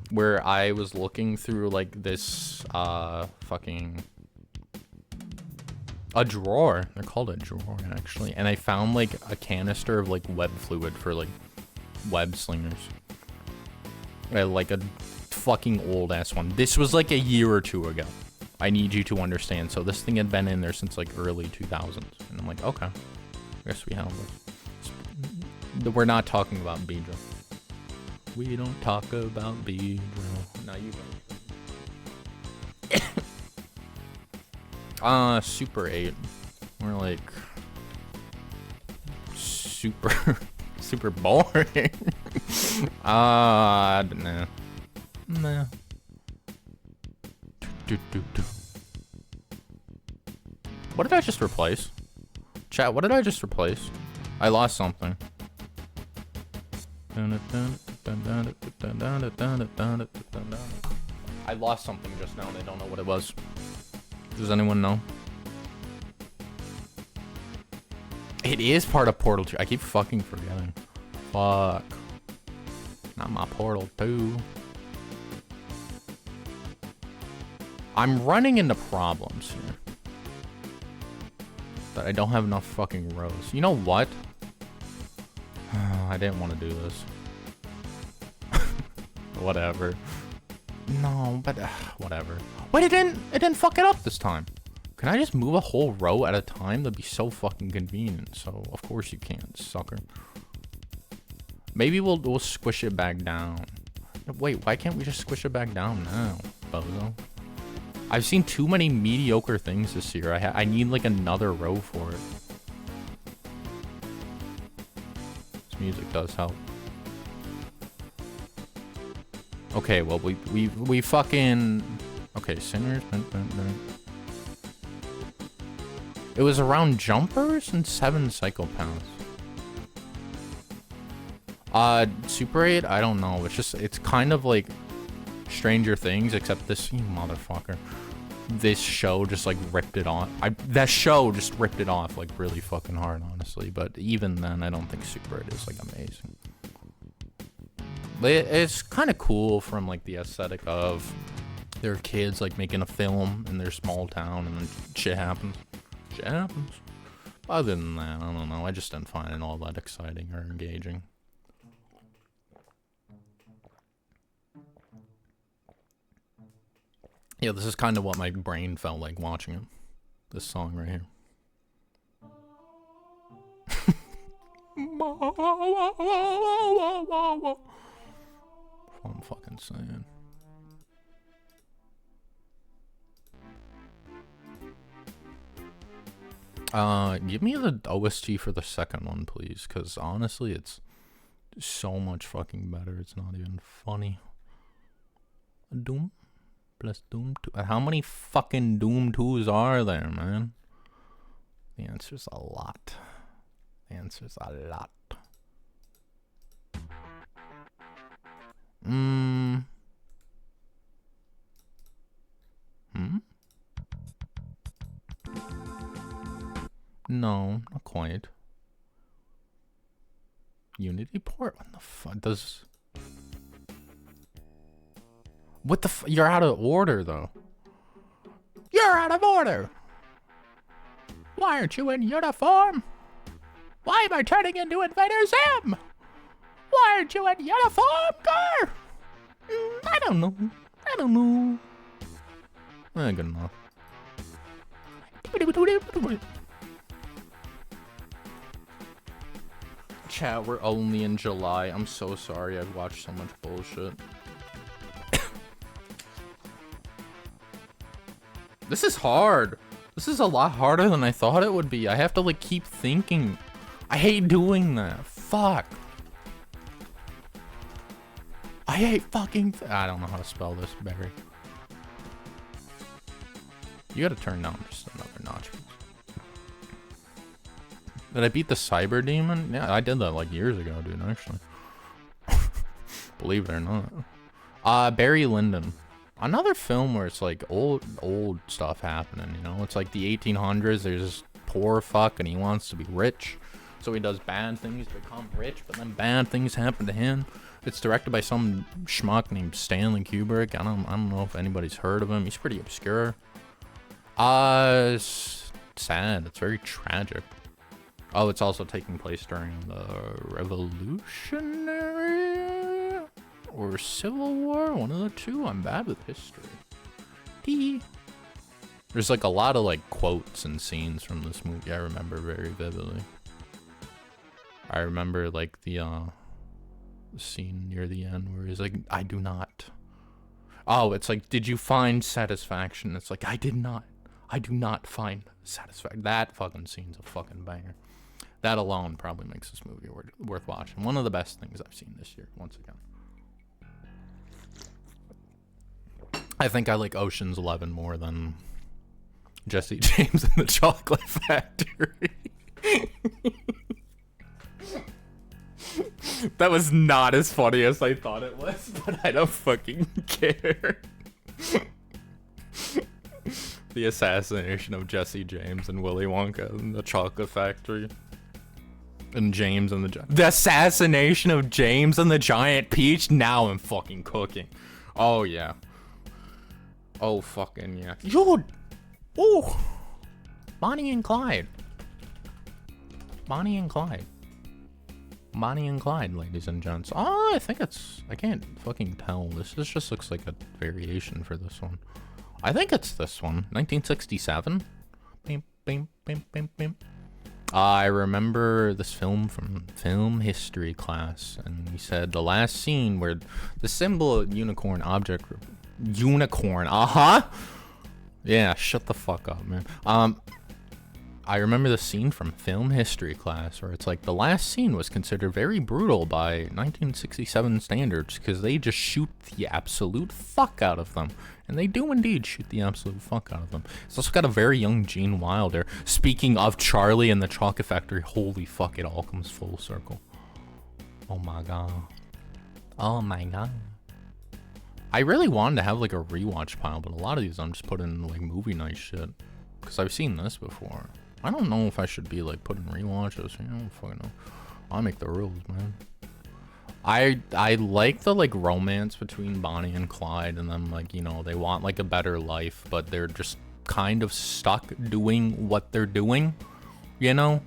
where I was looking through like this fucking a drawer. They're called a drawer actually, and I found like a canister of like web fluid for like web slingers. Like a fucking old ass one. This was like a year or two ago. I need you to understand. So this thing had been in there since like early 2000s, and I'm like, okay, I guess we have this. We're not talking about Beedrill. We don't talk about Beedrill. No, you don't. Super 8. We're like super super boring. Nah. Nah. What did I just replace? Chat, what did I just replace? I lost something. I lost something just now and I don't know what it was. Does anyone know? It is part of Portal 2. I keep fucking forgetting. fuck. Not my Portal 2. I'm running into problems here. That I don't have enough fucking rows. You know what? I didn't want to do this. Whatever. No, but whatever. Wait, it didn't fuck it up this time. Can I just move a whole row at a time? That'd be so fucking convenient. So of course you can't, sucker. Maybe we'll squish it back down. Wait, why can't we just squish it back down now, bozo? I've seen too many mediocre things this year. I need like another row for it. This music does help. Okay, well we fucking okay, Sinners. It was around jumpers and 7 psychopaths. Super 8, I don't know. It's kind of like Stranger Things, except this, you motherfucker. This show just like ripped it off. That show just ripped it off like really fucking hard, honestly. But even then, I don't think Super 8 is like amazing. It's kind of cool from like the aesthetic of their kids like making a film in their small town, and then shit happens. Shit happens. Other than that, I don't know. I just didn't find it all that exciting or engaging. Yeah, this is kind of what my brain felt like watching it. This song right here. What I'm fucking saying. Give me the OST for the second one, please, because honestly, it's so much fucking better. It's not even funny. Doom plus Doom 2. How many fucking Doom 2s are there, man? The answer's a lot. The answer's a lot. No, not quite. Unity port? What the fuck does... What the You're out of order, though. You're out of order! Why aren't you in uniform? Why am I turning into Invader Zim? Why aren't you in uniform, Gar? I don't know. I don't know. Good enough. Chat, we're only in July. I'm so sorry I've watched so much bullshit. This is hard. This is a lot harder than I thought it would be. I have to like keep thinking. I hate doing that. Fuck. I hate fucking I don't know how to spell this, Barry. You gotta turn down just another notch. Did I beat the Cyber Demon? Yeah, I did that like years ago, dude, actually. Believe it or not. Barry Lyndon. Another film where it's like old stuff happening, you know? It's like the 1800s, there's this poor fuck and he wants to be rich. So he does bad things to become rich, but then bad things happen to him. It's directed by some schmuck named Stanley Kubrick. I don't know if anybody's heard of him. He's pretty obscure. It's sad. It's very tragic. Oh, it's also taking place during the Revolutionary or Civil War, one of the two. I'm bad with history. There's like a lot of like quotes and scenes from this movie I remember very vividly. I remember like the scene near the end where he's like, I do not. Oh, it's like, did you find satisfaction? It's like, I did not. I do not find satisfaction. That fucking scene's a fucking banger. That alone probably makes this movie worth watching. One of the best things I've seen this year, once again. I think I like Ocean's 11 more than Jesse James and the Chocolate Factory. That was not as funny as I thought it was, but I don't fucking care. The assassination of Jesse James and Willy Wonka and the Chocolate Factory. And James and the assassination of James and the Giant Peach. Now I'm fucking cooking. Oh yeah. Oh fucking yeah. Yo. Oh. Bonnie and Clyde. Bonnie and Clyde. Bonnie and Clyde, ladies and gents. Oh, I think it's. I can't fucking tell. This just looks like a variation for this one. I think it's this one. 1967. Bim, bim, bim, bim, bim. I remember this film from film history class, and we said the last scene where the symbol unicorn object unicorn. Yeah, shut the fuck up, man. I remember the scene from film history class where it's like the last scene was considered very brutal by 1967 standards because they just shoot the absolute fuck out of them. And they do indeed shoot the absolute fuck out of them. It's also got a very young Gene Wilder. Speaking of Charlie and the Chocolate Factory, holy fuck, it all comes full circle. Oh my god. Oh my god. I really wanted to have like a rewatch pile, but a lot of these I'm just putting in like movie night shit. Because I've seen this before. I don't know if I should be like putting rewatches. I don't fucking know. I make the rules, man. I like the like romance between Bonnie and Clyde, and then like, you know, they want like a better life, but they're just kind of stuck doing what they're doing, you know?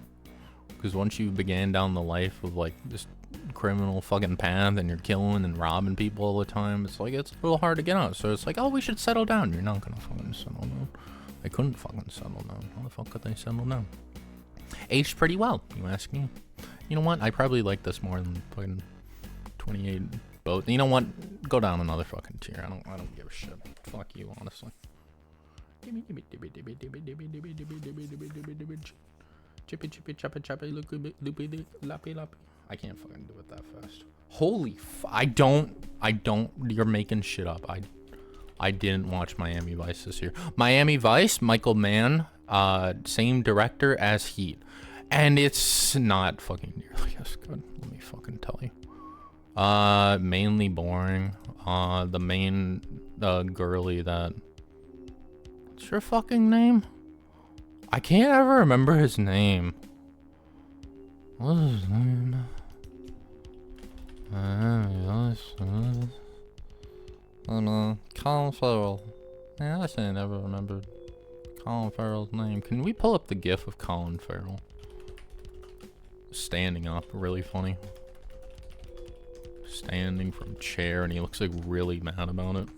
Because once you began down the life of like this criminal fucking path and you're killing and robbing people all the time, it's like it's a little hard to get out. So it's like, oh, we should settle down. You're not gonna fucking settle down. They couldn't fucking settle down. How the fuck could they settle down? Aged pretty well, you ask me. You know what? I probably like this more than fucking 28 both. You know what? Go down another fucking tier. I don't give a shit. Fuck you, honestly. Chippy chippy choppa choppa loopy loopy lappy lappy. I can't fucking do it that fast. Holy I don't. You're making shit up. I didn't watch Miami Vice this year. Miami Vice, Michael Mann, same director as Heat. And it's not fucking nearly as good, let me fucking tell you. Mainly boring. The main girly that... What's her fucking name? I can't ever remember his name. What's his name? Oh no, Colin Farrell. Yeah, I should never remembered Colin Farrell's name. Can we pull up the gif of Colin Farrell standing up? Really funny. Standing from chair, and he looks like really mad about it.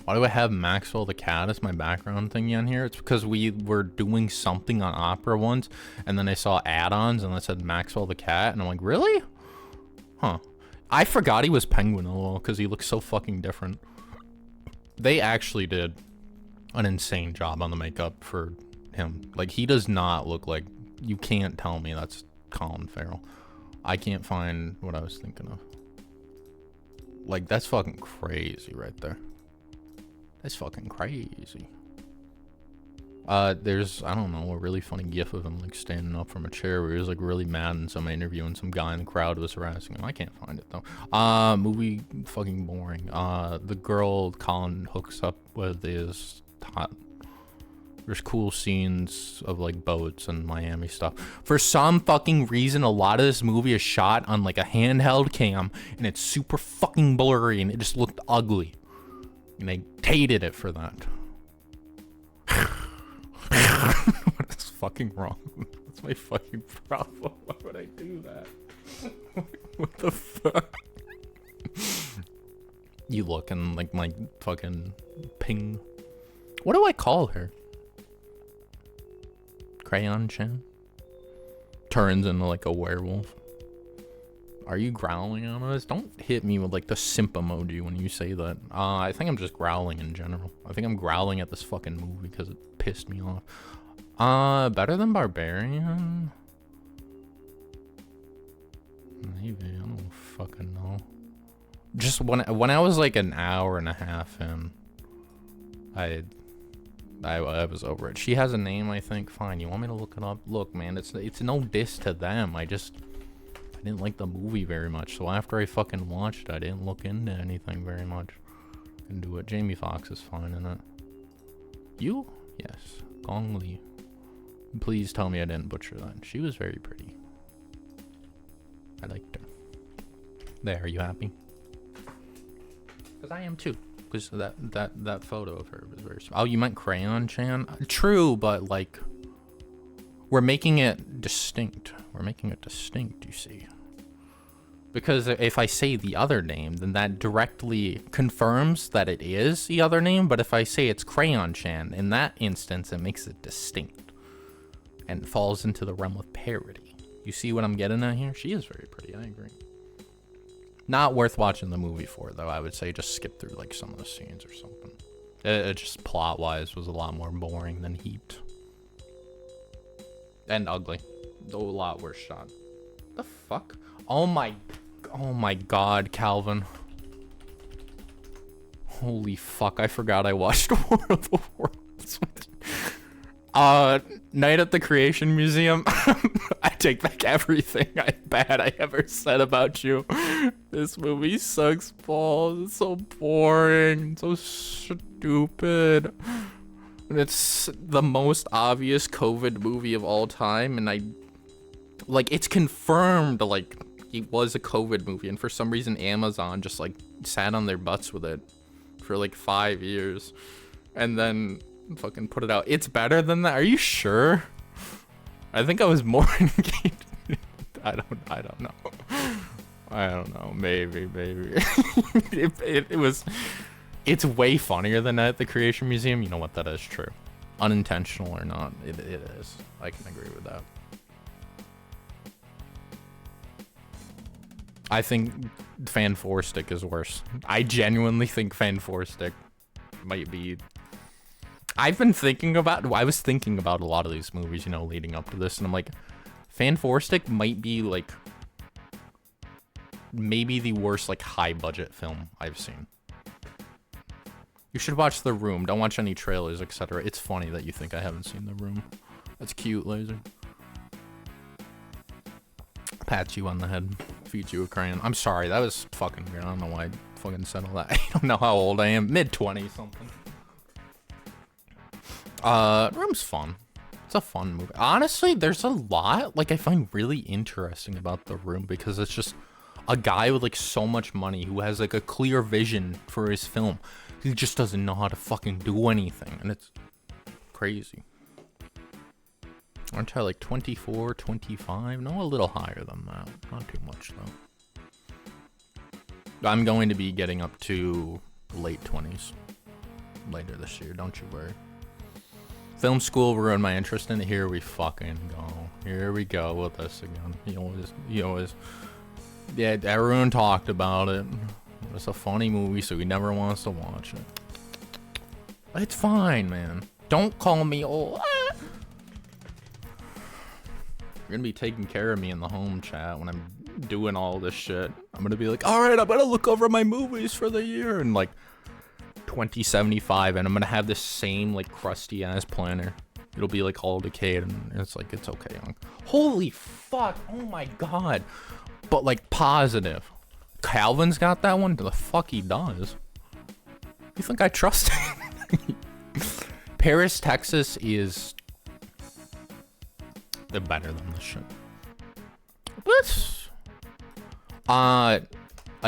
Why do I have Maxwell the cat as my background thingy on here? It's because we were doing something on Opera once, and then I saw add-ons and it said Maxwell the cat, and I'm like, really? Huh. I forgot he was Penguin a little because he looks so fucking different. They actually did an insane job on the makeup for him. Like, he does not look like... You can't tell me that's Colin Farrell. I can't find what I was thinking of. Like, that's fucking crazy right there. That's fucking crazy. There's, I don't know, a really funny gif of him like standing up from a chair where he was like really mad in some interview and some guy in the crowd was harassing him. I can't find it though. Movie fucking boring. The girl Colin hooks up with is hot. There's cool scenes of like boats and Miami stuff. For some fucking reason, a lot of this movie is shot on like a handheld cam and it's super fucking blurry and it just looked ugly. And I hated it for that. What is fucking wrong? What's my fucking problem? Why would I do that? What the fuck? You looking like my fucking ping. What do I call her? Crayon Chin? Turns into like a werewolf. Are you growling on us? Don't hit me with like the simp emoji when you say that. I think I'm just growling in general. I think I'm growling at this fucking movie because it pissed me off. Better than Barbarian? Maybe, I don't fucking know. Just when I was like an hour and a half in, I was over it. She has a name, I think. Fine, you want me to look it up? Look, man, it's no diss to them. I didn't like the movie very much, so after I fucking watched it, I didn't look into anything very much. And do it. Jamie Foxx is fine in it. You? Yes. Gong Li. Please tell me I didn't butcher that. She was very pretty. I liked her. There, are you happy? Because I am too. Because that photo of her was very... Oh, you meant Crayon Chan? True, but like... We're making it distinct. We're making it distinct, you see. Because if I say the other name, then that directly confirms that it is the other name. But if I say it's Crayon Chan, in that instance, it makes it distinct. And falls into the realm of parody. You see what I'm getting at here? She is very pretty, I agree. Not worth watching the movie for, though. I would say just skip through like some of the scenes or something. It just plot-wise was a lot more boring than Heat. And ugly. A lot worse shot. The fuck? Oh my god, Calvin. Holy fuck, I forgot I watched War of the Worlds. Night at the Creation Museum. I take back everything bad I ever said about you. This movie sucks balls. It's so boring. So stupid. It's the most obvious COVID movie of all time, and like, it's confirmed, like, it was a COVID movie, and for some reason Amazon just, like, sat on their butts with it for, like, 5 years, and then fucking put it out. It's better than that? Are you sure? I think I was more engaged. I don't know. I don't know. Maybe. It's way funnier than at the Creation Museum. You know what? That is true. Unintentional or not, it is. I can agree with that. I think Fan 4 Stick is worse. I genuinely think Fan 4 Stick might be... I was thinking about a lot of these movies, you know, leading up to this, and I'm like, Fan 4 Stick might be, like, maybe the worst, like, high-budget film I've seen. You should watch The Room. Don't watch any trailers, etc. It's funny that you think I haven't seen The Room. That's cute, Laser. Pats you on the head. Feeds you a crayon. I'm sorry, that was fucking weird. I don't know why I fucking said all that. I don't know how old I am. Mid-20s something. Room's fun. It's a fun movie. Honestly, there's a lot, like, I find really interesting about The Room, because it's just a guy with, like, so much money who has, like, a clear vision for his film. He just doesn't know how to fucking do anything, and it's crazy. Aren't I like 24, 25? No, a little higher than that. Not too much, though. I'm going to be getting up to late 20s later this year, don't you worry. Film school ruined my interest in it. Here we fucking go. Here we go with this again. You always... Yeah, everyone talked about it. It's a funny movie, so he never wants to watch it. It's fine, man. Don't call me old. You're gonna be taking care of me in the home chat when I'm doing all this shit. I'm gonna be like, alright, I'm gonna look over my movies for the year in like 2075, and I'm gonna have this same like crusty ass planner. It'll be like all decayed, and it's like, it's okay. Holy fuck, oh my god. But like positive. Calvin's got that one? The fuck he does. You think I trust him? Paris, Texas is... They're better than this shit. A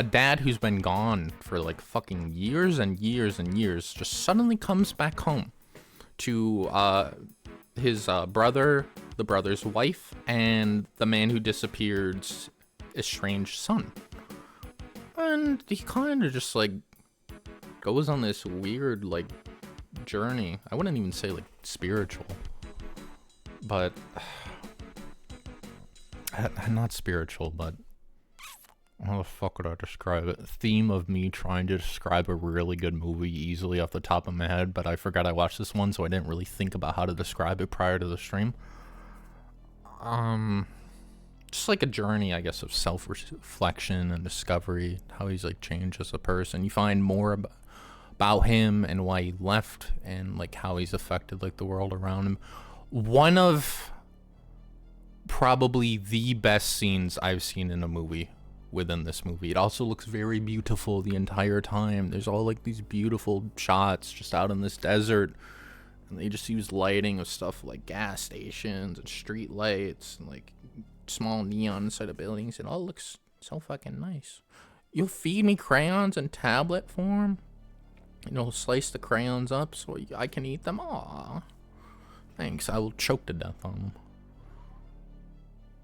dad who's been gone for like fucking years and years and years just suddenly comes back home to his brother, the brother's wife, and the man who disappeared's estranged son. And he kind of just like goes on this weird like journey. I wouldn't even say like spiritual, but not spiritual, but how the fuck would I describe it? Theme of me trying to describe a really good movie easily off the top of my head, but I forgot I watched this one, so I didn't really think about how to describe it prior to the stream. Just like a journey, I guess, of self-reflection and discovery, how he's like changed as a person. You find more about him and why he left, and like how he's affected like the world around him. One of probably the best scenes I've seen in a movie within this movie. It also looks very beautiful the entire time. There's all like these beautiful shots just out in this desert, and they just use lighting of stuff like gas stations and street lights and like small neon inside of buildings. It all looks so fucking nice. You'll feed me crayons in tablet form? And you'll slice the crayons up so I can eat them? Aw. Thanks, I will choke to death on them.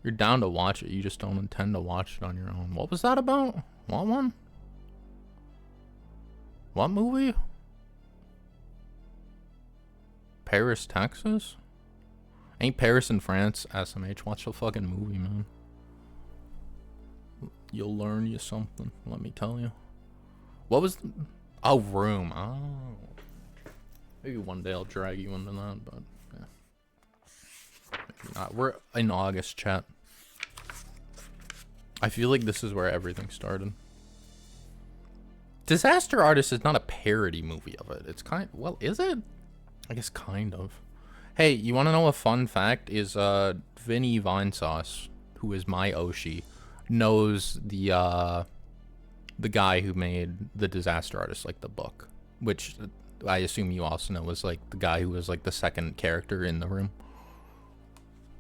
You're down to watch it, you just don't intend to watch it on your own. What was that about? What one? What movie? Paris, Texas? Ain't Paris in France, SMH. Watch the fucking movie, man. You'll learn you something, let me tell you. What was the... Oh, Room. Oh. Maybe one day I'll drag you into that, but... yeah. Maybe not. We're in August, chat. I feel like this is where everything started. Disaster Artist is not a parody movie of it. It's kind of... well, is it? I guess kind of. Hey, you want to know a fun fact? Is Vinny Vinesauce, who is my Oshi, knows the guy who made The Disaster Artist, like the book, which I assume you also know was like the guy who was like the second character in the room.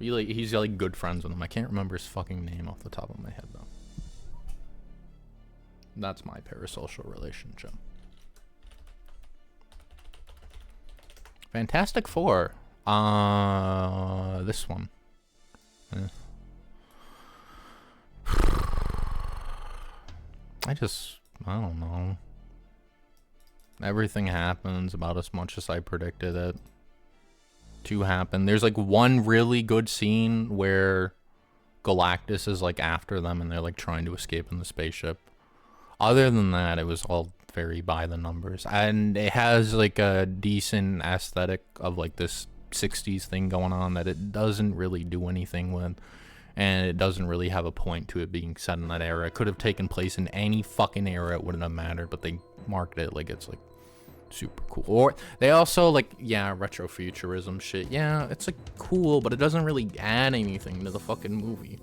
He's like good friends with him. I can't remember his fucking name off the top of my head though. That's my parasocial relationship. Fantastic Four. This one. I don't know. Everything happens about as much as I predicted it to happen. There's like one really good scene where Galactus is like after them and they're like trying to escape in the spaceship. Other than that, it was all very by the numbers. And it has like a decent aesthetic of like this 60s thing going on that it doesn't really do anything with. And it doesn't really have a point to it being set in that era. It could have taken place in any fucking era. It wouldn't have mattered. But they marked it like it's like super cool. Or they also like, yeah, retrofuturism shit. Yeah, it's like cool, but it doesn't really add anything to the fucking movie.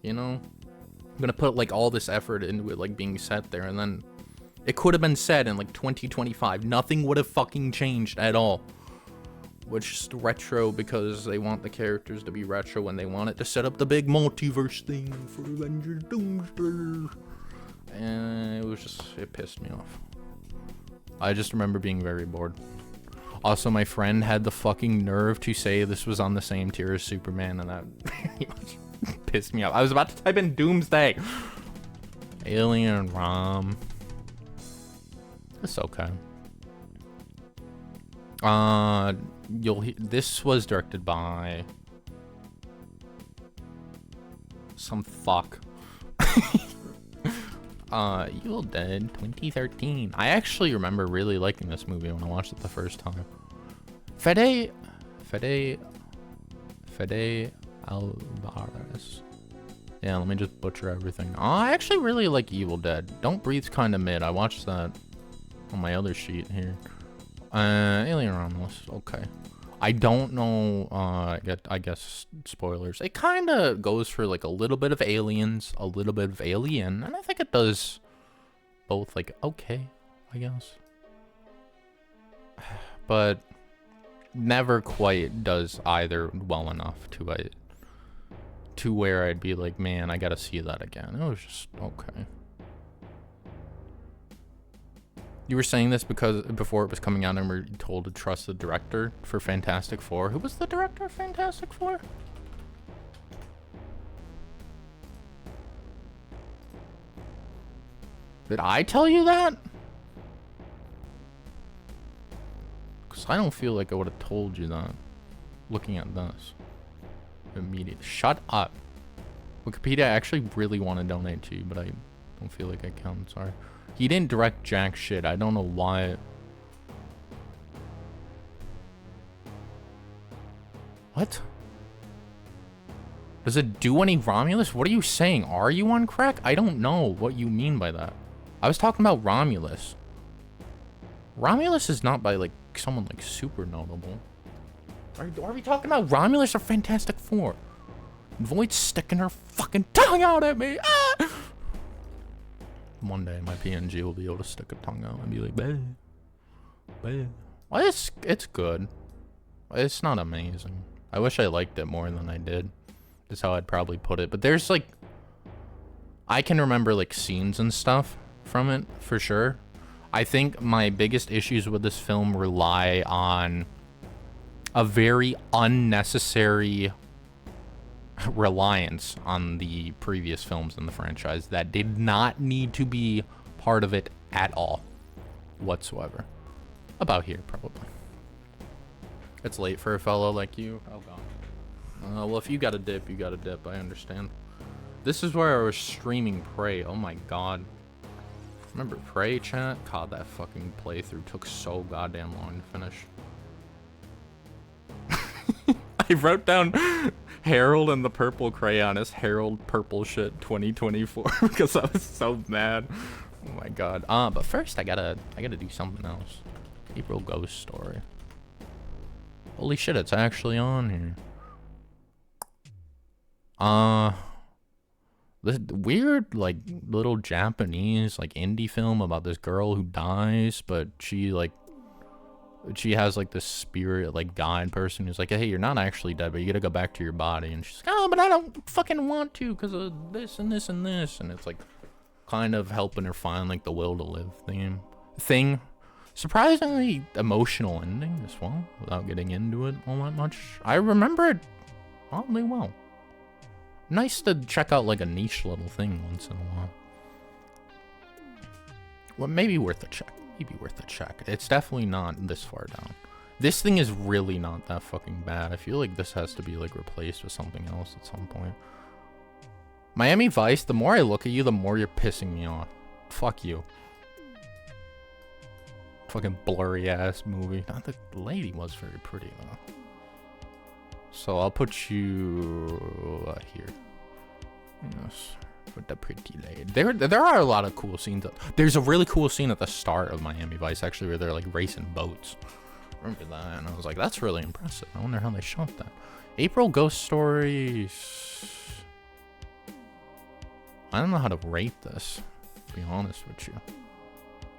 You know? I'm gonna put like all this effort into it like being set there, and then it could have been set in like 2025. Nothing would have fucking changed at all. Which is retro because they want the characters to be retro and they want it to set up the big multiverse thing for Avengers Doomsday. And it pissed me off. I just remember being very bored. Also, my friend had the fucking nerve to say this was on the same tier as Superman, and that pissed me off. I was about to type in Doomsday. Alien ROM. It's okay. This was directed by some fuck. Evil Dead 2013. I actually remember really liking this movie when I watched it the first time. Fede Alvarez. Yeah, let me just butcher everything. Oh, I actually really like Evil Dead. Don't Breathe's kind of mid. I watched that on my other sheet here. Alien Romulus. Okay. I don't know. I guess spoilers. It kind of goes for like a little bit of aliens, a little bit of Alien, and I think it does both. Like okay, I guess, but never quite does either well enough to where I'd be like, man, I gotta see that again. It was just okay. You were saying this because before it was coming out and we were told to trust the director for Fantastic Four. Who was the director of Fantastic Four? Did I tell you that? Because I don't feel like I would have told you that. Looking at this. Immediately. Shut up. Wikipedia, I actually really want to donate to you, but I don't feel like I can. Sorry. He didn't direct jack shit. I don't know why. What? Does it do any Romulus? What are you saying? Are you on crack? I don't know what you mean by that. I was talking about Romulus. Romulus is not by like someone like super notable. Are we talking about Romulus or Fantastic Four? Void's sticking her fucking tongue out at me. Ah! One day my PNG will be able to stick a tongue out and be like, bae, bae. Well, it's good. It's not amazing. I wish I liked it more than I did. is how I'd probably put it. But there's like, I can remember like scenes and stuff from it for sure. I think my biggest issues with this film rely on a very unnecessary reliance on the previous films in the franchise that did not need to be part of it at all whatsoever. About here, probably. It's late for a fellow like you. Oh, God. Well, if you got a dip, you got a dip. I understand. This is where I was streaming Prey. Oh, my God. Remember Prey, chat? God, that fucking playthrough took so goddamn long to finish. I wrote down Harold and the Purple Crayon as Harold Purple Shit 2024 because I was so mad. Oh my God. But first I gotta do something else. April Ghost Story. Holy shit, it's actually on here. This weird, like, little Japanese, like, indie film about this girl who dies, but she has, like, this spirit, like, guide person who's like, hey, you're not actually dead, but you gotta go back to your body. And she's like, oh, but I don't fucking want to because of this and this and this. And it's, like, kind of helping her find, like, the will to live thing. Surprisingly emotional ending as well, without getting into it all that much. I remember it oddly well. Nice to check out like a niche little thing once in a while. Well, maybe worth a check. Maybe worth a check. It's definitely not this far down. This thing is really not that fucking bad. I feel like this has to be like replaced with something else at some point. Miami Vice, the more I look at you, the more you're pissing me off. Fuck you. Fucking blurry ass movie. Not the lady was very pretty though. So I'll put you here. Yes, put the pretty lady. There are a lot of cool scenes. There's a really cool scene at the start of Miami Vice actually where they're like racing boats. Remember that? And I was like, that's really impressive. I wonder how they shot that. April Ghost Stories. I don't know how to rate this, to be honest with you.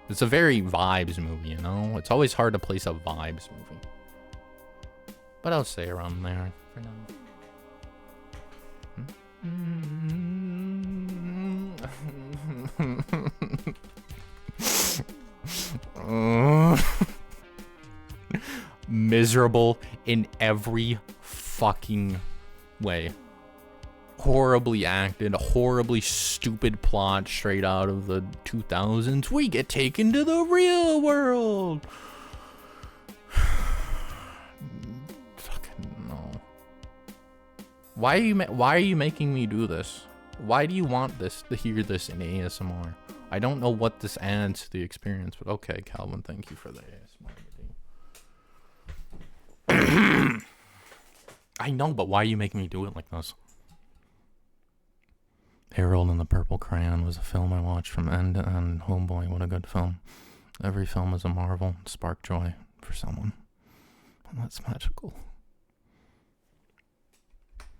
It's a very vibes movie, you know? It's always hard to place a vibes movie. But I'll say around there for now. Miserable in every fucking way. Horribly acted, horribly stupid plot straight out of the 2000s. We get taken to the real world. Fucking no. Why are you making me do this? Why do you want this to hear this in ASMR? I don't know what this adds to the experience, but okay, Calvin, thank you for the ASMR. I know, but why are you making me do it like this? Harold and the Purple Crayon was a film I watched from end to end. Oh boy, what a good film. Every film is a marvel. Spark joy for someone. And that's magical.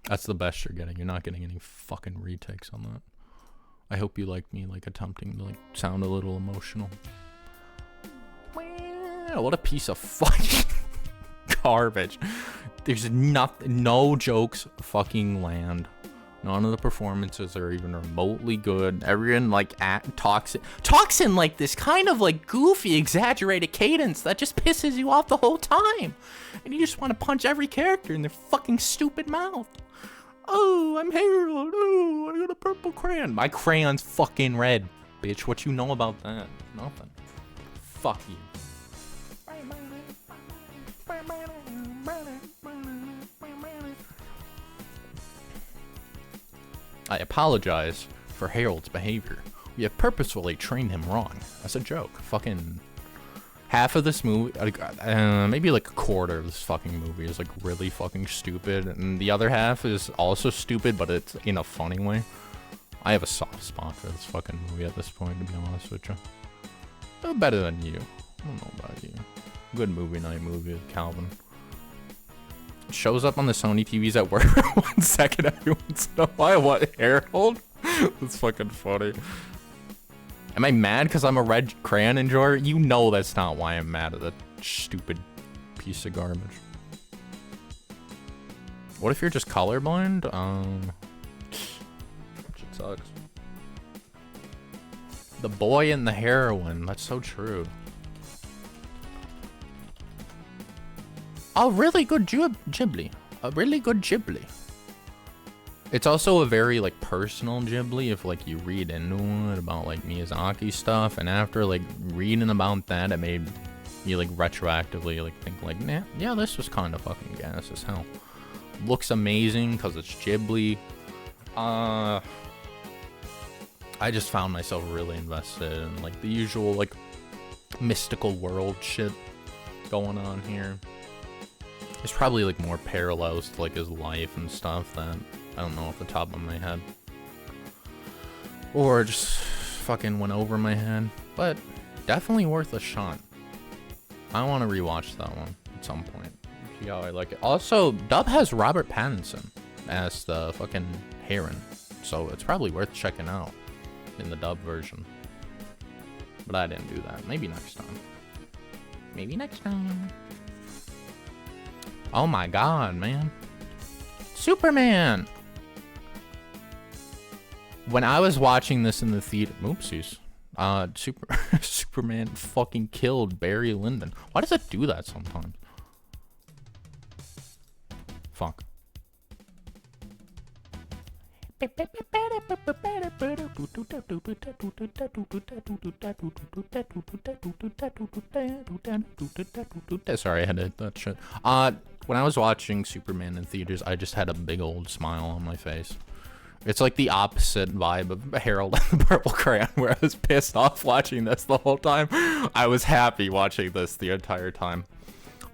That's the best you're getting. You're not getting any fucking retakes on that. I hope you like me like attempting to like sound a little emotional. What a piece of fucking garbage. There's no jokes fucking land. None of the performances are even remotely good. Everyone like talks in like this kind of like goofy, exaggerated cadence that just pisses you off the whole time. And you just want to punch every character in their fucking stupid mouth. Oh, I'm Harold. Oh, I got a purple crayon. My crayon's fucking red, bitch. What you know about that? Nothing. Fuck you. I apologize for Harold's behavior. We have purposefully trained him wrong. That's a joke. Fucking half of this movie, maybe like a quarter of this fucking movie is like really fucking stupid, and the other half is also stupid, but it's in a funny way. I have a soft spot for this fucking movie at this point, to be honest with you. But better than you. I don't know about you. Good movie night movie with Calvin. Shows up on the Sony TVs at work for 1 second every once in a while. What, Harold? That's fucking funny. Am I mad because I'm a red crayon enjoyer? You know that's not why I'm mad at that stupid piece of garbage. What if you're just colorblind? Shit sucks. The boy and the heroine. That's so true. A really good Ghibli. A really good Ghibli. It's also a very like personal Ghibli if like you read into it about like Miyazaki stuff, and after like reading about that, it made you like retroactively like think like, nah, yeah, this was kind of fucking gas as hell. Looks amazing because it's Ghibli. I just found myself really invested in like the usual like mystical world shit going on here. There's probably like more parallels to like his life and stuff that I don't know off the top of my head, or just fucking went over my head, but definitely worth a shot. I want to rewatch that one at some point. See how I like it. Also, dub has Robert Pattinson as the fucking heron, so it's probably worth checking out in the dub version. But I didn't do that. Maybe next time. Maybe next time. Oh my god, man. Superman! When I was watching this in the theater... Oopsies. Superman fucking killed Barry Lyndon. Why does it do that sometimes? Fuck. Sorry, I had to hit that shit. When I was watching Superman in theaters, I just had a big old smile on my face. It's like the opposite vibe of Harold and the Purple Crayon, where I was pissed off watching this the whole time. I was happy watching this the entire time.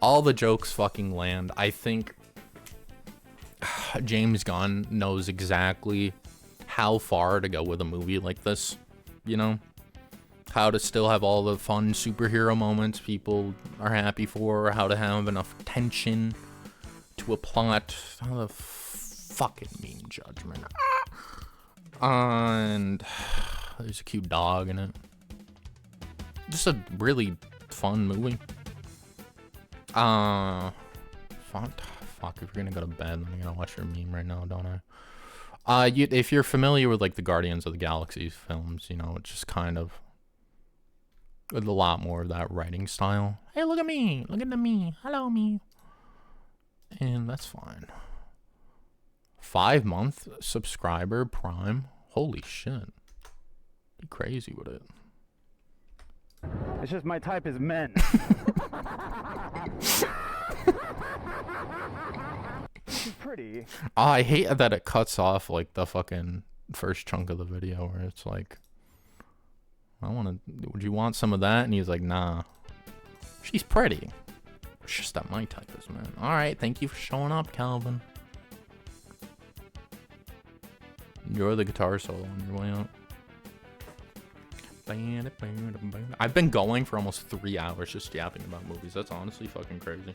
All the jokes fucking land. I think James Gunn knows exactly how far to go with a movie like this, you know? How to still have all the fun superhero moments people are happy for, how to have enough tension to a plot. How the fucking mean judgment. And there's a cute dog in it. Just a really fun movie. Fuck, if you're gonna go to bed, I'm gonna watch your meme right now, don't I? If you're familiar with like the Guardians of the Galaxy films, you know, it's just kind of with a lot more of that writing style. Hey, look at me, hello me. And that's fine. 5-month subscriber Prime. Holy shit. Be crazy with it. It's just my type is men. She's pretty. I hate that it cuts off like the fucking first chunk of the video where it's like, would you want some of that? And he's like, nah. She's pretty. It's just that my type is man. Alright, thank you for showing up, Calvin. Enjoy the guitar solo on your way out. I've been going for almost 3 hours just yapping about movies. That's honestly fucking crazy.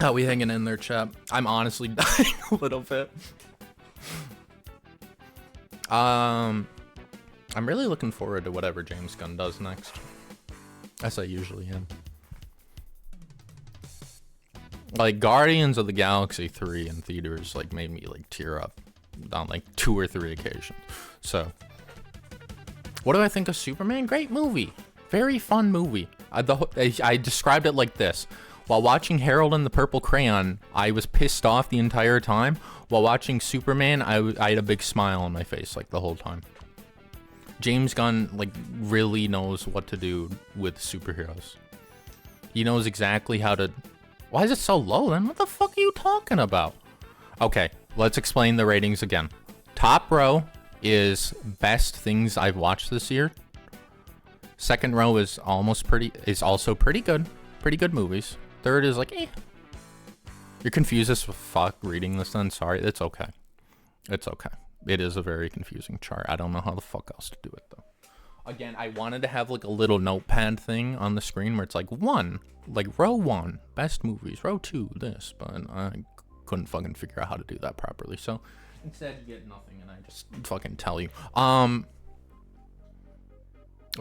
How we hanging in there, chat? I'm honestly dying a little bit. I'm really looking forward to whatever James Gunn does next, as I usually am. Like Guardians of the Galaxy 3 in theaters like made me like tear up on like 2 or 3 occasions. So what do I think of Superman? Great movie, very fun movie. I described it like this: while watching Harold and the Purple Crayon, I was pissed off the entire time. While watching Superman, I had a big smile on my face like the whole time. James Gunn like really knows what to do with superheroes. He knows exactly how to... Why is it so low then? What the fuck are you talking about? Okay, let's explain the ratings again. Top row is best things I've watched this year. Second row is also pretty good. Pretty good movies. Third is like, eh. You're confused as fuck reading this then? Sorry, it's okay. It's okay. It is a very confusing chart. I don't know how the fuck else to do it though. Again, I wanted to have like a little notepad thing on the screen where it's like row 1, best movies, row 2, this, but I couldn't fucking figure out how to do that properly. So instead you get nothing and I just fucking tell you. A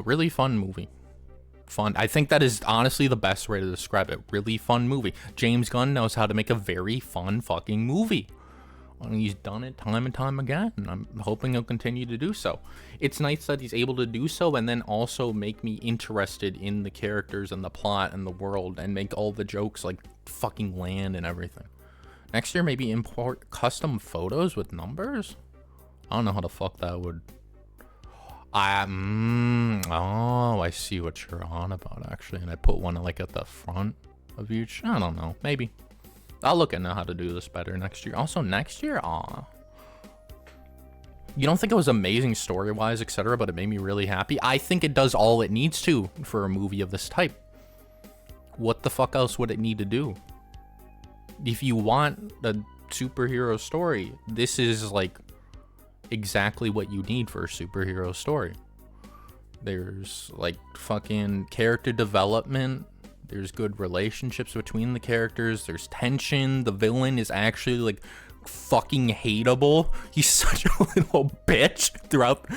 really fun movie. fun. I think that is honestly the best way to describe it. Really fun movie. James Gunn knows how to make a very fun fucking movie. And he's done it time and time again, and I'm hoping he'll continue to do so. It's nice that he's able to do so and then also make me interested in the characters and the plot and the world and make all the jokes like fucking land and everything. Next year, maybe import custom photos with numbers? I don't know how the fuck that would... oh, I see what you're on about, actually. And I put one like at the front of each. I don't know, maybe. I'll look into how to do this better next year. Also, next year, you don't think it was amazing story-wise, etc., but it made me really happy? I think it does all it needs to for a movie of this type. What the fuck else would it need to do? If you want a superhero story, this is like exactly what you need for a superhero story. There's like fucking character development. There's good relationships between the characters. There's tension. The villain is actually like fucking hateable. He's such a little bitch throughout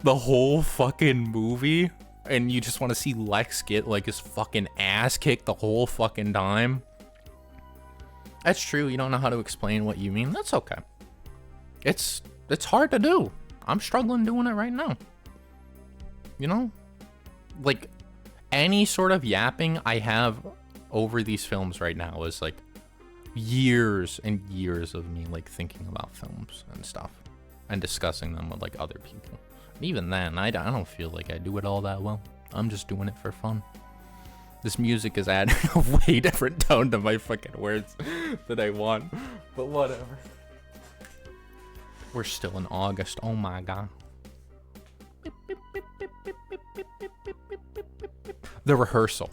the whole fucking movie. And you just want to see Lex get like his fucking ass kicked the whole fucking time. That's true. You don't know how to explain what you mean. That's okay. It's hard to do. I'm struggling doing it right now. You know? Like, any sort of yapping I have over these films right now is like years and years of me like thinking about films and stuff and discussing them with like other people. And even then, I don't feel like I do it all that well. I'm just doing it for fun. This music is adding a way different tone to my fucking words that I want, but whatever. We're still in August. Oh my god. The Rehearsal.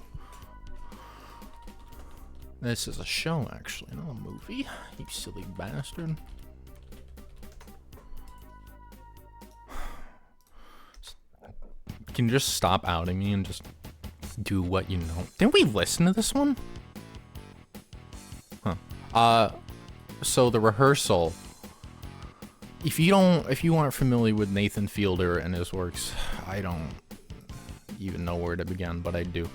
This is a show, actually, not a movie. You silly bastard. Can you just stop outing me and just do what you know? Didn't we listen to this one? Huh. So The Rehearsal. If you aren't familiar with Nathan Fielder and his works, I don't even know where to begin, but I do.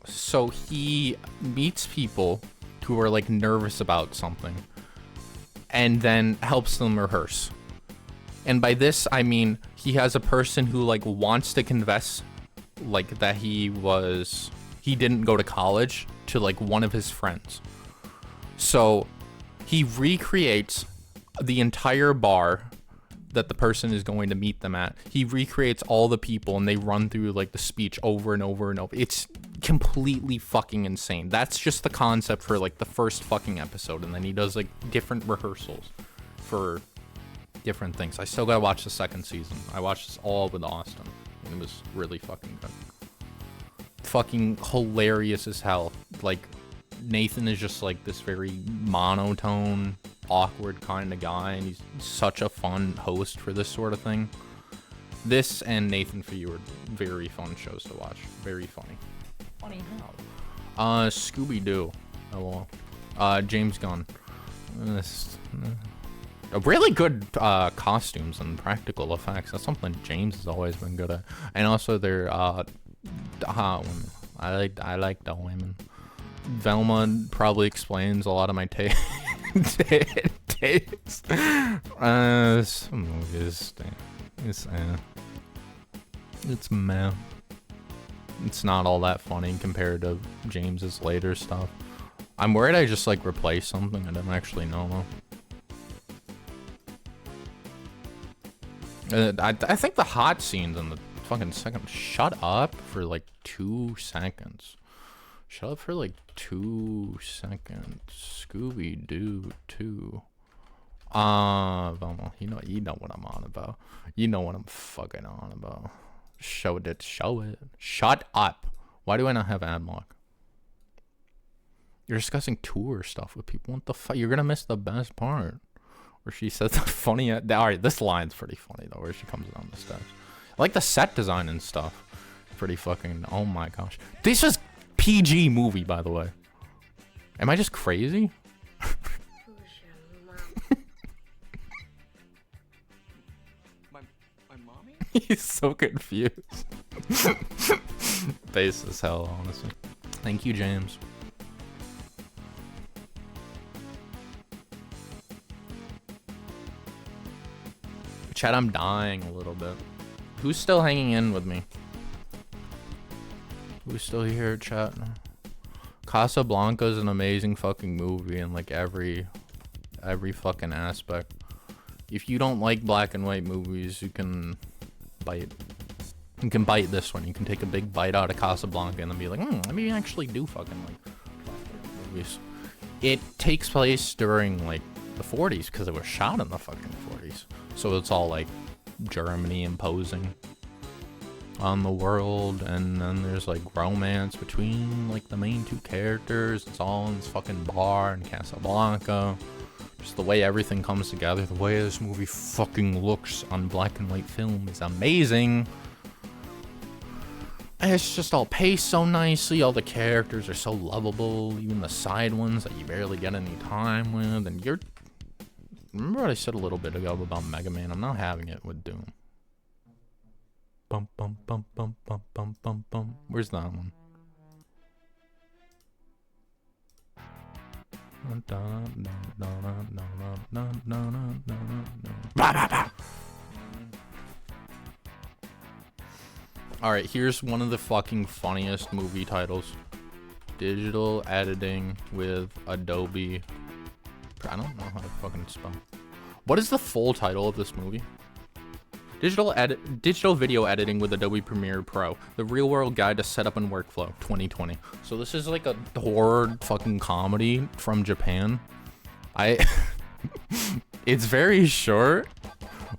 So he meets people who are like nervous about something and then helps them rehearse. And by this, I mean, he has a person who like wants to confess like that he didn't go to college to like one of his friends. So he recreates the entire bar that the person is going to meet them at. He recreates all the people and they run through like the speech over and over and over. It's completely fucking insane. That's just the concept for like the first fucking episode, and then he does like different rehearsals for different things. I still gotta watch the second season. I watched this all with Austin. It was really fucking good. Fucking hilarious as hell. Like, Nathan is just like this very monotone, awkward kind of guy, and he's such a fun host for this sort of thing. This and Nathan For You are very fun shows to watch. Very funny. Funny how? Scooby-Doo. Oh well. James Gunn. Really good costumes and practical effects. That's something James has always been good at. And also their hot women. I like the women. Velma probably explains a lot of my taste. Some movies, it's meh. It's not all that funny compared to James's later stuff. I'm worried I just like replaced something I don't actually know though. I think the hot scenes in the fucking second. Shut up for like 2 seconds. Shut up for like 2 seconds. Scooby-Doo 2. Velma, you know what I'm on about. You know what I'm fucking on about. Show it. Shut up. Why do I not have ad block? You're discussing tour stuff with people. What the fuck? You're gonna miss the best part. Where she says the funny... Alright, this line's pretty funny though, where she comes down the steps. I like the set design and stuff. Pretty fucking... Oh my gosh. This is PG movie, by the way. Am I just crazy? my mommy? He's so confused. Base as hell, honestly. Thank you, James. Chat, I'm dying a little bit. Who's still hanging in with me? Who's still here, chat? Casablanca is an amazing fucking movie in like every fucking aspect. If you don't like black and white movies, you can bite. You can bite this one. You can take a big bite out of Casablanca and then be like, let me actually do fucking like black and white movies. It takes place during like the 40s because it was shot in the fucking 40s. So it's all like Germany imposing on the world, and then there's like romance between like the main two characters. It's all in this fucking bar in Casablanca. Just the way everything comes together, the way this movie fucking looks on black and white film is amazing. And it's just all paced so nicely. All the characters are so lovable, even the side ones that you barely get any time with. And you're... Remember what I said a little bit ago about Mega Man? I'm not having it with Doom. Bum bum bum bum bum bum bum bum. Where's that one? Alright, here's one of the fucking funniest movie titles. Digital editing with Adobe. I don't know how to fucking spell. What is the full title of this movie? Digital video editing with Adobe Premiere Pro. The real world guide to setup and workflow, 2020. So this is like a horror fucking comedy from Japan. It's very short.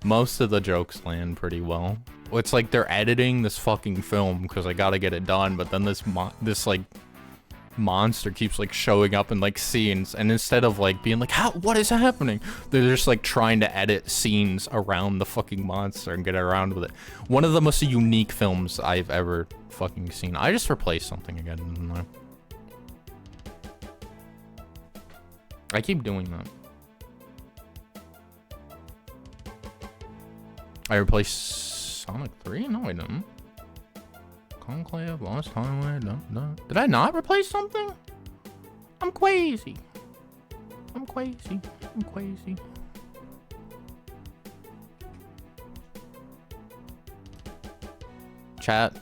Most of the jokes land pretty well. It's like they're editing this fucking film because I gotta get it done, but then this like monster keeps like showing up in like scenes, and instead of like being like, what is happening, they're just like trying to edit scenes around the fucking monster and get around with it. One of the most unique films I've ever fucking seen. I just replaced something again, didn't I? I keep doing that. I replaced Sonic 3? No, I didn't. Conclave, Lost Highway, no. Did I not replace something? I'm crazy. I'm crazy. I'm crazy. Chat.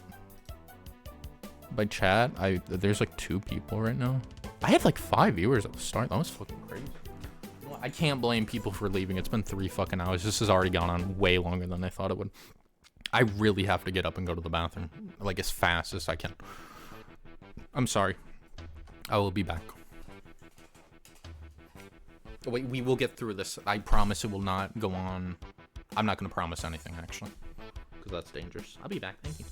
By chat, there's like 2 people right now. I had like 5 viewers at the start. That was fucking crazy. I can't blame people for leaving. It's been 3 fucking hours. This has already gone on way longer than I thought it would. I really have to get up and go to the bathroom, like as fast as I can. I'm sorry. I will be back. Wait, we will get through this. I promise it will not go on. I'm not going to promise anything, actually, because that's dangerous. I'll be back. Thank you.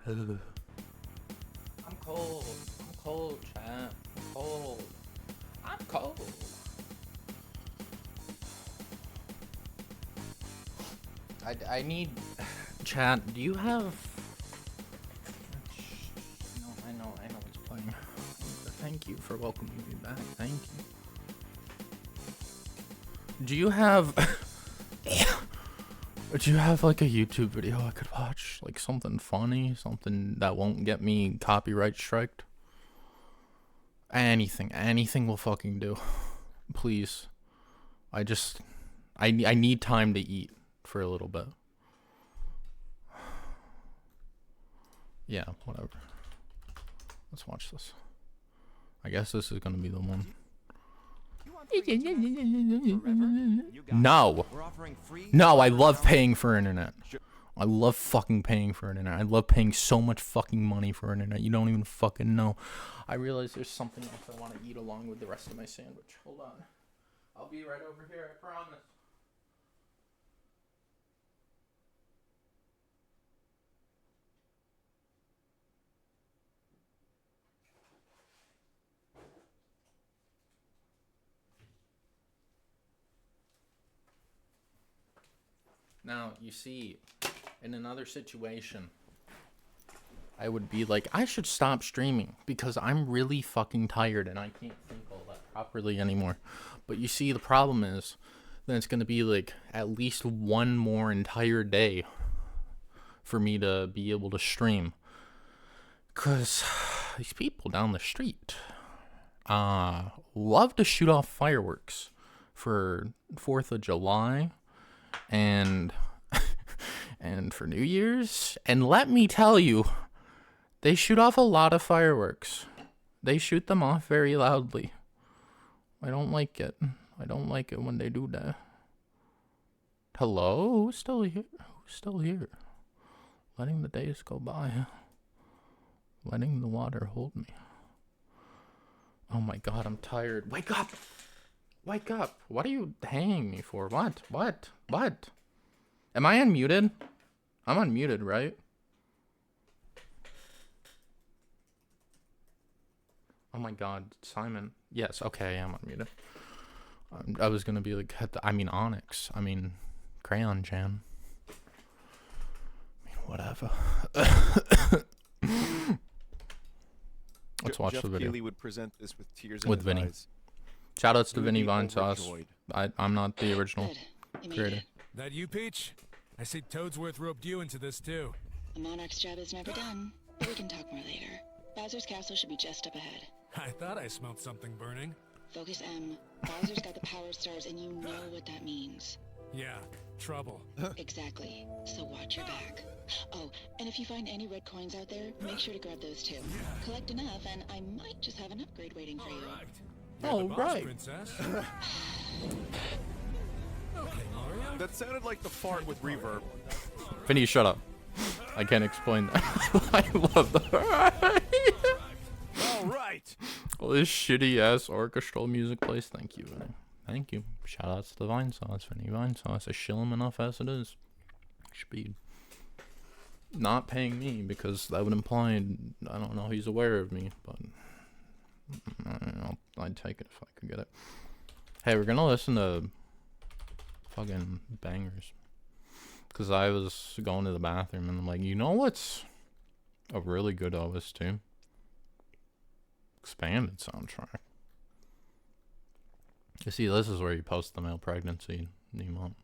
I'm cold. I'm cold, chat. I'm cold. I'm cold. I need... Chat, do you have... No, I know it's playing. Thank you for welcoming me back. Thank you. Do you have... Do you have like a YouTube video I could watch? Like something funny? Something that won't get me copyright striked? Anything will fucking do. Please. I need time to eat for a little bit. Yeah, whatever. Let's watch this. I guess this is gonna be the one. No. No, I love paying for internet. I love fucking paying for internet. I love paying so much fucking money for internet. You don't even fucking know. I realize there's something else I want to eat along with the rest of my sandwich. Hold on. I'll be right over here, I promise. Now, you see, in another situation, I would be like, I should stop streaming because I'm really fucking tired and I can't think all that properly anymore. But you see, the problem is, then it's going to be like at least one more entire day for me to be able to stream. Because these people down the street love to shoot off fireworks for 4th of July. And for New Year's, and let me tell you, they shoot off a lot of fireworks. They shoot them off very loudly. I don't like it. I don't like it when they do that. Hello? Who's still here? Who's still here? Letting the days go by. Letting the water hold me. Oh my god, I'm tired. Wake up! Wake up! What are you hanging me for? What? Am I unmuted? I'm unmuted, right? Oh my god, Simon. Yes, okay, I'm unmuted. I was gonna be like, Onyx. Crayon Chan. Whatever. Let's watch Jeff the video. Keighley would present this with tears With in Vinny. his eyes. Shoutouts to He would Vinny be Vine Sauce. overjoyed. I'm not the original Good. You made creator. it. That you, Peach? I see Toadsworth roped you into this too. The Monarch's job is never done, but we can talk more later. Bowser's castle should be just up ahead. I thought I smelled something burning. Focus M. Bowser's got the power stars, and you know what that means. Yeah, trouble. Exactly. So watch your back. Oh, and if you find any red coins out there, make sure to grab those too. Collect enough, and I might just have an upgrade waiting for you. You're the boss, right. Princess. Okay, Mario. That sounded like the fart with reverb. Vinny, shut up. I can't explain that. I love that. All right. Well, this shitty ass orchestral music plays. Thank you, Vinny. Thank you. Shoutouts to the Vine Sauce, Vinny Vine Sauce. I shill him enough as it is. Should be not paying me because that would imply I don't know he's aware of me, but I'd take it if I could get it. Hey, we're gonna listen to fucking bangers because I was going to the bathroom and I'm like, you know what's a really good OST? Expanded soundtrack. You see, this is where you post the male pregnancy emote.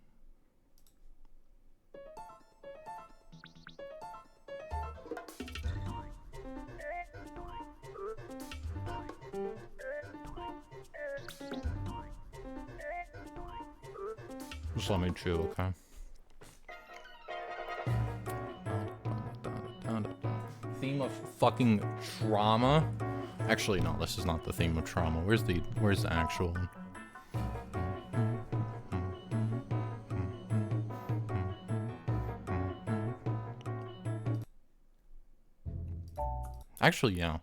Just let me chew, okay? Theme of fucking trauma. Actually, no, this is not the theme of trauma. Where's the actual one? Actually, yeah.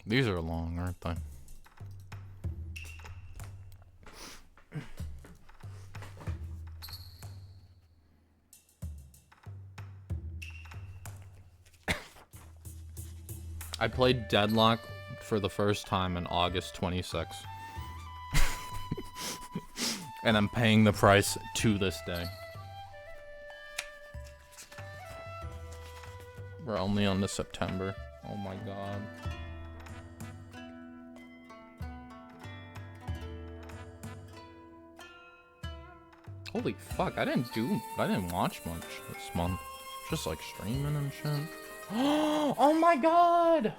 These are long, aren't they? I played Deadlock for the first time on August 26th. And I'm paying the price to this day. We're only on to September. Oh my god. Holy fuck, I didn't watch much this month. Just like streaming and shit. Oh my god!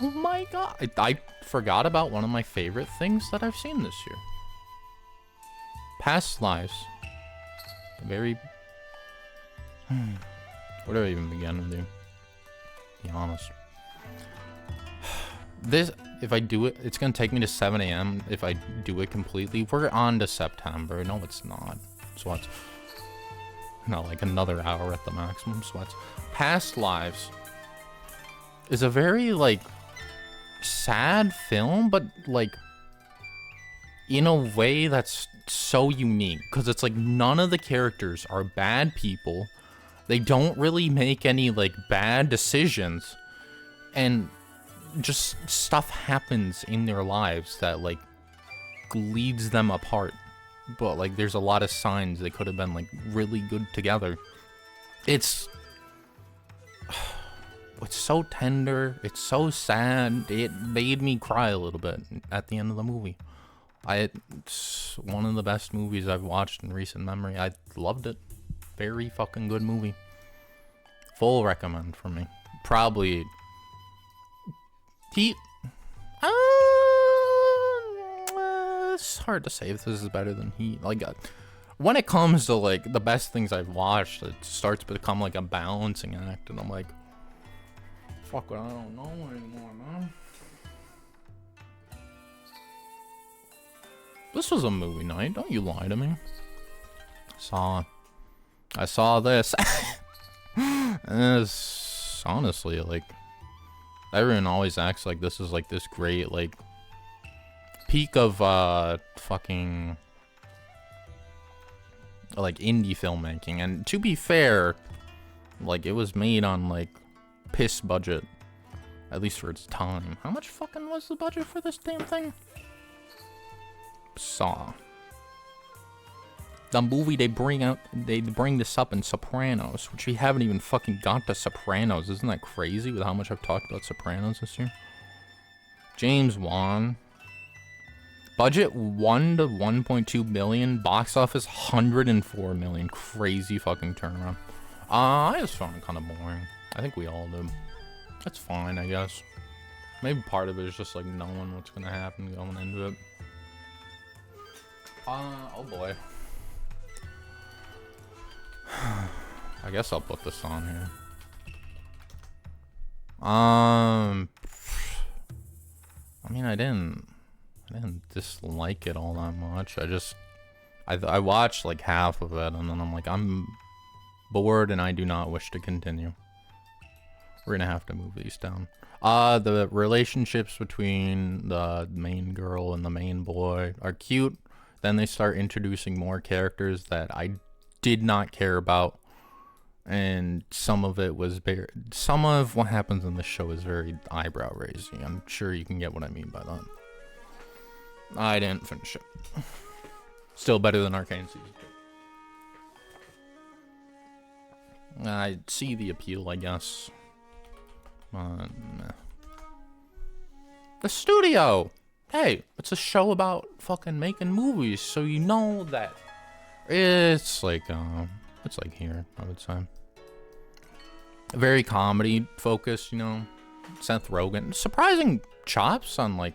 Oh my god! I forgot about one of my favorite things that I've seen this year. Past lives. Very... Where do I even begin with you? Be honest. This, if I do it, it's gonna take me to 7 a.m. if I do it completely. We're on to September. No, it's not. Sweats. No, like another hour at the maximum. Sweats. Past Lives is a very, like, sad film, but, like, in a way that's so unique. Because it's like none of the characters are bad people. They don't really make any, like, bad decisions. And just stuff happens in their lives that, like, leads them apart. But, like, there's a lot of signs they could have been, like, really good together. It's so tender. It's so sad. It made me cry a little bit at the end of the movie. It's one of the best movies I've watched in recent memory. I loved it. Very fucking good movie. Full recommend for me. Probably... it's hard to say if this is better than Heat. Like, when it comes to, like, the best things I've watched, it starts to become, like, a balancing act. And I'm like, fuck it, I don't know anymore, man. This was a movie night. Don't you lie to me. I saw this. And it's honestly, like, everyone always acts like this is, like, this great, like, peak of, fucking, like, indie filmmaking. And to be fair, like, it was made on, like, piss budget. At least for its time. How much fucking was the budget for this damn thing? Saw. The movie they bring this up in Sopranos, which we haven't even fucking got to Sopranos. Isn't that crazy with how much I've talked about Sopranos this year? James Wan. Budget 1 to 1.2 billion. Box office 104 million. Crazy fucking turnaround. I just found it kind of boring. I think we all do. That's fine, I guess. Maybe part of it is just like knowing what's gonna happen going into it. Oh boy. I guess I'll put this on here. I mean, I didn't dislike it all that much. I watched like half of it, and then I'm like, I'm bored, and I do not wish to continue. We're gonna have to move these down. The relationships between the main girl and the main boy are cute. Then they start introducing more characters that I did not care about, and some of it was very, some of what happens in the show is very eyebrow raising. I'm sure you can get what I mean by that. I didn't finish it. Still better than Arcane Season 2. I see the appeal, I guess. Nah. The studio! Hey, it's a show about fucking making movies, so you know that it's like here, I would say. Very comedy focused, you know. Seth Rogen. Surprising chops on, like,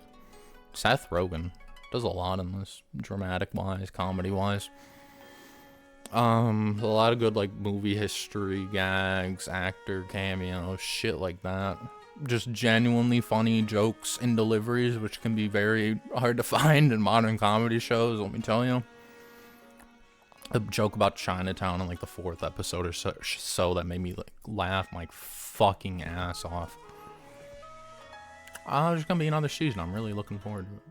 Seth Rogen. Does a lot in this, dramatic-wise, comedy-wise. A lot of good, like, movie history, gags, actor cameos, shit like that. Just genuinely funny jokes and deliveries, which can be very hard to find in modern comedy shows, let me tell you. A joke about Chinatown in, like, the 4th episode or so that made me, like, laugh my fucking ass off. There's gonna be another season. I'm really looking forward to it.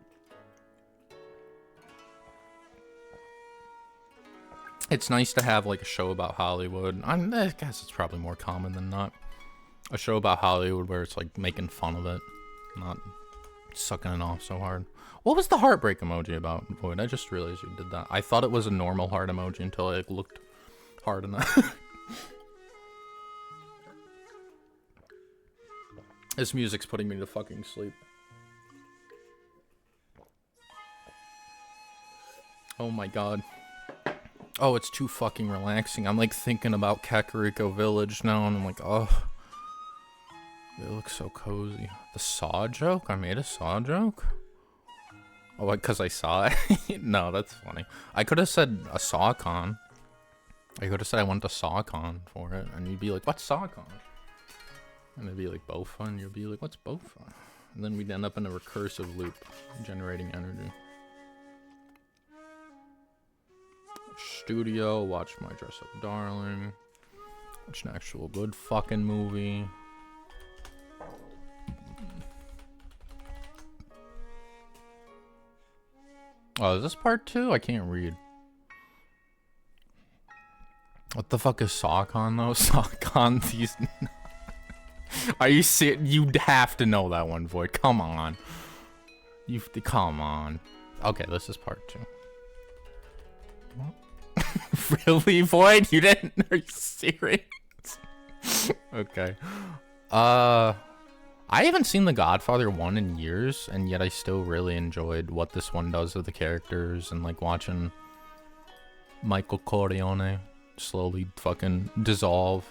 It's nice to have, like, a show about Hollywood. I guess it's probably more common than not. A show about Hollywood where it's like making fun of it, not sucking it off so hard. What was the heartbreak emoji about, Void? I just realized you did that. I thought it was a normal heart emoji until I like, looked hard enough. This music's putting me to fucking sleep. Oh my god. Oh, it's too fucking relaxing. I'm like thinking about Kakariko Village now, and I'm like, oh. It looks so cozy. The Saw joke? I made a Saw joke? Oh, because I saw it? No, that's funny. I could have said a SawCon. I could have said I went to SawCon for it, and you'd be like, what's SawCon? And it'd be like Bofa, and you'd be like, what's Bofa? And then we'd end up in a recursive loop, generating energy. Studio, watch My Dress Up Darling. Watch an actual good fucking movie. Oh, is this part 2? I can't read. What the fuck is SawCon though? SawCon, these... Are you serious? You'd have to know that one, Void. Come on. Come on. Okay, this is part 2. Really, Void? You didn't? Are you serious? Okay. I haven't seen The Godfather 1 in years, and yet I still really enjoyed what this one does with the characters, and like watching Michael Corleone slowly fucking dissolve.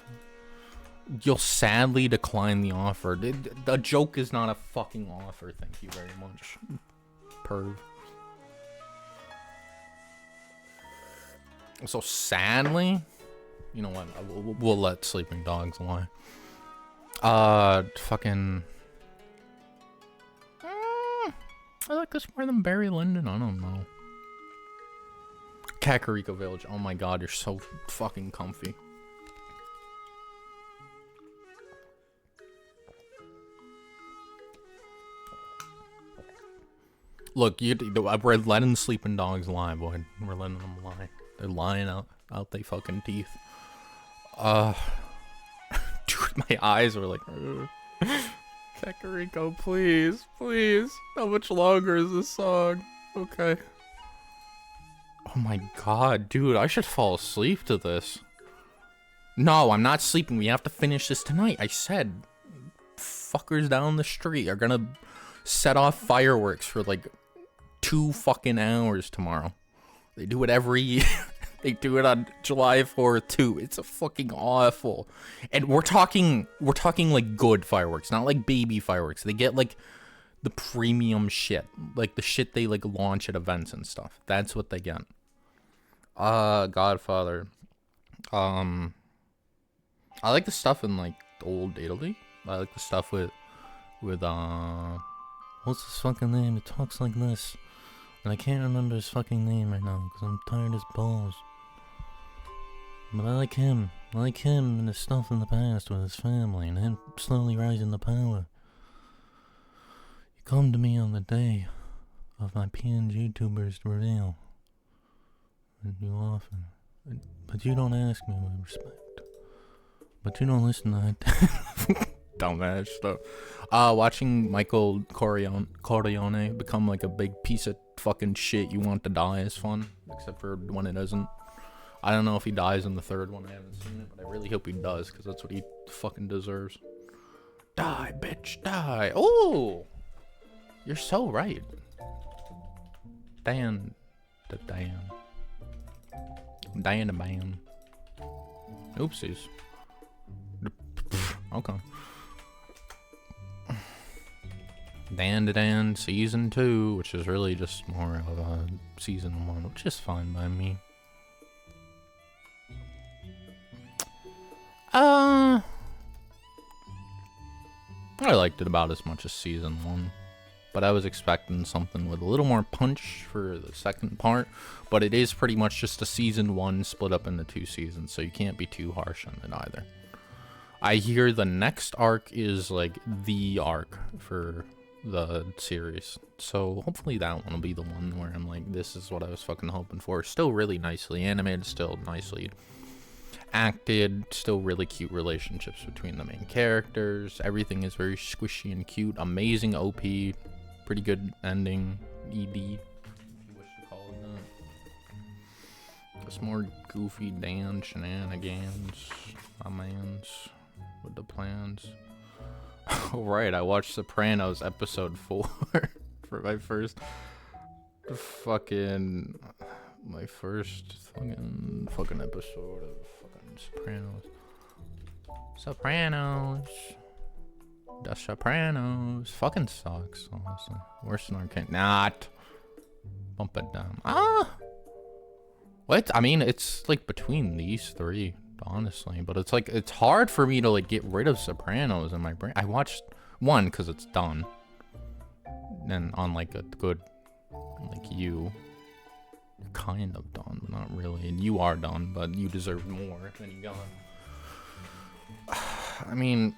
You'll sadly decline the offer. The joke is not a fucking offer, thank you very much. Perv. So sadly, you know what, we'll let sleeping dogs lie. Fucking... I like this more than Barry Lyndon, I don't know. Kakariko Village, oh my god, you're so fucking comfy. Look, we're letting sleeping dogs lie, boy. We're letting them lie. They're lying out they fucking teeth. Dude, my eyes were like... Kakariko, please, please. How much longer is this song? Okay. Oh my god, dude, I should fall asleep to this. No, I'm not sleeping. We have to finish this tonight. I said, fuckers down the street are gonna set off fireworks for like 2 fucking hours tomorrow. They do it every year. They do it on July 4th too. It's a fucking awful. And we're talking like good fireworks, not like baby fireworks. They get like the premium shit, like the shit they like launch at events and stuff. That's what they get. Godfather. I like the stuff in like the old Italy. I like the stuff with what's his fucking name? It talks like this. And I can't remember his fucking name right now because I'm tired as balls. But I like him. I like him and his stuff in the past with his family and him slowly rising to power. You come to me on the day of my PNGtuber's reveal. And you often. But you don't ask me with respect. But you don't listen to that. Dumbass stuff. Watching Michael Corleone become like a big piece of fucking shit you want to die is fun. Except for when it isn't. I don't know if he dies in the 3rd one. I haven't seen it, but I really hope he does, because that's what he fucking deserves. Die, bitch, die. Oh! You're so right. Dan the Dan. Dan the man. Oopsies. Okay. Dan to Dan season 2, which is really just more of a season 1, which is fine by me. I liked it about as much as season 1, but I was expecting something with a little more punch for the second part, but it is pretty much just a season 1 split up into 2 seasons, so you can't be too harsh on it either. I hear the next arc is like the arc for the series, so hopefully that one will be the one where I'm like, this is what I was fucking hoping for. Still really nicely animated, still nicely acted, still really cute relationships between the main characters. Everything is very squishy and cute. Amazing OP, pretty good ending. ED, if you wish to call it that. Just more goofy Dan shenanigans, my man's with the plans. Oh right, I watched Sopranos episode 4 for my first fucking episode of fucking Sopranos. The Sopranos fucking sucks, honestly. Worse than Arcane. Not. Bump it down. What? I mean, it's like between these three, honestly, but it's like it's hard for me to like get rid of Sopranos in my brain. I watched one because it's done, and on like a good, like you're kind of done, but not really, and you are done, but you deserve more than you got. I mean,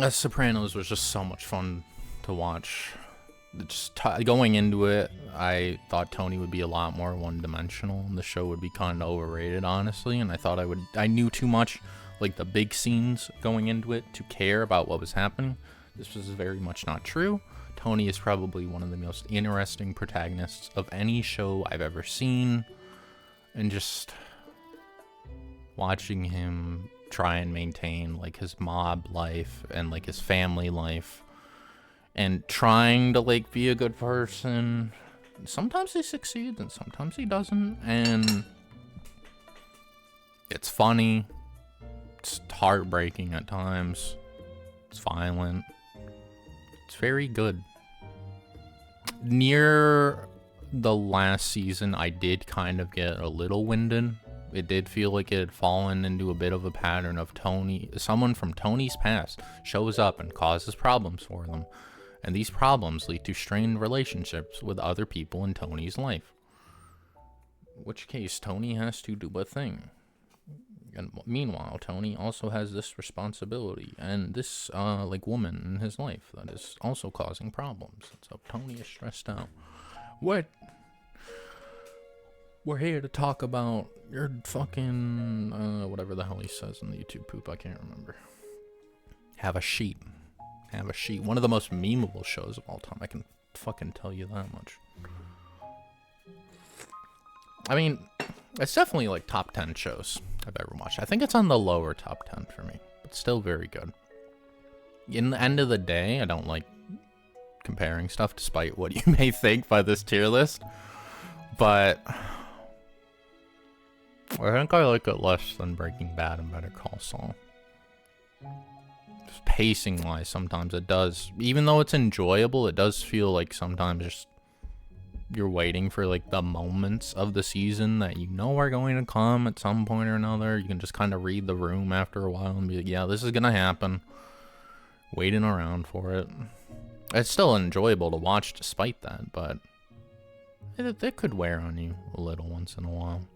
Sopranos was just so much fun to watch. Just going into it, I thought Tony would be a lot more one-dimensional, and the show would be kind of overrated, honestly. And I thought I knew too much, like the big scenes going into it, to care about what was happening. This was very much not true. Tony is probably one of the most interesting protagonists of any show I've ever seen, and just watching him try and maintain like his mob life and like his family life, and trying to like be a good person. Sometimes he succeeds and sometimes he doesn't, and it's funny, it's heartbreaking at times, it's violent, it's very good. Near the last season, I did kind of get a little winded. It did feel like it had fallen into a bit of a pattern of someone from Tony's past shows up and causes problems for them. And these problems lead to strained relationships with other people in Tony's life. In which case, Tony has to do a thing. And meanwhile, Tony also has this responsibility and this, like, woman in his life that is also causing problems. So Tony is stressed out. What? We're here to talk about your fucking, whatever the hell he says in the YouTube poop. I can't remember. Have a sheet. Have a sheet. One of the most memeable shows of all time. I can fucking tell you that much. I mean, it's definitely like top 10 shows I've ever watched. I think it's on the lower top 10 for me, but still very good. In the end of the day, I don't like comparing stuff despite what you may think by this tier list, but I think I like it less than Breaking Bad and Better Call Saul. Just pacing wise, sometimes it does, even though it's enjoyable, it does feel like sometimes just you're waiting for like the moments of the season that you know are going to come at some point or another. You can just kind of read the room after a while and be like, yeah, this is gonna happen. Waiting around for it. It's still enjoyable to watch despite that, but it could wear on you a little once in a while.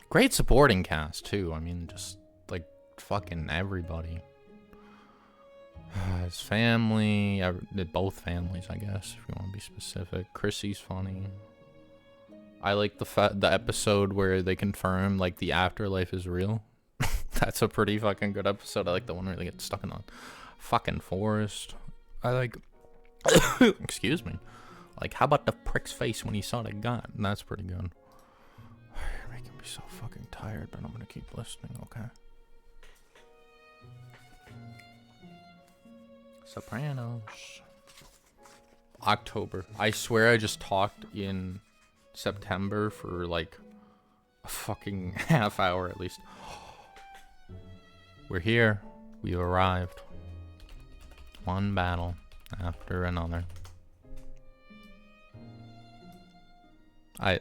Great supporting cast too. I mean, just like fucking everybody. His family, both families, I guess, if you want to be specific. Chrissy's funny. I like the episode where they confirm like the afterlife is real. That's a pretty fucking good episode. I like the one where they get stuck in the fucking forest. I like excuse me. Like, how about the prick's face when he saw the gun? That's pretty good. You're making me so fucking tired, but I'm gonna keep listening, okay? Sopranos. October. I swear I just talked in September for like a fucking half hour at least. We're here. We've arrived. One battle after another. Why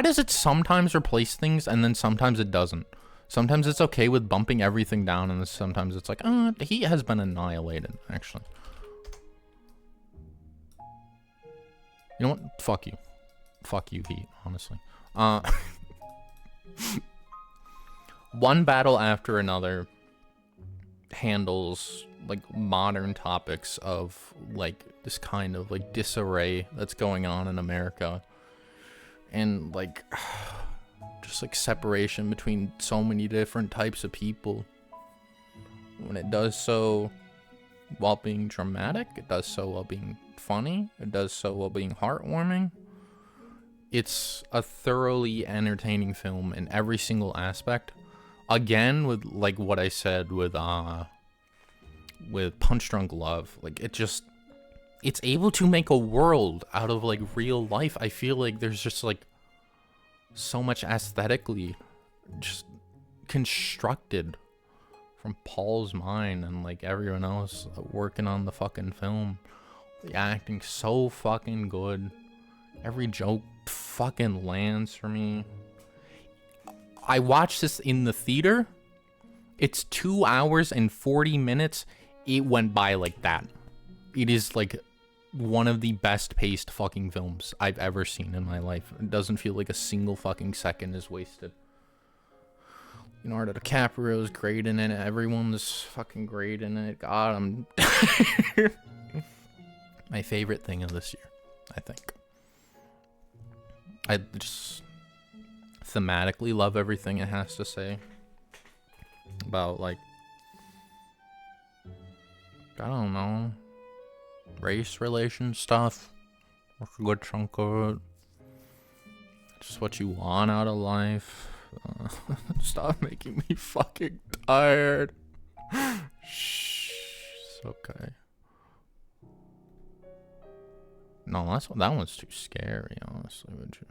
does it sometimes replace things and then sometimes it doesn't? Sometimes it's okay with bumping everything down, and sometimes it's like, the heat has been annihilated, actually. You know what? Fuck you. Fuck you, heat, honestly. One battle after another handles, like, modern topics of, like, this kind of, like, disarray that's going on in America. And, like, just like separation between so many different types of people. When it does so while being dramatic, it does so while being funny, it does so while being heartwarming. It's a thoroughly entertaining film in every single aspect. Again, with like what I said with Punch Drunk Love, like it's able to make a world out of like real life. I feel like there's just like so much aesthetically just constructed from Paul's mind and like everyone else working on the fucking film. The acting so fucking good. Every joke fucking lands for me. I watched this in the theater. It's 2 hours and 40 minutes. It went by like that. It is like one of the best paced fucking films I've ever seen in my life. It doesn't feel like a single fucking second is wasted. Leonardo DiCaprio is great in it. Everyone's fucking great in it. God, I'm my favorite thing of this year, I think. I just thematically love everything it has to say about, like, I don't know, race relation stuff. That's a good chunk of it. Just what you want out of life. Stop making me fucking tired. Shh. It's okay. No, that one's too scary, honestly, would you?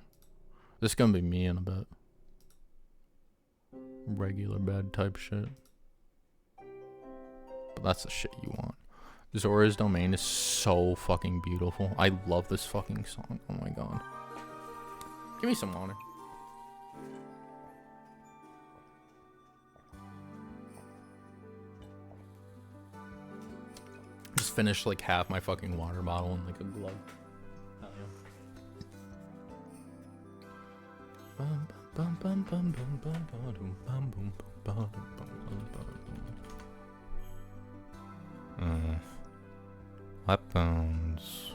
This is gonna be me in a bit. Regular bed type shit. But that's the shit you want. Zora's Domain is so fucking beautiful. I love this fucking song. Oh my god. Give me some water. Just finished like half my fucking water bottle in like a glove. Hell yeah. Weapons.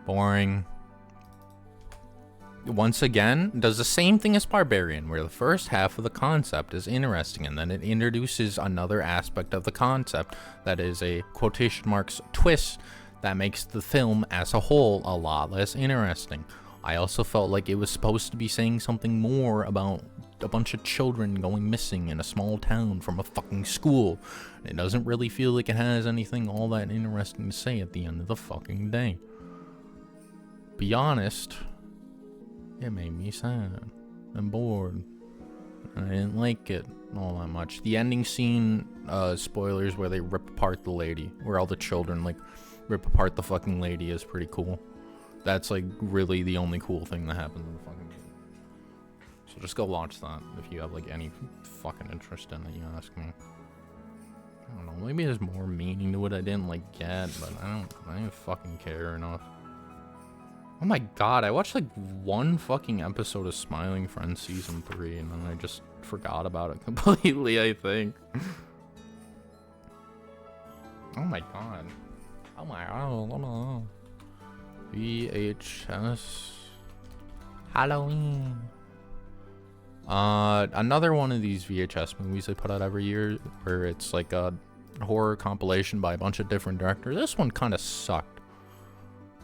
Boring. Once again, does the same thing as Barbarian, where the first half of the concept is interesting and then it introduces another aspect of the concept that is a quotation marks twist that makes the film as a whole a lot less interesting. I also felt like it was supposed to be saying something more about a bunch of children going missing in a small town from a fucking school. It doesn't really feel like it has anything all that interesting to say at the end of the fucking day. Be honest, it made me sad and bored. I didn't like it all that much. The ending scene, spoilers, where they rip apart the lady, where all the children like rip apart the fucking lady, is pretty cool. That's like really the only cool thing that happens in the fucking game. So just go watch that if you have like any fucking interest in it, you ask me. I don't know, maybe there's more meaning to it I didn't like get, but I don't fucking care enough. Oh my god, I watched like one fucking episode of Smiling Friends season 3 and then I just forgot about it completely, I think. Oh my god. Oh my god. VHS Halloween. Another one of these VHS movies they put out every year where it's like a horror compilation by a bunch of different directors. This one kind of sucked.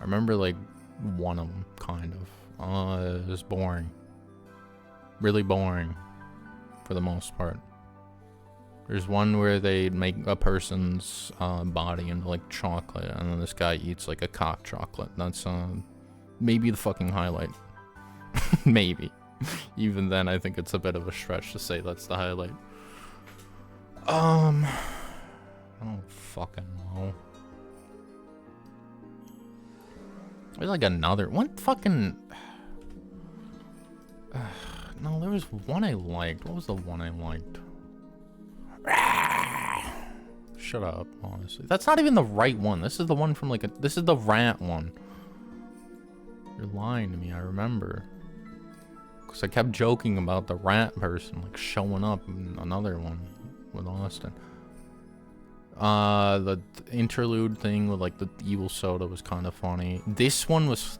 I remember like one of them, kind of. It was boring. Really boring for the most part. There's one where they make a person's body into like chocolate, and then this guy eats like a cock chocolate. That's maybe the fucking highlight. Maybe. Even then, I think it's a bit of a stretch to say that's the highlight. I don't fucking know. There's like another one fucking. No, there was one I liked. What was the one I liked? Shut up, honestly. That's not even the right one. This is the one from like this is the rant one. You're lying to me, I remember. Because I kept joking about the rant person like showing up in another one with Austin. The interlude thing with like the evil soda was kind of funny. This one was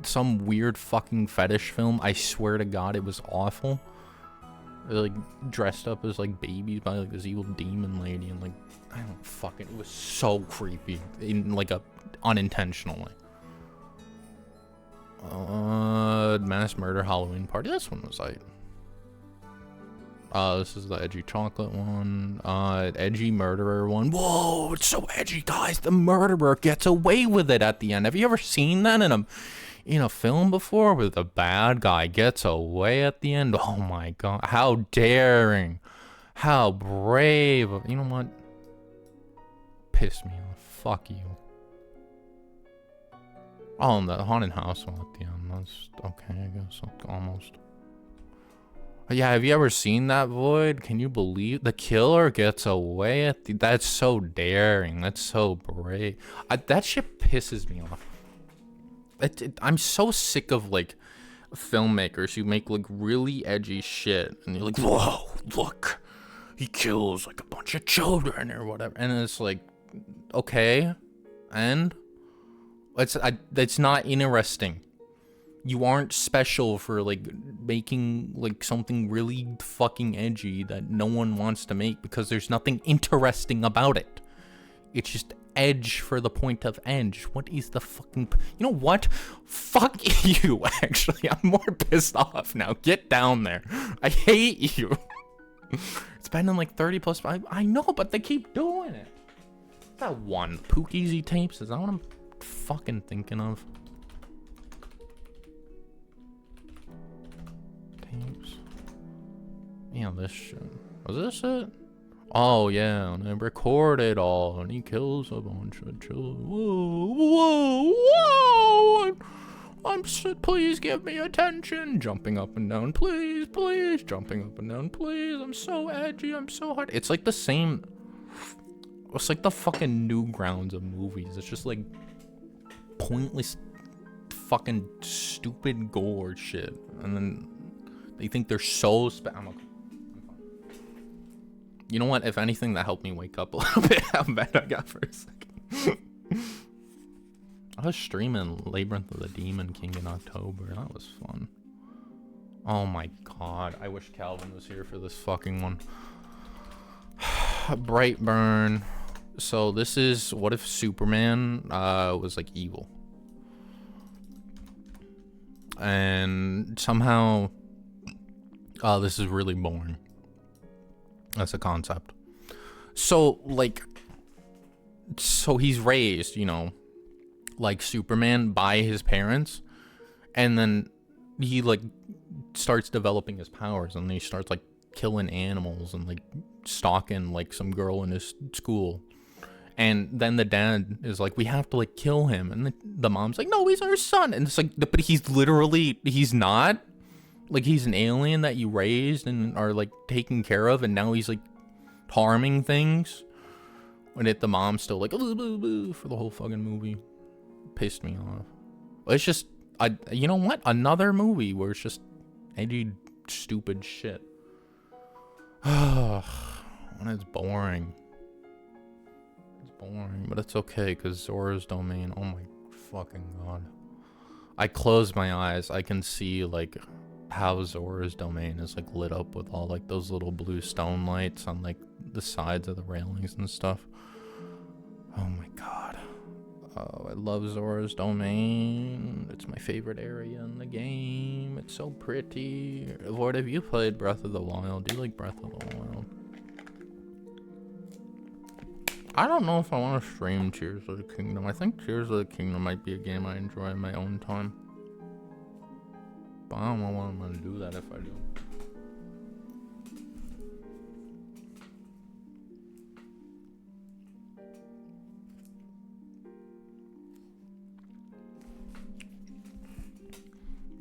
some weird fucking fetish film. I swear to God, it was awful. They're like dressed up as like babies by like this evil demon lady, and like I don't fucking. It was so creepy in like a unintentional way. Mass murder Halloween party. This one was like. This is the edgy chocolate one. Edgy murderer one. Whoa, it's so edgy, guys. The murderer gets away with it at the end. Have you ever seen that in a film before, where the bad guy gets away at the end? Oh my God, how daring, how brave. You know what? Piss me off. Fuck you. Oh, and the haunted house one at the end. That's okay, I guess. Almost. Yeah, have you ever seen that, Void? Can you believe the killer gets away at the... That's so daring. That's so brave. That shit pisses me off. I'm so sick of, like, filmmakers who make, like, really edgy shit. And you're like, whoa, look. He kills, like, a bunch of children or whatever. And it's like, okay. And? That's not interesting. You aren't special for, like, making, like, something really fucking edgy that no one wants to make because there's nothing interesting about it. It's just edge for the point of edge. What is the fucking... You know what? Fuck you, actually. I'm more pissed off now. Get down there. I hate you. It's been in, like, 30 plus... I know, but they keep doing it. What's that one? Pookiesy tapes? Is that what I'm fucking thinking of? Yeah, this shit. Was this it? Oh, yeah, and they record it all, and he kills a bunch of children. Whoa, whoa, whoa! Please give me attention. Jumping up and down, please, please. Jumping up and down, please. I'm so edgy, I'm so hard. It's like the same. It's like the fucking Newgrounds of movies. It's just like pointless, fucking stupid gore shit. And then they think they're so You know what? If anything, that helped me wake up a little bit how bad I got for a second. I was streaming Labyrinth of the Demon King in October. That was fun. Oh my God. I wish Calvin was here for this fucking one. Brightburn. So this is, what if Superman was like evil? And somehow... this is really boring. That's a concept. So, like... So he's raised, you know, like Superman by his parents. And then he, like, starts developing his powers. And he starts, like, killing animals and, like, stalking, like, some girl in his school. And then the dad is like, we have to, like, kill him. And the mom's like, no, he's our son. And it's like, but he's literally, he's not. Like, he's an alien that you raised and are, like, taking care of. And now he's, like, harming things. And the mom's still like, for the whole fucking movie. Pissed me off. It's just, you know what? Another movie where it's just edgy, stupid shit. And it's boring. Boring, but it's okay because Zora's Domain, oh my fucking God. I close my eyes, I can see like how Zora's Domain is like lit up with all like those little blue stone lights on like the sides of the railings and stuff. Oh my God. Oh, I love Zora's Domain. It's my favorite area in the game. It's so pretty. Lord, have you played Breath of the Wild? Do you like Breath of the Wild? I don't know if I want to stream Tears of the Kingdom. I think Tears of the Kingdom might be a game I enjoy in my own time. But I don't know when I'm going to do that if I do.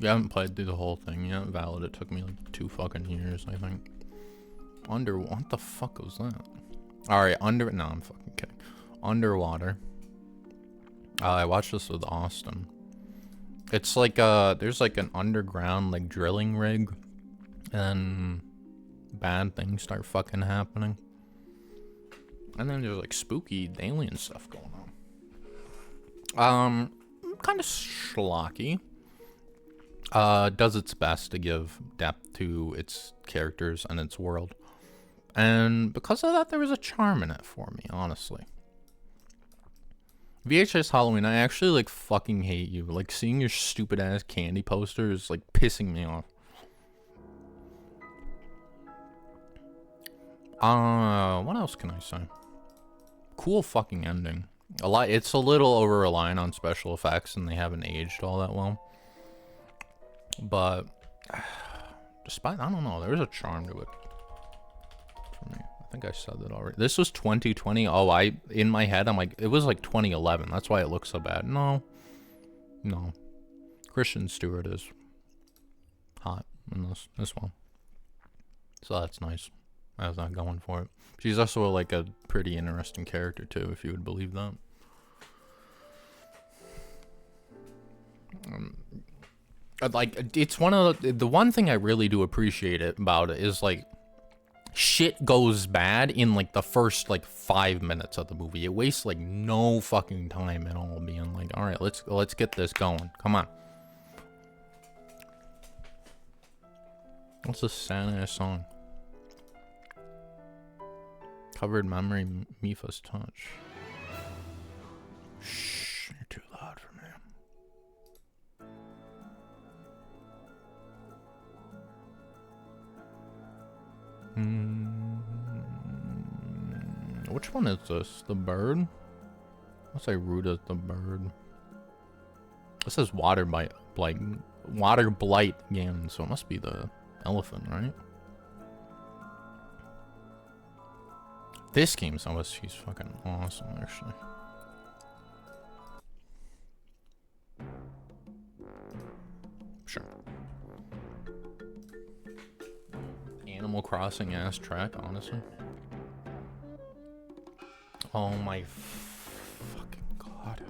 You haven't played through the whole thing yet. Valid. It took me like 2 fucking years, I think. What the fuck was that? Alright, no, I'm fucking kidding. Underwater. I watched this with Austin. It's like, there's like an underground, like, drilling rig. And bad things start fucking happening. And then there's like spooky alien stuff going on. Kind of schlocky. does its best to give depth to its characters and its world. And because of that, there was a charm in it for me, honestly. VHS Halloween, I actually, like, fucking hate you. Like, seeing your stupid-ass candy poster is, like, pissing me off. What else can I say? Cool fucking ending. It's a little over-reliant on special effects, and they haven't aged all that well. But, despite, I don't know, there's a charm to it. For me. I think I said that already. This was 2020. Oh, in my head, I'm like, it was like 2011. That's why it looks so bad. No. Kristen Stewart is hot in this one. So that's nice. I was not going for it. She's also like a pretty interesting character too, if you would believe that. Like, it's one of the one thing I really do appreciate about it is, like, shit goes bad in like the first like 5 minutes of the movie. It wastes like no fucking time at all, being like, all right, let's get this going. Come on. What's this sad ass song? Covered memory, Mifa's touch. Shh, you're too loud for me. Which one is this? The bird? Let's say root is the bird. This says water blight again, so it must be the elephant, right? This game, she's fucking awesome, actually. Sure. Animal Crossing ass track, honestly. Oh my fucking god.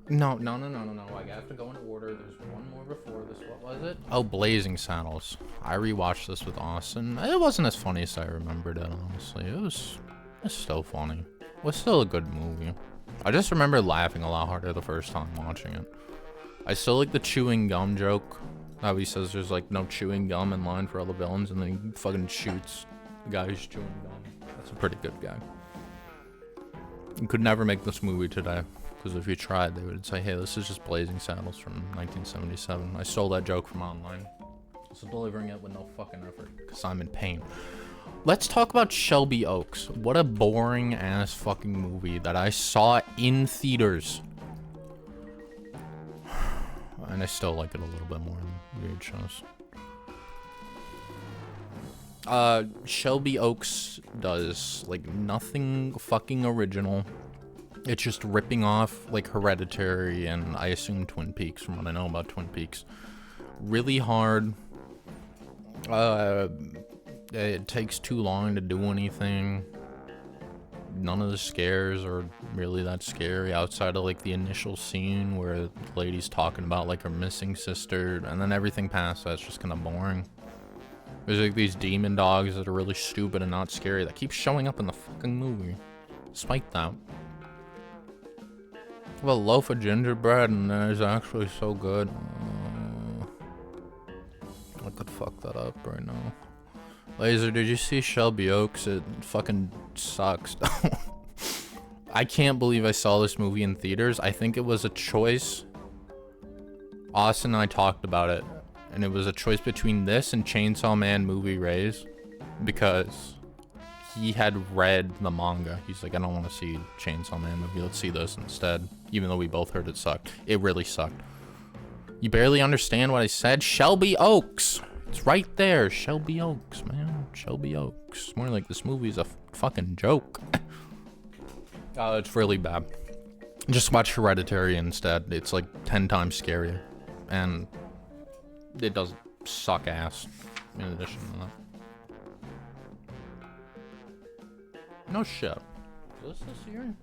No. I have to go in order. There's one more before this. What was it? Oh, Blazing Saddles. I rewatched this with Austin. It wasn't as funny as I remembered it, honestly. It's still funny. It was still a good movie. I just remember laughing a lot harder the first time watching it. I still like the chewing gum joke. How he says there's like no chewing gum in line for all the villains, and then he fucking shoots the guy who's chewing gum. That's a pretty good guy. You could never make this movie today, because if you tried, they would say, hey, this is just Blazing Saddles from 1977. I stole that joke from online. So delivering it with no fucking effort, because I'm in pain. Let's talk about Shelby Oaks. What a boring ass fucking movie that I saw in theaters. And I still like it a little bit more in weird shows. Shelby Oaks does like nothing fucking original. It's just ripping off like Hereditary and I assume Twin Peaks, from what I know about Twin Peaks. Really hard. It takes too long to do anything. None of the scares are really that scary outside of like the initial scene where the lady's talking about like her missing sister, and then everything past that's just kind of boring. There's like these demon dogs that are really stupid and not scary that keep showing up in the fucking movie. Despite that. Well, a loaf of gingerbread and that is actually so good. I could fuck that up right now. Laser, did you see Shelby Oaks? It fucking sucks. I can't believe I saw this movie in theaters. I think it was a choice. Austin and I talked about it, and it was a choice between this and Chainsaw Man movie Raise, because he had read the manga. He's like, I don't want to see Chainsaw Man movie. Let's see this instead. Even though we both heard it sucked. It really sucked. You barely understand what I said? Shelby Oaks. It's right there. Shelby Oaks, man. Shelby Oaks. More like this movie's a fucking joke. It's really bad. Just watch Hereditary instead. It's like 10 times scarier. And it does suck ass in addition to that. No shit. Is this year?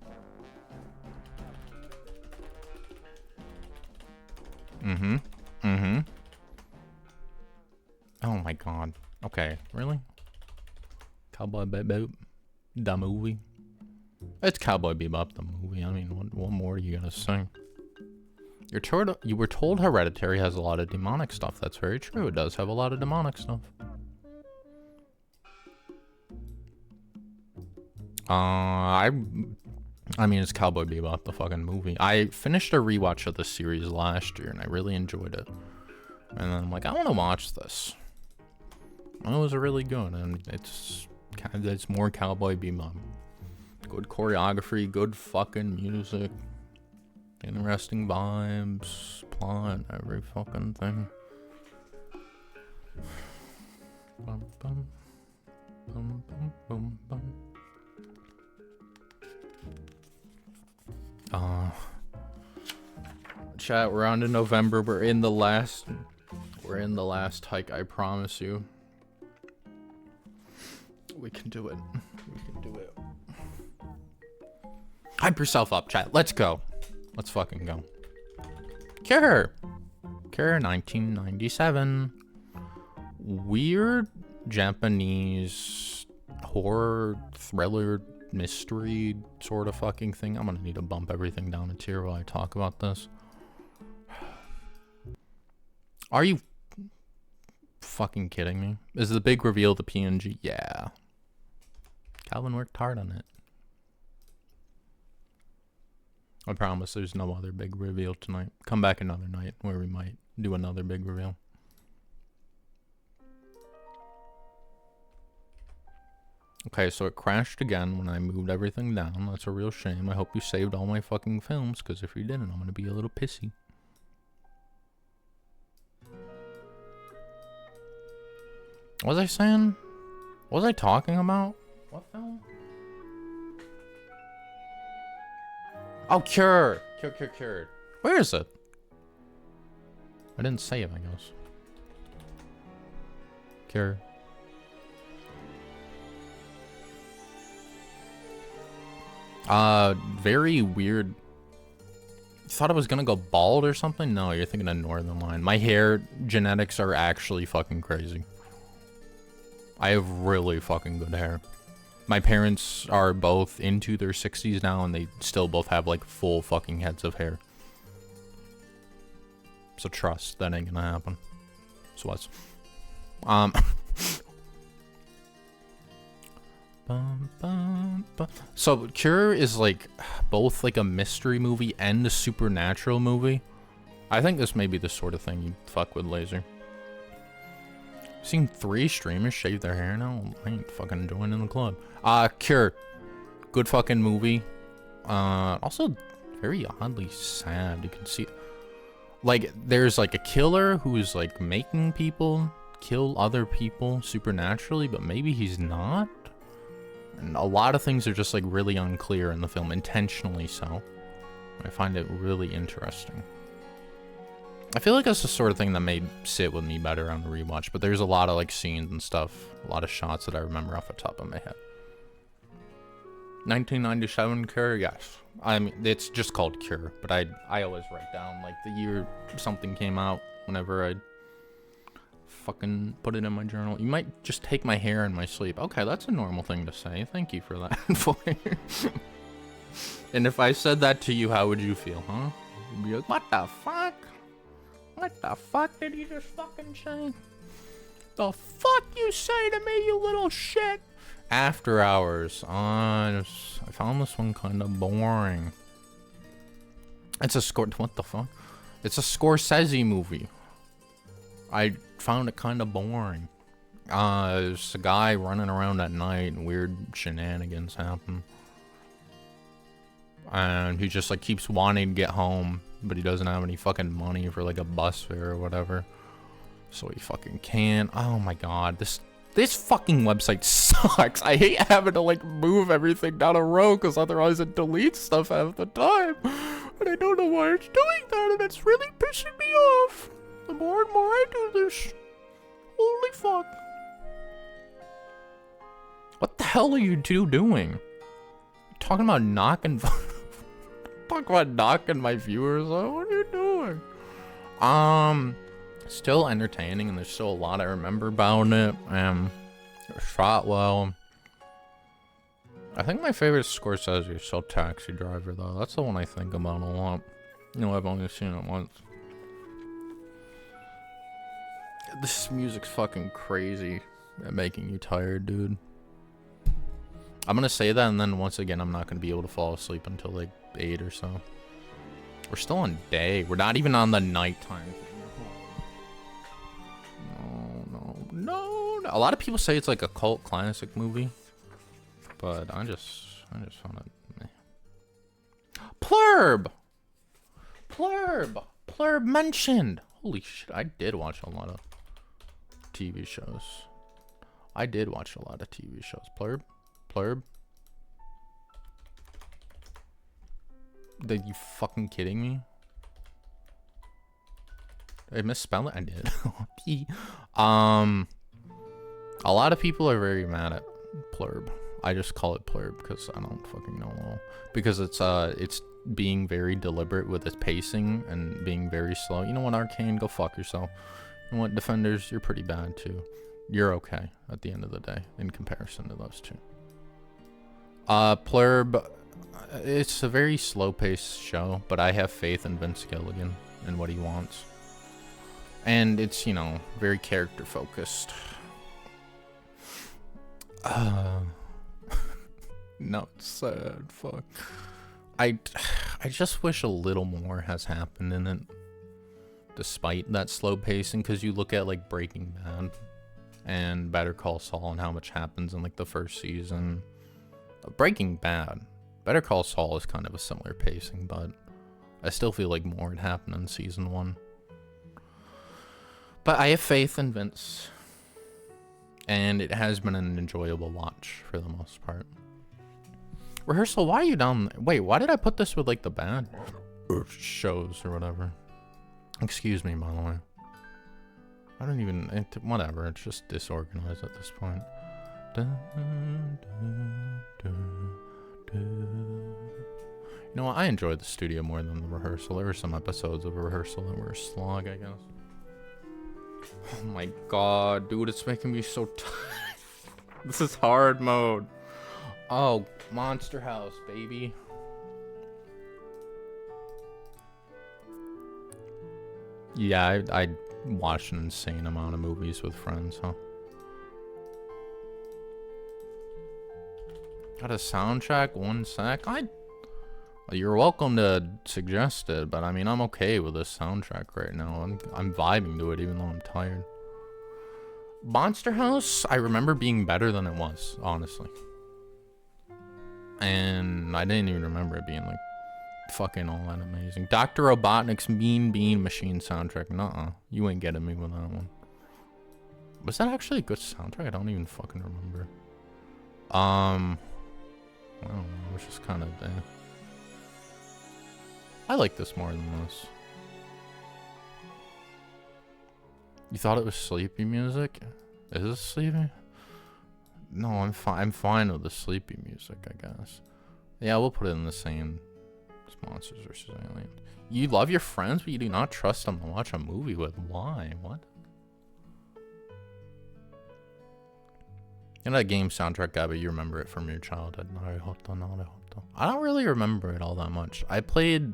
Oh my god. Okay, really? Cowboy Bebop, the movie? It's Cowboy Bebop, the movie. I mean, what more are you gonna say? You were told Hereditary has a lot of demonic stuff. That's very true. It does have a lot of demonic stuff. I mean, it's Cowboy Bebop, the fucking movie. I finished a rewatch of the series last year, and I really enjoyed it. And then I'm like, I want to watch this. And it was really good, and it's more Cowboy Bebop. Good choreography, good fucking music, interesting vibes, plot, every fucking thing. Bum, bum, bum, bum, bum, bum. Chat, we're on to November. We're in the last hike, I promise you. We can do it. We can do it. Hype yourself up, chat. Let's go. Let's fucking go. Cure 1997. Weird Japanese horror thriller mystery sort of fucking thing. I'm gonna need to bump everything down a tier while I talk about this. Are you fucking kidding me? Is the big reveal the PNG? Yeah. Calvin worked hard on it. I promise there's no other big reveal tonight. Come back another night where we might do another big reveal. Okay, so it crashed again when I moved everything down. That's a real shame. I hope you saved all my fucking films, because if you didn't, I'm gonna be a little pissy. What was I saying? What was I talking about? What film? Oh, Cure! Cure. Where is it? I didn't save, I guess. Cure. Very weird. You thought I was gonna go bald or something? No, you're thinking of Northern Line. My hair genetics are actually fucking crazy. I have really fucking good hair. My parents are both into their 60s now, and they still both have, like, full fucking heads of hair. So trust, that ain't gonna happen. So what's... So Cure is, like, both, like, a mystery movie and a supernatural movie. I think this may be the sort of thing you'd fuck with, Laser. Seen 3 streamers shave their hair now? I ain't fucking joining the club. Cure. Good fucking movie. Also very oddly sad. You can see, like, there's like a killer who's like making people kill other people supernaturally, but maybe he's not. And a lot of things are just like really unclear in the film, intentionally so. I find it really interesting. I feel like that's the sort of thing that may sit with me better on the rewatch, but there's a lot of like scenes and stuff, a lot of shots that I remember off the top of my head. 1997 Cure, yes. I mean, it's just called Cure, but I always write down like the year something came out whenever I fucking put it in my journal. You might just take my hair in my sleep. Okay, that's a normal thing to say. Thank you for that. And if I said that to you, how would you feel, huh? You'd be like, what the fuck? What the fuck did you just fucking say? The fuck you say to me, you little shit? After Hours. I found this one kind of boring. It's a what the fuck? It's a Scorsese movie. I found it kind of boring. There's a guy running around at night and weird shenanigans happen. And he just like keeps wanting to get home, but he doesn't have any fucking money for like a bus fare or whatever. So he fucking can't. Oh my god, this fucking website sucks. I hate having to like move everything down a row because otherwise it deletes stuff half the time. And I don't know why it's doing that, and it's really pissing me off. The more and more I do this. Holy fuck. What the hell are you two doing? You're talking about knocking my viewers out? What are you doing? Still entertaining, and there's still a lot I remember about it. It was shot well. I think my favorite Scorsese is still Taxi Driver, though. That's the one I think about a lot. No, I've only seen it once. This music's fucking crazy at making you tired, dude. I'm gonna say that, and then once again, I'm not gonna be able to fall asleep until like 8 or so. We're still on day. We're not even on the nighttime. No. A lot of people say it's like a cult classic movie, but I just found it. Plurb mentioned. Holy shit! I did watch a lot of TV shows. Plurb. Are you fucking kidding me? Did I misspell it? I did. A lot of people are very mad at Plurb. I just call it Plurb because I don't fucking know. Because it's being very deliberate with its pacing and being very slow. You know what, Arcane? Go fuck yourself. You know what, Defenders? You're pretty bad too. You're okay at the end of the day in comparison to those two. Plurb, it's a very slow-paced show, but I have faith in Vince Gilligan and what he wants. And it's, you know, very character-focused. No, it's sad. Fuck. I just wish a little more has happened in it, despite that slow pacing. Because you look at like Breaking Bad and Better Call Saul and how much happens in like the first season. Breaking Bad, Better Call Saul is kind of a similar pacing, but I still feel like more had happened in season 1. But I have faith in Vince, and it has been an enjoyable watch for the most part. Rehearsal, why are you down there? Wait, why did I put this with like the bad shows or whatever? Excuse me, by the way. I don't even, whatever, it's just disorganized at this point. You know what, I enjoyed the studio more than the rehearsal. There were some episodes of rehearsal that were a slog, I guess. Oh my god, dude, it's making me so tired. This is hard mode. Oh, Monster House, baby. Yeah, I watched an insane amount of movies with friends, huh? Got a soundtrack? 1 sec? You're welcome to suggest it, but I mean, I'm okay with this soundtrack right now. I'm vibing to it even though I'm tired. Monster House, I remember being better than it was, honestly. And I didn't even remember it being like fucking all that amazing. Dr. Robotnik's Mean Bean Machine soundtrack. Nuh-uh. You ain't getting me with that one. Was that actually a good soundtrack? I don't even fucking remember. I don't know. It was just kind of there. I like this more than this. You thought it was sleepy music? Is it sleepy? No, I'm fine. I'm fine with the sleepy music, I guess. Yeah, we'll put it in the same as Monsters vs. Aliens. You love your friends, but you do not trust them to watch a movie with. Why? What? You know that game soundtrack guy, but you remember it from your childhood. I don't really remember it all that much. I played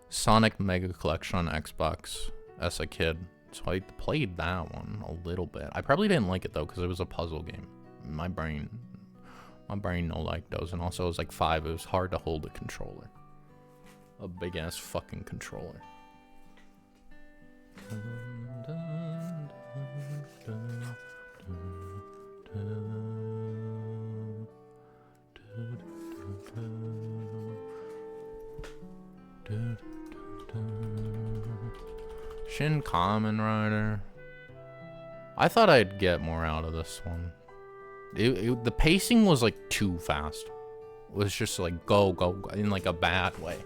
Sonic Mega Collection on Xbox as a kid, so I played that one a little bit. I probably didn't like it though because it was a puzzle game. My brain no like those, and also I was like 5. It was hard to hold a controller, a big ass fucking controller. Shin Kamen Rider. I thought I'd get more out of this one. The pacing was like too fast. It was just like go in like a bad way.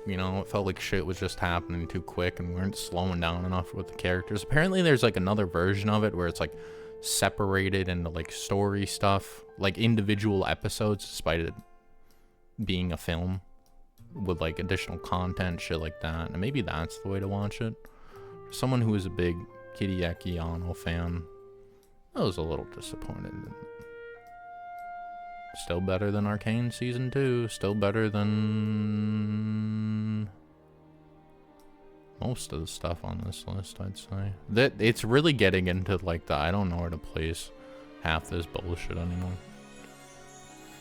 You know, it felt like shit was just happening too quick and we weren't slowing down enough with the characters. Apparently there's like another version of it where it's like separated into like story stuff, like individual episodes despite it being a film with like additional content, shit like that. And maybe that's the way to watch it. For someone who is a big Hideaki Anno fan, I was a little disappointed. Still better than Arcane Season 2. Still better than most of the stuff on this list, I'd say. That it's really getting into like the I don't know where to place half this bullshit anymore.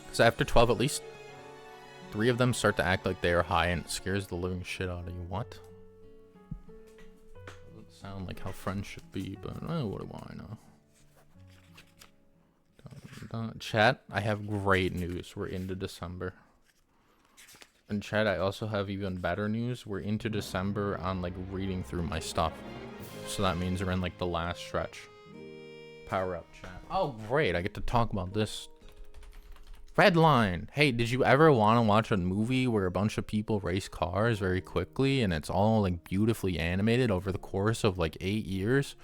Because after 12, at least 3 of them start to act like they are high, and it scares the living shit out of you. What? Doesn't sound like how friends should be, but what do I know? Chat, I have great news. We're into December. And chat, I also have even better news. We're into December on like reading through my stuff. So that means we're in like the last stretch. Power up, chat. Oh, great. I get to talk about this. Redline. Hey, did you ever want to watch a movie where a bunch of people race cars very quickly and it's all like beautifully animated over the course of like 8 years?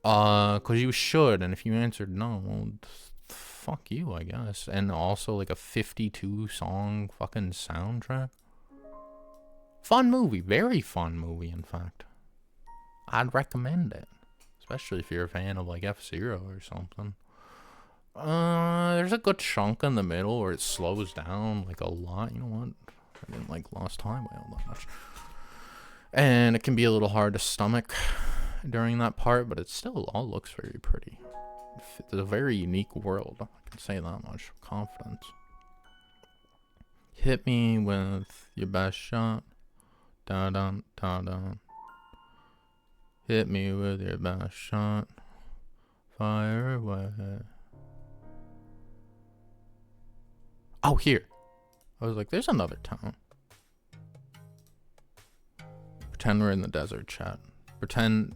Cause you should, and if you answered no, well, fuck you, I guess. And also like a 52 song fucking soundtrack. Fun movie, very fun movie, in fact. I'd recommend it, especially if you're a fan of like F-Zero or something. There's a good chunk in the middle where it slows down like a lot. You know what? I didn't like Lost Highway all that much, and it can be a little hard to stomach during that part, but it still all looks very pretty. It's a very unique world, I can say that much with confidence. Hit me with your best shot. Da dun da dun. Hit me with your best shot. Fire away. Oh, here. I was like, there's another town. Pretend we're in the desert, chat. Pretend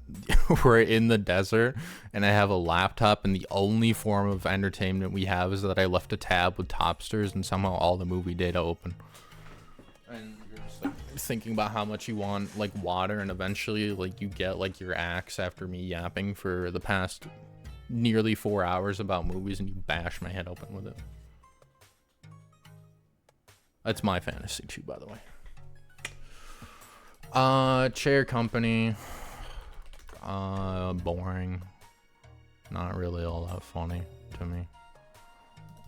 we're in the desert and I have a laptop and the only form of entertainment we have is that I left a tab with Topsters and somehow all the movie data open. And you're just like thinking about how much you want like water, and eventually like you get like your axe after me yapping for the past nearly 4 hours about movies and you bash my head open with it. That's my fantasy too, by the way. Chair Company. Boring. Not really all that funny to me.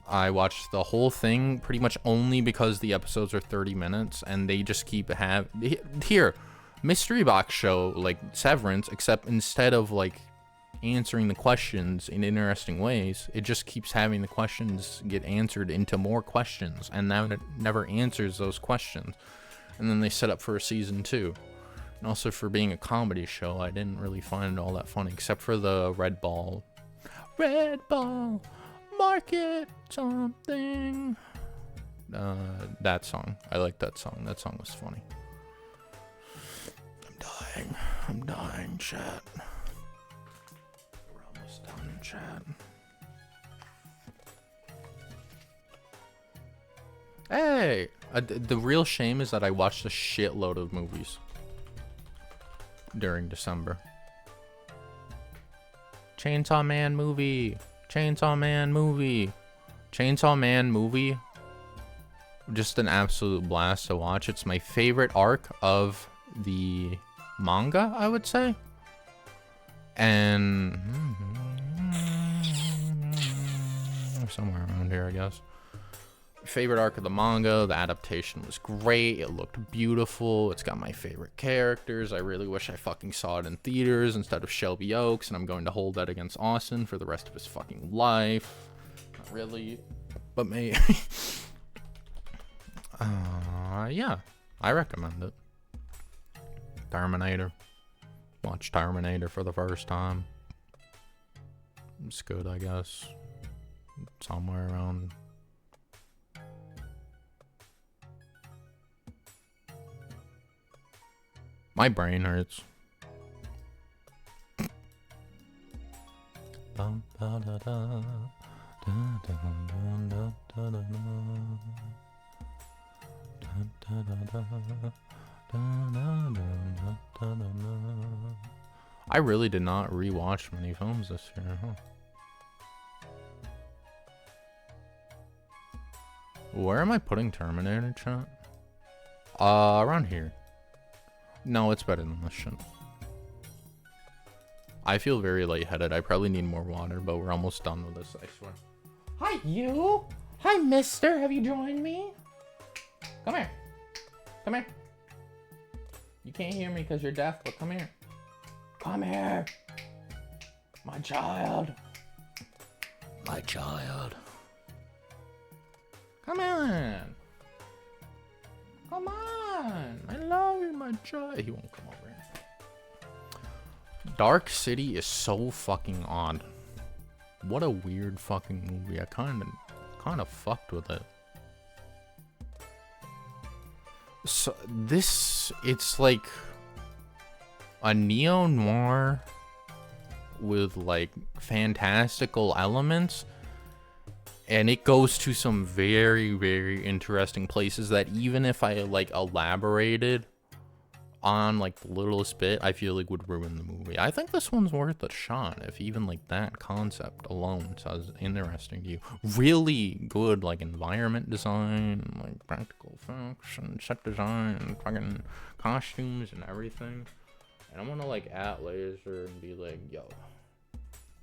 I watched the whole thing pretty much only because the episodes are 30 minutes and they just keep here, mystery box show like Severance, except instead of like answering the questions in interesting ways, it just keeps having the questions get answered into more questions, and now it never answers those questions. And then they set up for a season 2. And also, for being a comedy show, I didn't really find it all that funny, except for the Red Ball, market something. That song. I like that song. That song was funny. I'm dying, chat. We're almost done, chat. Hey! The real shame is that I watched a shitload of movies during December. Chainsaw Man movie. Chainsaw Man movie. Chainsaw Man movie. Just an absolute blast to watch. It's my favorite arc of the manga, I would say. And somewhere around here, I guess. Favorite arc of the manga. The adaptation was great. It looked beautiful. It's got my favorite characters. I really wish I fucking saw it in theaters instead of Shelby Oaks, and I'm going to hold that against Austin for the rest of his fucking life. Not really, but maybe. Yeah, I recommend it. Terminator. Watch Terminator for the first time. It's good, I guess. Somewhere around. My brain hurts. I really did not rewatch many films this year, huh? Where am I putting Terminator, chat? Around here. No, it's better than this shit. I feel very lightheaded. I probably need more water, but we're almost done with this, I swear. Hi, you! Hi, mister! Have you joined me? Come here. Come here. You can't hear me because you're deaf, but come here. Come here. My child. My child. Come on. Come on. I love you, my child. He won't come over here. Dark City is so fucking odd. What a weird fucking movie. I kind of fucked with it. So it's like a neo-noir with like fantastical elements, and it goes to some very, very interesting places that even if I like elaborated on like the littlest bit, I feel like would ruin the movie. I think this one's worth a shot if even like that concept alone sounds interesting to you. Really good like environment design, like practical effects and set design and fucking costumes and everything. And I'm gonna like at Laser and be like, yo,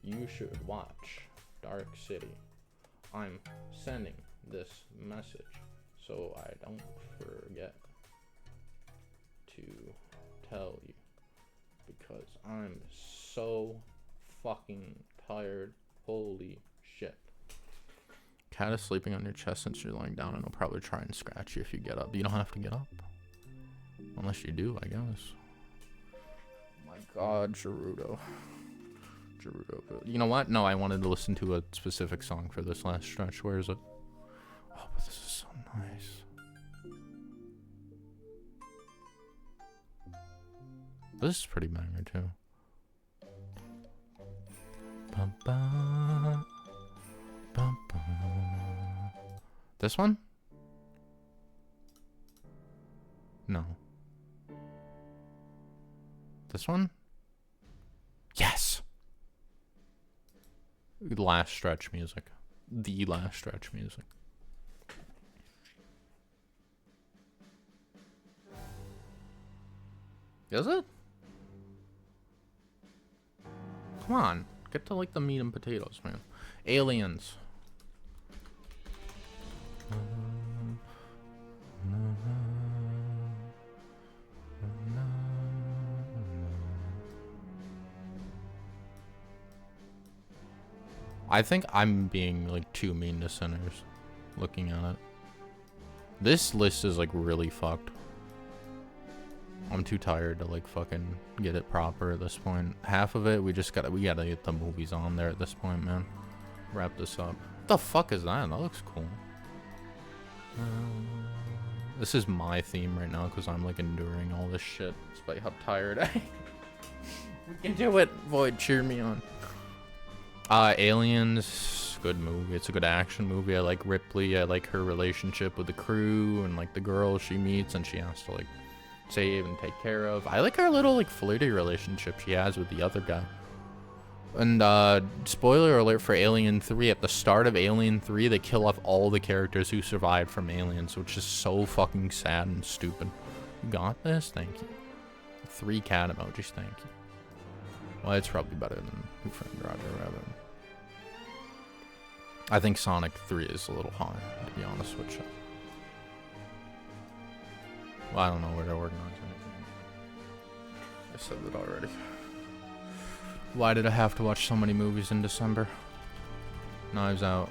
you should watch Dark City. I'm sending this message so I don't forget to tell you, because I'm so fucking tired. Holy shit. Cat is sleeping on your chest since you're lying down, and he'll probably try and scratch you if you get up. You don't have to get up. Unless you do, I guess. My god, Gerudo. Gerudo. You know what? No, I wanted to listen to a specific song for this last stretch. Where is it? Oh, but this is so nice. This is pretty banger too. Bum, bum, bum, bum. This one? No. This one? Yes! Last stretch music. The last stretch music. Is it? Come on, get to like the meat and potatoes, man. Aliens. I think I'm being like too mean to Sinners looking at it. This list is like really fucked. I'm too tired to like fucking get it proper at this point. Half of it, we gotta get the movies on there at this point, man. Wrap this up. What the fuck is that? That looks cool. This is my theme right now because I'm like enduring all this shit despite how tired I am. We can do it, Void. Cheer me on. Aliens, good movie. It's a good action movie. I like Ripley. I like her relationship with the crew and like the girl she meets and she has to like save and take care of. I like her little like flirty relationship she has with the other guy. And spoiler alert for Alien 3, at the start of Alien 3 they kill off all the characters who survived from Aliens, which is so fucking sad and stupid. You got this? Thank you. 3 cat emojis, thank you. Well, it's probably better than Who Framed Roger Rabbit. I think Sonic 3 is a little high, to be honest with you. Well, I don't know where they're organizing anything. I said that already. Why did I have to watch so many movies in December? Knives Out.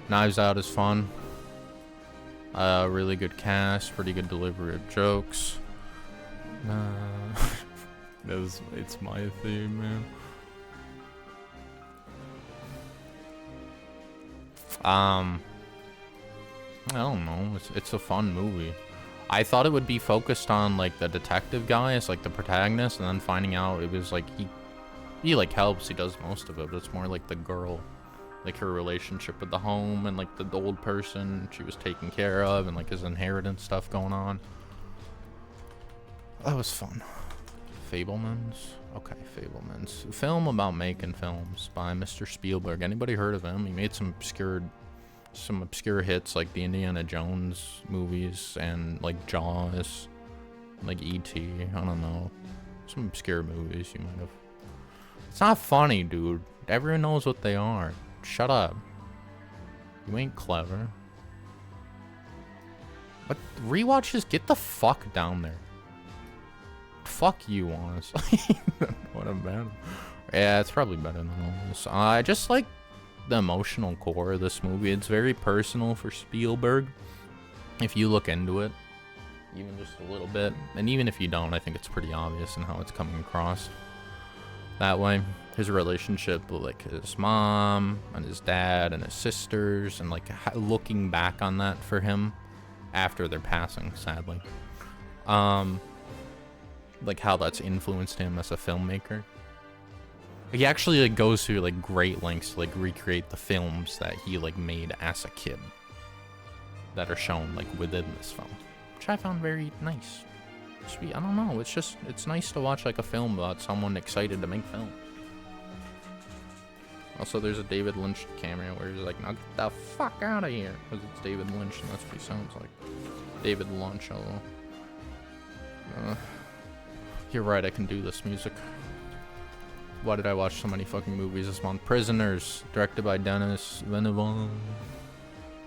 Knives Out is fun. Really good cast, pretty good delivery of jokes. It's my theme, man. I don't know. It's a fun movie. I thought it would be focused on like the detective guy as like the protagonist, and then finding out it was like he like helps. He does most of it, but it's more like the girl, like her relationship with the home and like the old person she was taking care of, and like his inheritance stuff going on. That was fun. Fablemans. Okay, Fablemans. Film about making films by Mr. Spielberg. Anybody heard of him? He made some obscure hits like the Indiana Jones movies and like Jaws, like E.T. I don't know. Some obscure movies you might have. It's not funny, dude. Everyone knows what they are. Shut up. You ain't clever. But rewatches, get the fuck down there. fuck you, honestly. What a bad. Yeah, it's probably better than this. I just like the emotional core of this movie. It's very personal for Spielberg. If you look into it, even just a little bit, and even if you don't, I think it's pretty obvious in how it's coming across that way. His relationship with like his mom and his dad and his sisters, and like looking back on that for him after their passing, sadly. Like how that's influenced him as a filmmaker. He actually like goes through like great lengths to like recreate the films that he like made as a kid that are shown like within this film, which I found very nice. Sweet. I don't know, it's nice to watch like a film about someone excited to make film. Also, there's a David Lynch cameo where he's like, "Now get the fuck out of here," because it's David Lynch and that's what he sounds like. David Lynch. You're right, I can do this music. Why did I watch so many fucking movies this month? Prisoners, directed by Denis Villeneuve,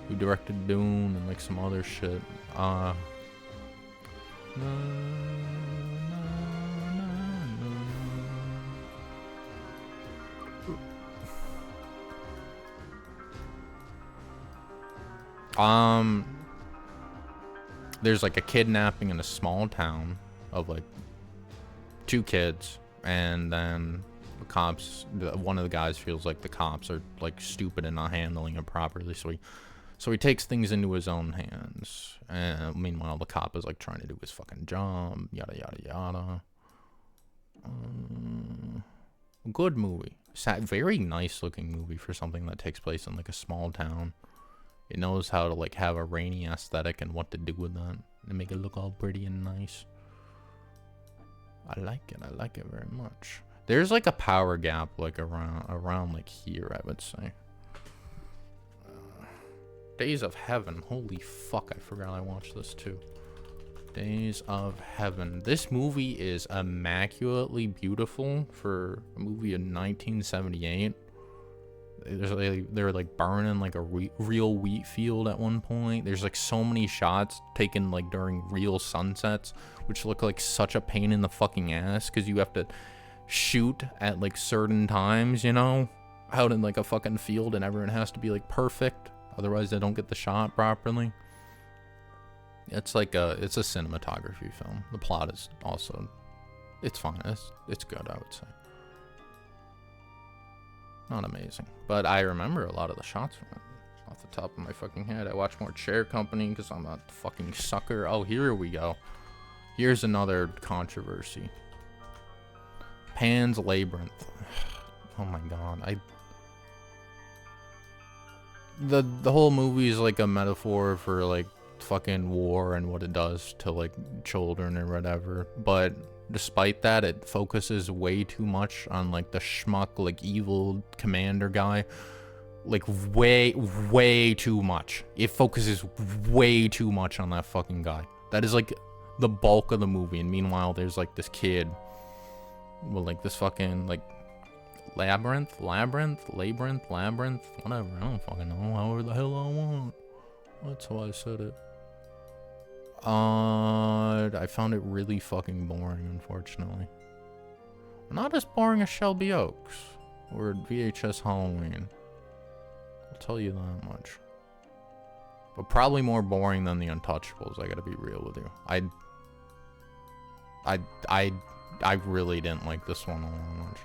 who directed Dune and like some other shit. There's like a kidnapping in a small town of like 2 kids, and then the cops, one of the guys feels like the cops are like stupid and not handling it properly, so he takes things into his own hands, and meanwhile the cop is like trying to do his fucking job, yada yada yada. Good movie. Very nice looking movie for something that takes place in like a small town. It knows how to like have a rainy aesthetic and what to do with that and make it look all pretty and nice. I like it very much. There's like a power gap like around like here, I would say. Days of Heaven, holy fuck, I forgot I watched this too. Days of Heaven. This movie is immaculately beautiful for a movie in 1978. They're like burning like a real wheat field at one point. There's like so many shots taken like during real sunsets, which look like such a pain in the fucking ass because you have to shoot at like certain times, you know, out in like a fucking field, and everyone has to be like perfect, otherwise they don't get the shot properly. It's like it's a cinematography film. The plot is also, it's fine. It's good, I would say. Not amazing, but I remember a lot of the shots from it off the top of my fucking head. I watched more Chair Company because I'm a fucking sucker. Oh, here we go. Here's another controversy. Pan's Labyrinth. Oh my god. The whole movie is like a metaphor for like fucking war and what it does to like children or whatever, but despite that, it focuses way too much on like the schmuck, like evil commander guy. Like way too much. It focuses way too much on that fucking guy. That is like the bulk of the movie, and meanwhile there's like this kid with like this fucking like labyrinth, whatever, I don't fucking know, however the hell I want. That's how I said it. I found it really fucking boring, unfortunately. Not as boring as Shelby Oaks or VHS Halloween, I'll tell you that much. But probably more boring than The Untouchables, I gotta be real with you. I really didn't like this one all much.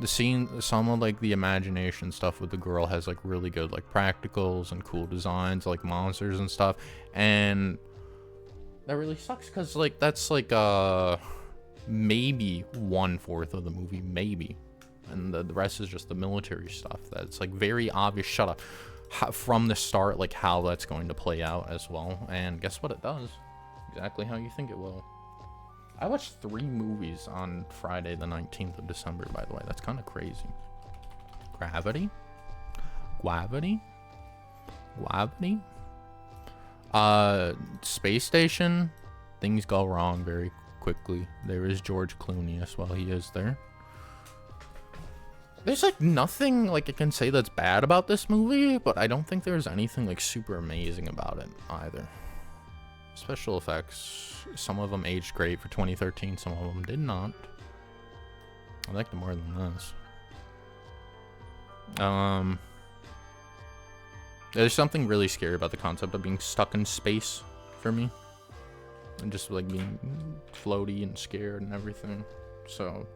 The scene, some of like the imagination stuff with the girl has like really good like practicals and cool designs, like monsters and stuff, and that really sucks because like that's like maybe 1/4 of the movie, maybe, and the rest is just the military stuff that's like very obvious. Shut up. From the start, like how that's going to play out as well, and guess what, it does exactly how you think it will. I watched 3 movies on Friday the 19th of December, by the way. That's kind of crazy. Gravity? Space Station. Things go wrong very quickly. There is George Clooney as well. He is there. There's like nothing like I can say that's bad about this movie, but I don't think there's anything like super amazing about it either. Special effects, some of them aged great for 2013, some of them did not. I like them more than this. There's something really scary about the concept of being stuck in space for me. And just like being floaty and scared and everything. So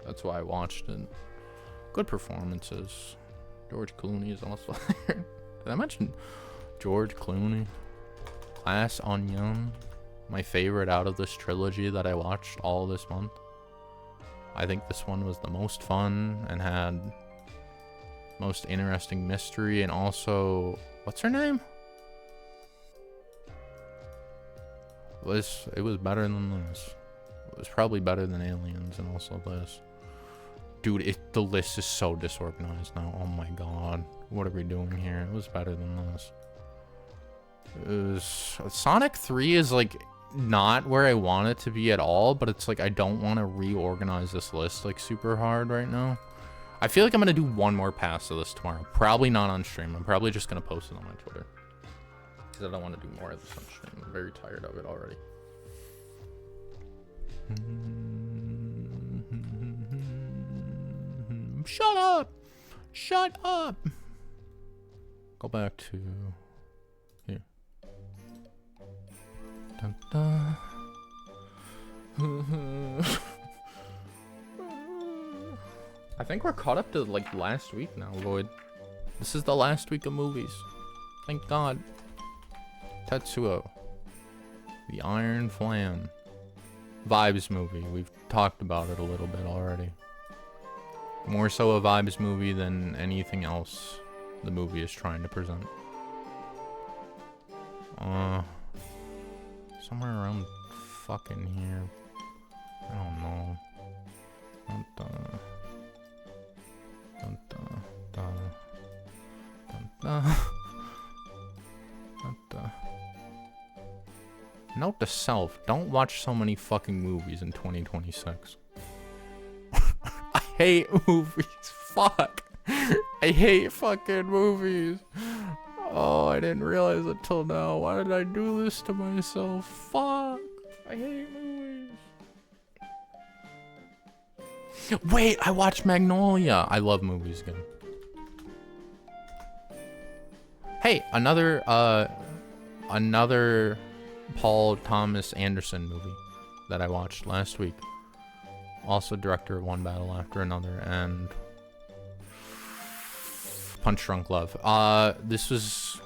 that's why I watched it. Good performances. George Clooney is also there. Did I mention George Clooney? Glass Onion. My favorite out of this trilogy that I watched all this month. I think this one was the most fun and had most interesting mystery, and also, what's her name? It was better than this. It was probably better than Aliens and also this. Dude, the list is so disorganized now. Oh my god. What are we doing here? It was better than this. It was... Sonic 3 is like not where I want it to be at all, but it's like I don't want to reorganize this list like super hard right now. I feel like I'm gonna do one more pass of this tomorrow. Probably not on stream. I'm probably just gonna post it on my Twitter. Because I don't want to do more of this on stream. I'm very tired of it already. Shut up! Shut up! Go back to here. Dun, dun. I think we're caught up to like last week now, Lloyd. This is the last week of movies. Thank God. Tetsuo. The Iron Flan. Vibes movie. We've talked about it a little bit already. More so a vibes movie than anything else the movie is trying to present. Somewhere around fucking here. I don't know. Dun, dun. Dun, dun, dun. Dun, dun. Dun, dun. Note to self, don't watch so many fucking movies in 2026. I hate movies. Fuck. I hate fucking movies. Oh, I didn't realize it till now. Why did I do this to myself? Fuck. I hate movies. Wait, I watched Magnolia. I love movies again. Hey, another Paul Thomas Anderson movie that I watched last week. Also director of One Battle After Another and Punch Drunk Love. This was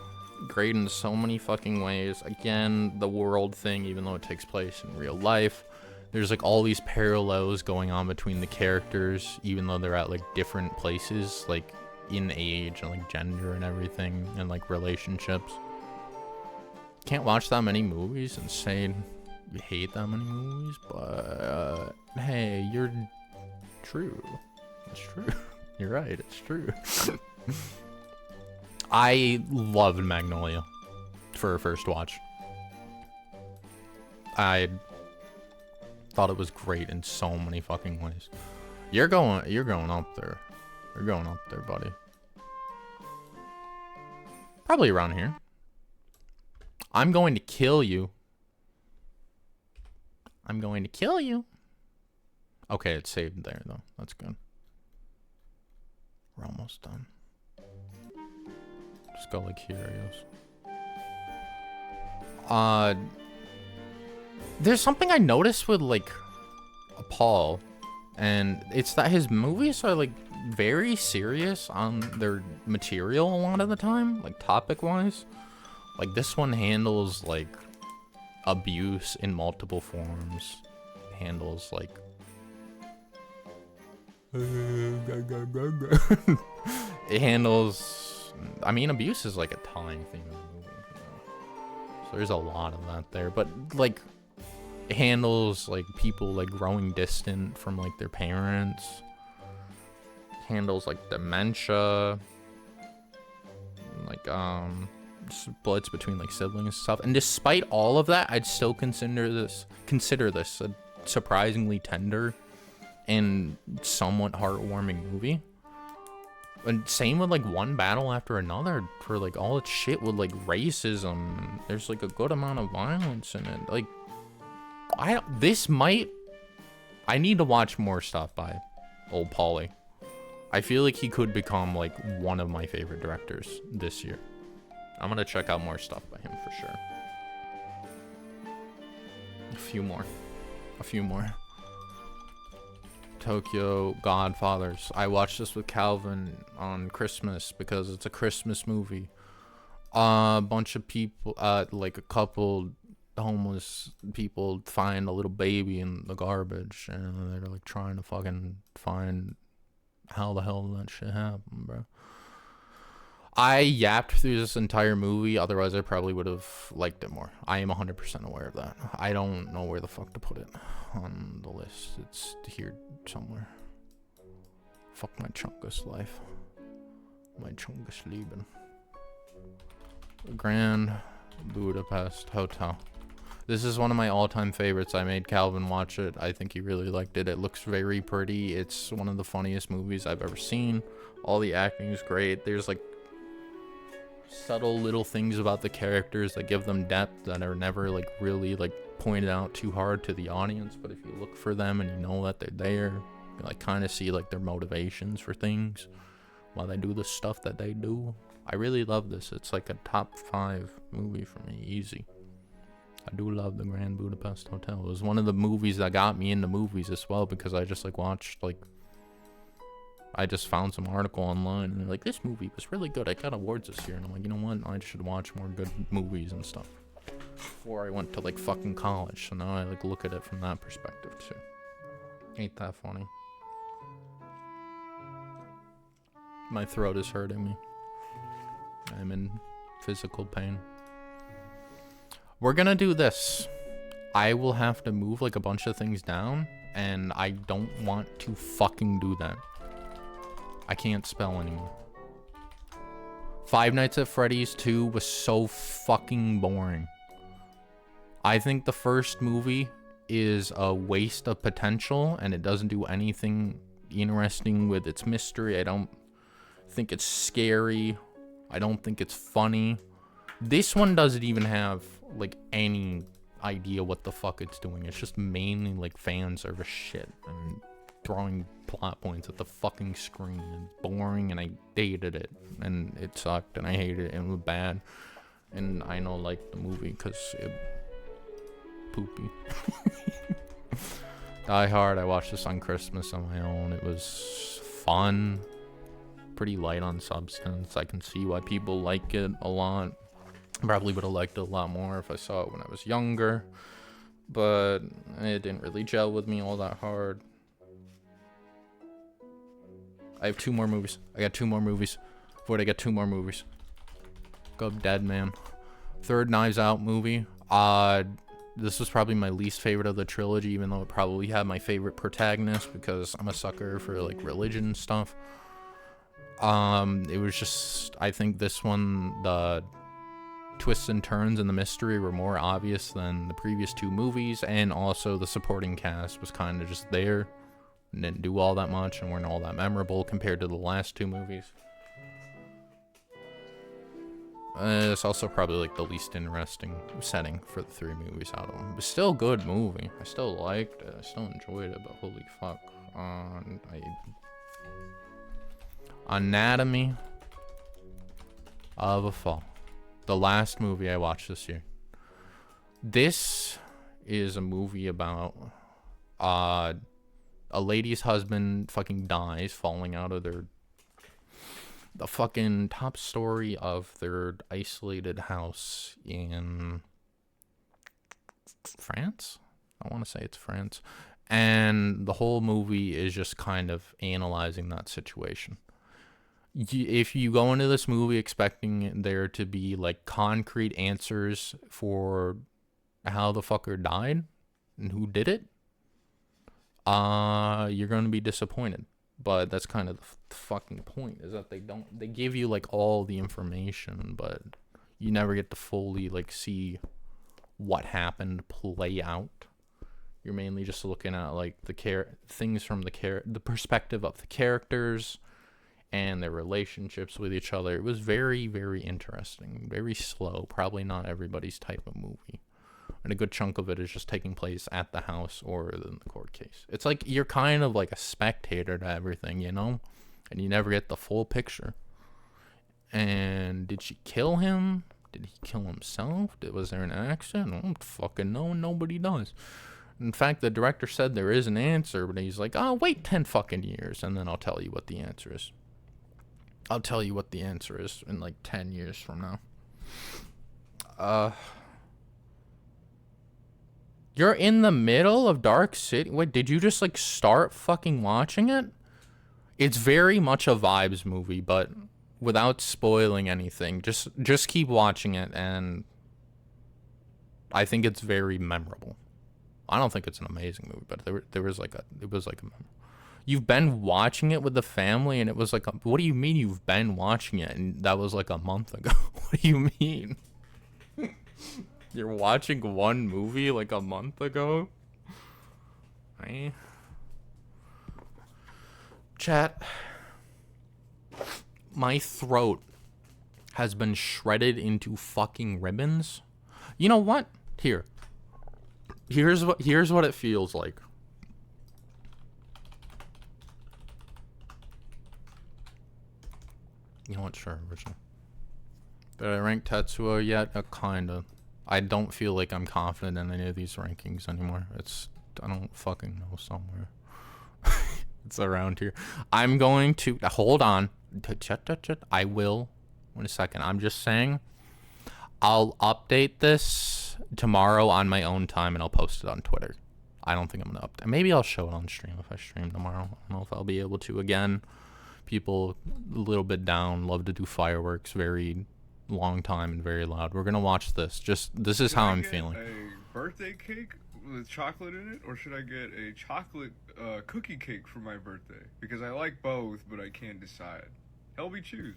great in so many fucking ways. Again, the world thing, even though it takes place in real life, there's like all these parallels going on between the characters, even though they're at like different places, like in age and like gender and everything, and like relationships. Can't watch that many movies and say you hate that many movies, but hey, you're true. It's true. You're right, it's true. I loved Magnolia for a first watch. I thought it was great in so many fucking ways. You're going up there. You're going up there, buddy. Probably around here. I'm going to kill you. I'm going to kill you. Okay, it's saved there, though. That's good. We're almost done. Just go like here, I guess. There's something I noticed with, like, Paul. And it's that his movies are, like, very serious on their material a lot of the time. Like, topic-wise. Like, this one handles, like, abuse in multiple forms. Handles, like... it handles... I mean, abuse is, like, a time theme of the movie. You know? So there's a lot of that there. But, like, it handles, like, people, like, growing distant from, like, their parents. Handles, like, dementia. Like, splits between like siblings and stuff, and despite all of that, I'd still consider this a surprisingly tender and somewhat heartwarming movie. And same with like one battle after another for like all its shit with like racism. And there's like a good amount of violence in it. Like, I need to watch more stuff by old Paulie. I feel like he could become like one of my favorite directors this year. I'm gonna check out more stuff by him for sure. A few more. Tokyo Godfathers. I watched this with Calvin on Christmas because it's a Christmas movie. A bunch of people, like a couple homeless people find a little baby in the garbage and they're like trying to fucking find how the hell that shit happened, bro. I yapped through this entire movie, otherwise I probably would have liked it more. I am 100% aware of that. I don't know where the fuck to put it on the list. It's here somewhere. Fuck my chunkus life. My chunkus Leben. Grand Budapest Hotel. This is one of my all-time favorites. I made Calvin watch it. I think he really liked it. It looks very pretty. It's one of the funniest movies I've ever seen. All the acting is great. There's like subtle little things about the characters that give them depth that are never like really like pointed out too hard to the audience, but if you look for them and you know that they're there, you like kind of see like their motivations for things while they do the stuff that they do. I really love this. It's like a top 5 movie for me, easy. I do love the Grand Budapest Hotel. It was one of the movies that got me into movies as well, because I just like watched like, I just found some article online and they're like, this movie was really good. It got awards this year. And I'm like, you know what? I should watch more good movies and stuff before I went to like fucking college. So now I like look at it from that perspective too. Ain't that funny? My throat is hurting me. I'm in physical pain. We're gonna do this. I will have to move like a bunch of things down and I don't want to fucking do that. I can't spell anymore. Five Nights at Freddy's 2 was so fucking boring. I think the first movie is a waste of potential and it doesn't do anything interesting with its mystery. I don't think it's scary. I don't think it's funny. This one doesn't even have like any idea what the fuck it's doing. It's just mainly like fan service shit and throwing plot points at the fucking screen and boring, and I hated it and it sucked and I hated it and it was bad. And I know like the movie because it poopy. Die Hard, I watched this on Christmas on my own. It was fun, pretty light on substance. I can see why people like it a lot. Probably would have liked it a lot more if I saw it when I was younger, but it didn't really gel with me all that hard. I have 2 more movies. I got 2 more movies. Before I get 2 more movies. Go Dead Man. Third Knives Out movie. This was probably my least favorite of the trilogy, even though it probably had my favorite protagonist because I'm a sucker for like religion stuff. It was just, I think this one, the twists and turns and the mystery were more obvious than the previous 2 movies, and also the supporting cast was kind of just there and didn't do all that much and weren't all that memorable compared to the last 2 movies. It's also probably like the least interesting setting for the 3 movies out of them. But still a good movie. I still liked it. I still enjoyed it, but holy fuck. Anatomy of a Fall. The last movie I watched this year. This is a movie about a lady's husband fucking dies falling out of the fucking top story of their isolated house in France? I want to say it's France. And the whole movie is just kind of analyzing that situation. If you go into this movie expecting there to be like concrete answers for how the fucker died and who did it, you're going to be disappointed. But that's kind of the fucking point, is that they give you like all the information, but you never get to fully like see what happened play out. You're mainly just looking at like the things from the perspective of the characters and their relationships with each other. It was very, very interesting, very slow, probably not everybody's type of movie. And a good chunk of it is just taking place at the house or in the court case. It's like you're kind of like a spectator to everything, you know? And you never get the full picture. And did she kill him? Did he kill himself? Was there an accident? I don't fucking know. Nobody does. In fact, the director said there is an answer, but he's like, oh, wait 10 fucking years, and then I'll tell you what the answer is. I'll tell you what the answer is in like 10 years from now. You're in the middle of Dark City? Wait, did you just like start fucking watching it? It's very much a vibes movie, but without spoiling anything, just keep watching it, and I think it's very memorable. I don't think it's an amazing movie, but you've been watching it with the family, and it was like, what do you mean you've been watching it? And that was like a month ago. What do you mean? You're watching one movie like a month ago? Chat. My throat has been shredded into fucking ribbons. You know what? Here's what it feels like. You know what? Sure, original. Did I rank Tetsuo yet? Kinda. I don't feel like I'm confident in any of these rankings anymore. I don't fucking know somewhere. It's around here. I'm going to hold on. I will. Wait a second. I'm just saying. I'll update this tomorrow on my own time, and I'll post it on Twitter. I don't think I'm gonna update. Maybe I'll show it on stream if I stream tomorrow. I don't know if I'll be able to again. People a little bit down. Love to do fireworks. Very long time and very loud. We're gonna watch this. This is how I'm feeling. A birthday cake with chocolate in it, or should I get a chocolate cookie cake for my birthday? Because I like both, but I can't decide. Help me choose.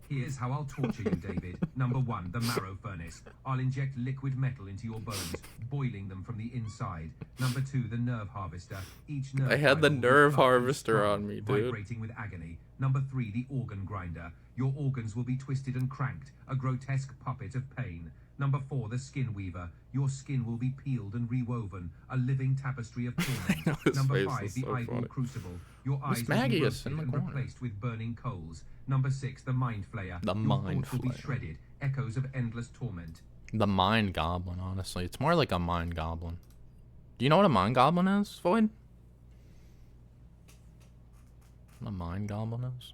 Here's how I'll torture you, David. Number 1, the marrow furnace. I'll inject liquid metal into your bones, boiling them from the inside. Number 2, the nerve harvester. Each nerve I had the fiber will be nerve plucked and harvester strung, on me, dude. vibrating with agony. Number 3, the organ grinder. Your organs will be twisted and cranked, a grotesque puppet of pain. Number 4, the skin weaver. Your skin will be peeled and rewoven, a living tapestry of torment. Number 5, the eyeball crucible. Your eyes will be roasted and replaced with burning coals. Number 6, the mind flayer. The Your mind thoughts will be flayer. shredded, echoes of endless torment. The mind goblin, honestly. It's more like a mind goblin. Do you know what a mind goblin is, Void? What a mind goblin is?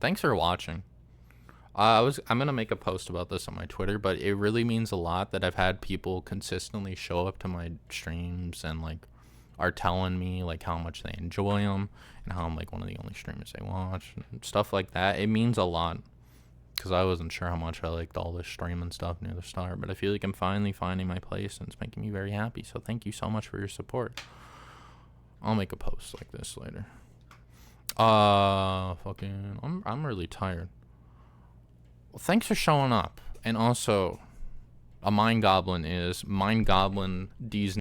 Thanks for watching. I'm gonna make a post about this on my Twitter, but it really means a lot that I've had people consistently show up to my streams and like are telling me like how much they enjoy them and how I'm like one of the only streamers they watch and stuff like that. It means a lot because I wasn't sure how much I liked all this streaming stuff near the start, but I feel like I'm finally finding my place and it's making me very happy. So thank you so much for your support. I'll make a post like this later. I'm really tired. Well, thanks for showing up. And also, a mind goblin is mind goblin D's